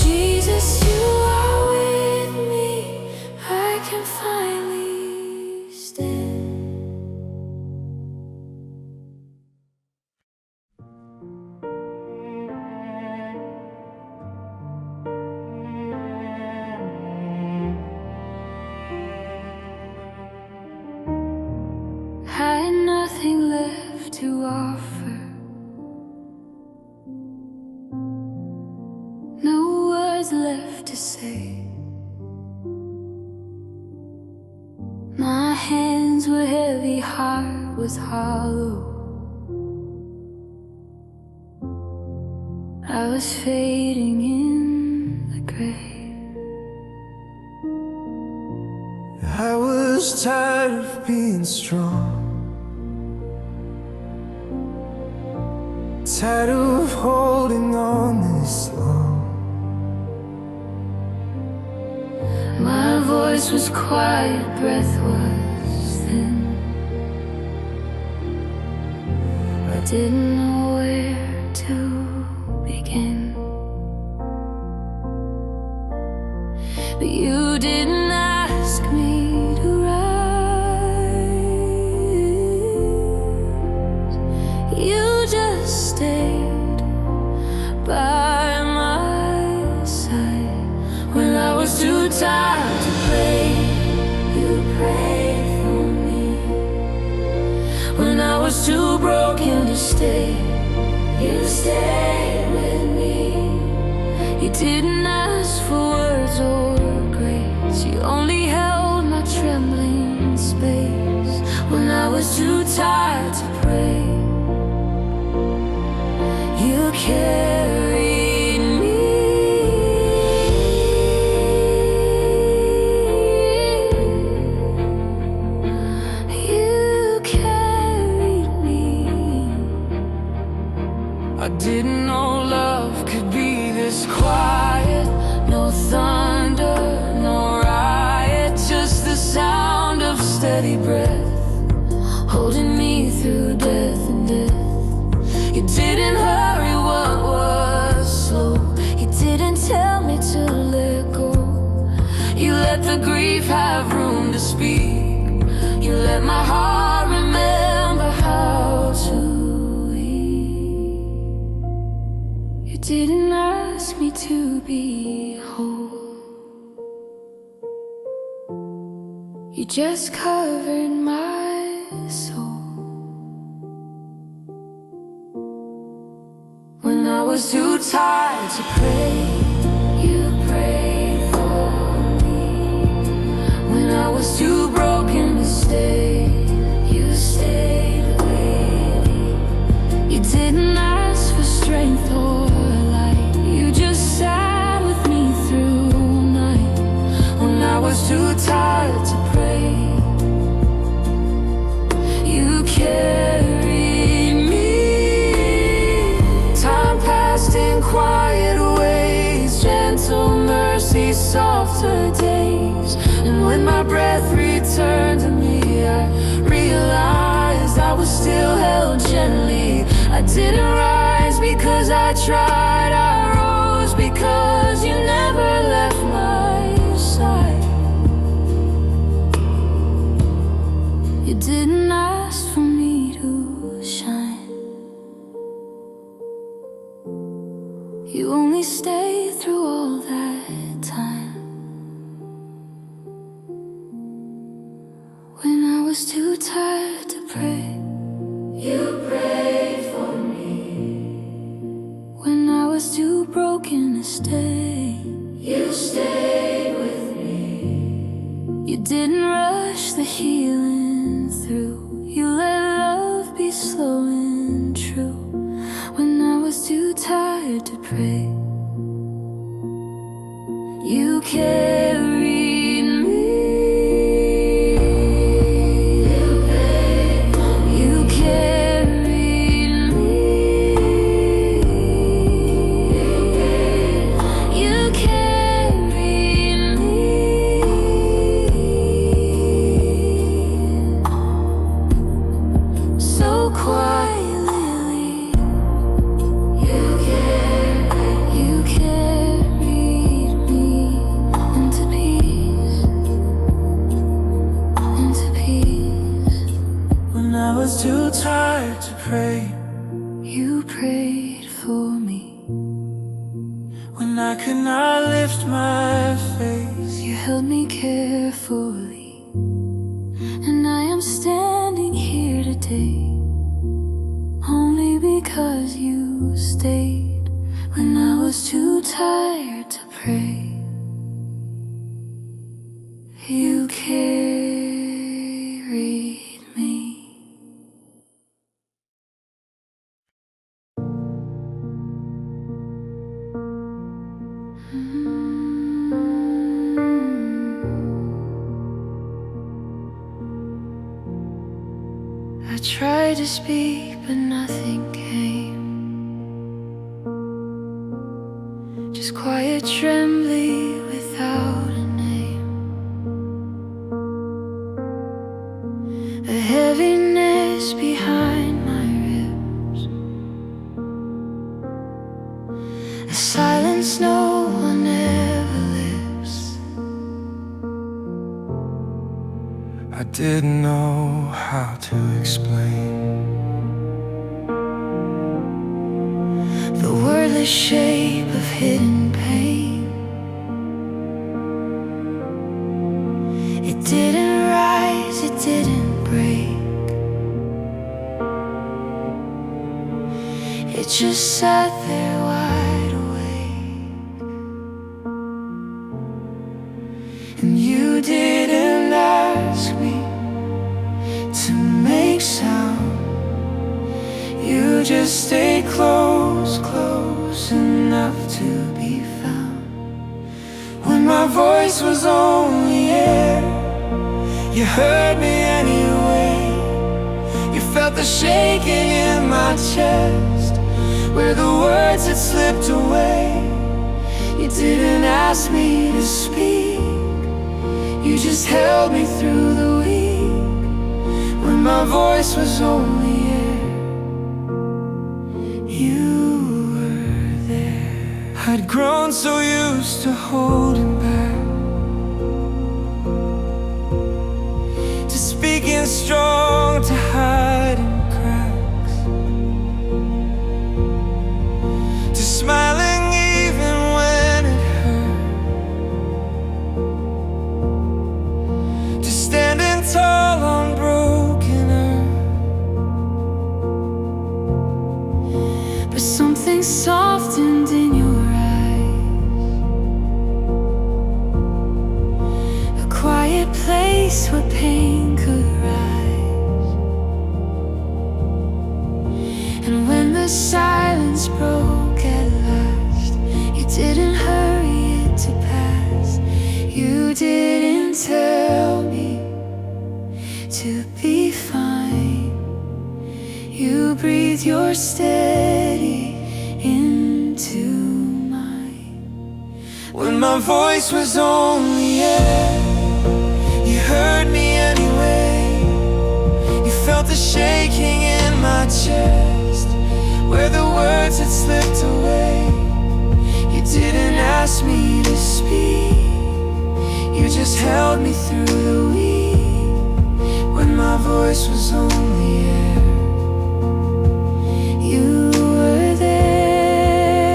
[SPEAKER 1] Jesus, you are with me, I can finally stand. I had nothing left to offer, no words left to say. My hands were heavy, heart was hollow. I was fading in the grave.
[SPEAKER 3] I was tired of being strong, tired of holding on this long.
[SPEAKER 1] My voice was quiet, breath was thin. I didn't know where to begin. But you didn't ask me to rise. You just stayed by my side. When I was too tired to pray, you prayed for me. When I was too broken to stay, you stayed with me. You didn't ask for words or grace, you only held my trembling space. When I was too tired to pray, you carried me. You carried me.
[SPEAKER 2] I didn't know love could be this quiet. No thunder, no riot, just the sound of steady breath, holding me through death and death. You didn't hurry what was slow. You didn't tell me to let go. You let the grief have room to speak. You let my heart remember how to eat. You didn't ask me to be whole. You just covered my soul. When I was too tired to pray, you prayed for me. When I was too broken to stay, you stayed with me. You didn't ask for strength or light. You just sat with me through night. When I was too tired to pray, you carried me. Time passed in quiet ways, gentle mercy, softer days. And when my breath returned to me, I realized I was still held gently. I didn't rise because I tried, I rose because you never left my side. You didn't ask for me to shine. You only stayed through all that time. When I was too tired to pray, you prayed for me. When I was too broken to stay, you stayed with me. You didn't rush the healing through. You let love be slow and true. When I was too tired to pray, you carried me. You carried me. You carried me. So quietly, you carried me into peace, into peace.
[SPEAKER 3] When I was too tired to pray,
[SPEAKER 2] You prayed for me.
[SPEAKER 3] when I could not lift my face,
[SPEAKER 2] You held me carefully, and I am standing here today only because you stayed. When I was too tired to pray, you carried me. I tried to speak, but nothing came. Just quiet trembling without a name. A heaviness behind my ribs, a silence no one ever lives.
[SPEAKER 3] I didn't know how to explain
[SPEAKER 2] The wordless shape of hidden pain. It didn't rise, it didn't break. It just sat there wide awake. And you didn't ask me to make sound. You just stayed close, close enough to be found. When my voice was only air, you heard me anyway. You felt the shaking in my chest
[SPEAKER 3] where the words had slipped away. You didn't ask me to speak, you just held me through the week, when my voice was only air. You were there. I'd grown so used to holding back, to speaking strong, to hiding cracks, to smiling even when it hurt, to standing tall on broken earth.
[SPEAKER 1] But something softened in your eyes, a quiet place where pain could rise. And when the silence broke at last, you didn't hurry it to pass. You didn't tell me to be fine. You breathe your steady into mine.
[SPEAKER 3] When my voice was only air, you heard me anyway. You felt the shaking in my chest, where the words had slipped away. You didn't ask me to speak, you just held me through the week, when my voice was only air.
[SPEAKER 1] You were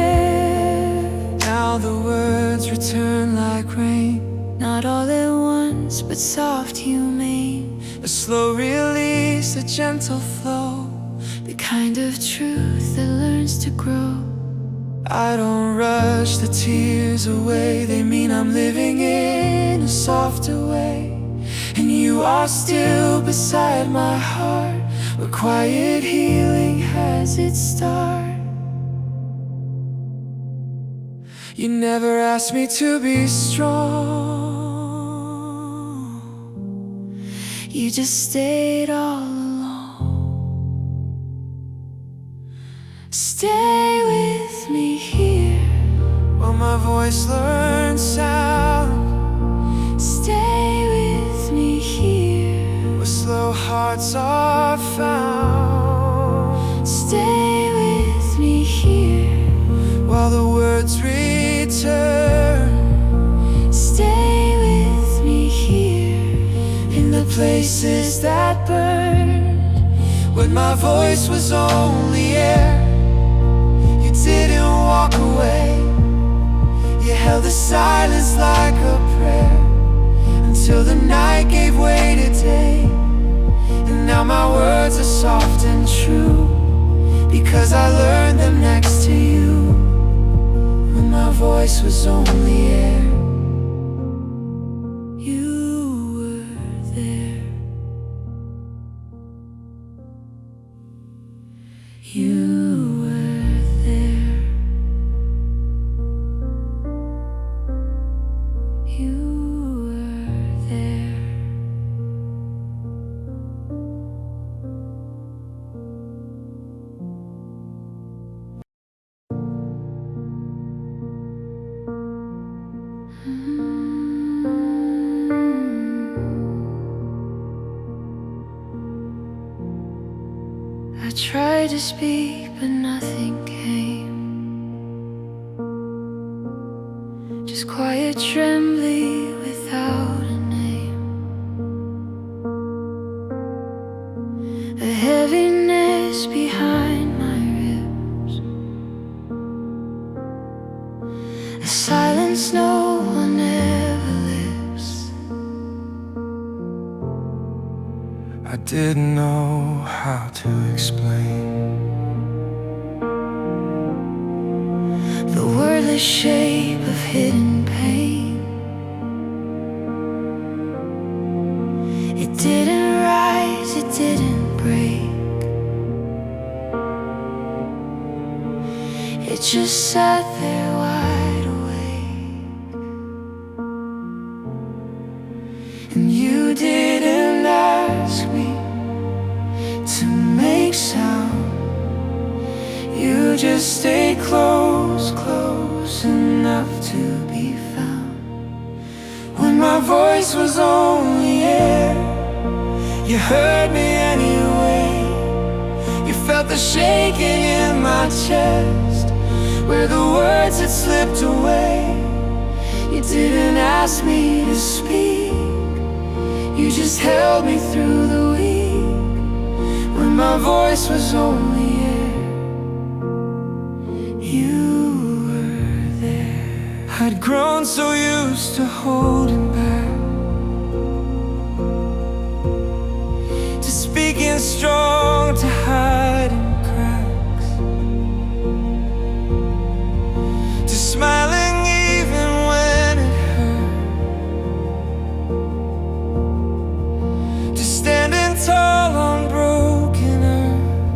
[SPEAKER 1] there.
[SPEAKER 3] Now the words return like rain,
[SPEAKER 1] Not all at once, but soft, humane.
[SPEAKER 3] a slow release, a gentle flow,
[SPEAKER 1] The kind of truth that learns to grow.
[SPEAKER 3] I don't rush the tears away, they mean I'm living in a softer way. And you are still beside my heart, where quiet healing has its start. You never asked me to be strong,
[SPEAKER 1] You just stayed all alone. Stay with me here,
[SPEAKER 3] while my voice learns sound,
[SPEAKER 1] stay with me here,
[SPEAKER 3] where slow hearts are found.
[SPEAKER 1] stay with me here,
[SPEAKER 3] While the words return,
[SPEAKER 1] stay with me here,
[SPEAKER 3] in the places that burned, when my voice was only air. You didn't walk away, you held the silence like a prayer, until the night gave way to day. And now my words are soft and true, because I learned them next to you, when my voice was only air.
[SPEAKER 1] you were there. You were there. You were there. I tried to speak, but nothing came. Just quiet trembling without a name. A heaviness behind my ribs, a silence no one ever lives.
[SPEAKER 3] I didn't know how to explain
[SPEAKER 1] The wordless shape of hidden pain. It didn't rise, it didn't break. It just sat there wide awake.
[SPEAKER 3] and you didn't ask me to make sound. You just stayed close, close enough to be found. When my voice was only air, you heard me anyway. You felt the shaking in my chest where the words had slipped away. You didn't ask me to speak, you just held me through the week. When my voice was only air, you were there. I'd grown so used to holding back, to speaking strong, to hiding cracks, to smiling even when it hurt, to standing tall on broken earth.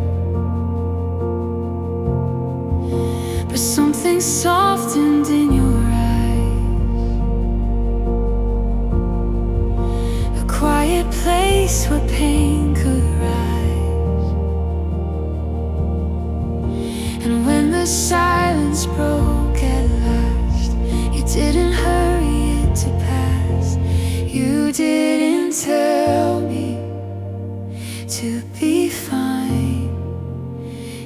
[SPEAKER 1] But something softened in your eyes, a quiet place where pain could rise. And when the silence broke at last, you didn't hurry it to pass. You didn't tell me to be fine.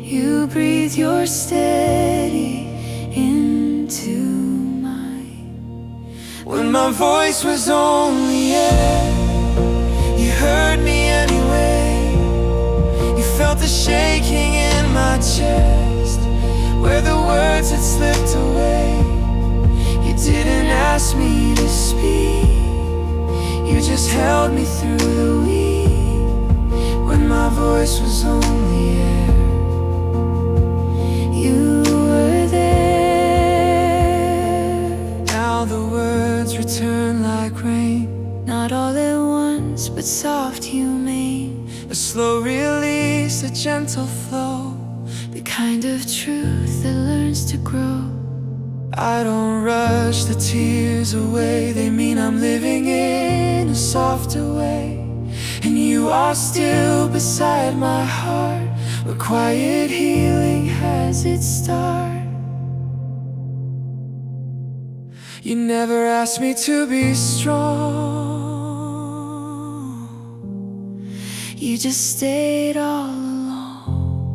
[SPEAKER 1] You breathe your steady into mine.
[SPEAKER 3] When my voice was only air, you heard me anyway. You felt the shaking in my chest where the words had slipped away. You didn't ask me to speak, you just held me through the week. When my voice was only air,
[SPEAKER 1] You were there.
[SPEAKER 3] now the words return like rain,
[SPEAKER 1] Not all at once, but soft, humane.
[SPEAKER 3] a slow release, a gentle flow,
[SPEAKER 1] The kind of truth that learns to grow.
[SPEAKER 3] I don't rush the tears away, they mean I'm living in a softer way. And you are still beside my heart, where quiet healing has its start. You never asked me to be strong,
[SPEAKER 1] You just stayed all alone.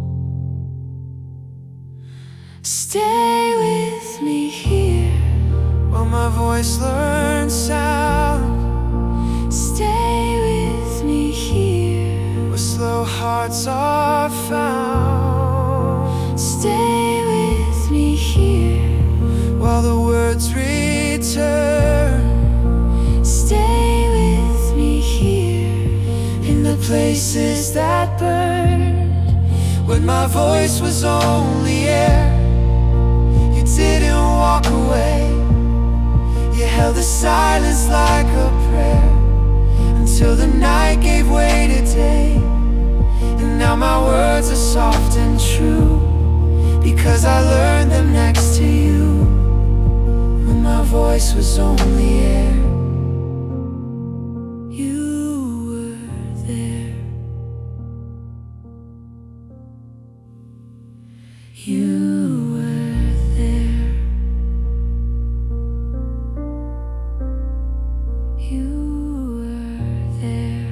[SPEAKER 1] Stay with me here,
[SPEAKER 3] while my voice learns sound,
[SPEAKER 1] stay with me here,
[SPEAKER 3] where slow hearts are found.
[SPEAKER 1] stay with me here,
[SPEAKER 3] While the words return,
[SPEAKER 1] stay with me here,
[SPEAKER 3] in the places that burned when my voice was only air. You didn't walk away, you held the silence like a prayer, until the night gave way to day. And now my words are soft and true, because I learned them next to you. When my voice was only air,
[SPEAKER 1] You were there. You were there. You were there.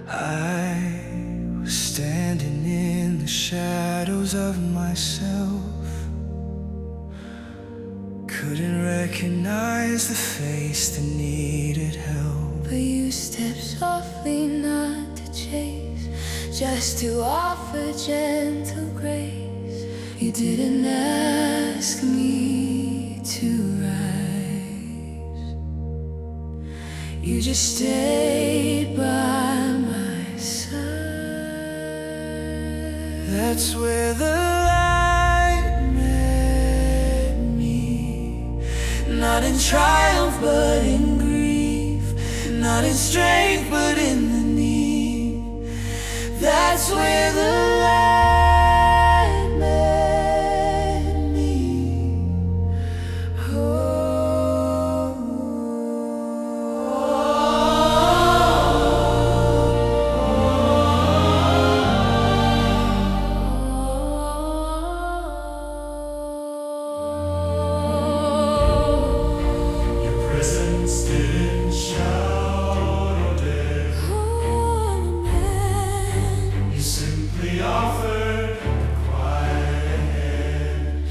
[SPEAKER 3] I was standing in the shadows of myself, couldn't recognize the face that needed help.
[SPEAKER 1] But you stepped softly, not to chase, just to offer gentle grace. You didn't ask me to rise,
[SPEAKER 2] You just stayed by my side.
[SPEAKER 3] That's where the light met me. Not in triumph but in grief, not in strength but in the need. That's where the light met me.
[SPEAKER 4] Your presence didn't shout or dare. You simply offered a quiet hand.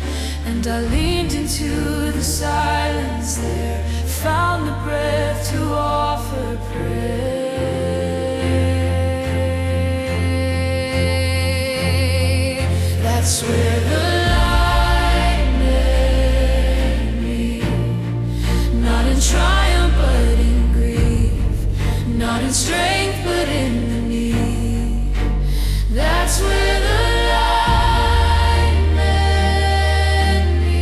[SPEAKER 2] And I leaned into the silence there, found the breath to offer prayer. That's where the light met me. Not in triumph but in grief, not in strength but in the need. That's where the light met me.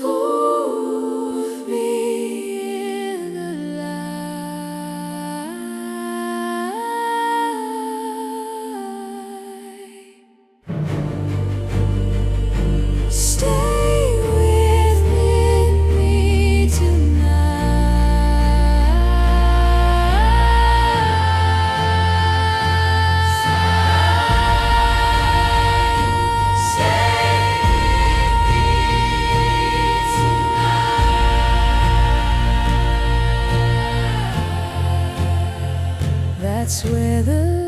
[SPEAKER 2] Move me in the light. Stay within me tonight. Stay with me tonight. That's where the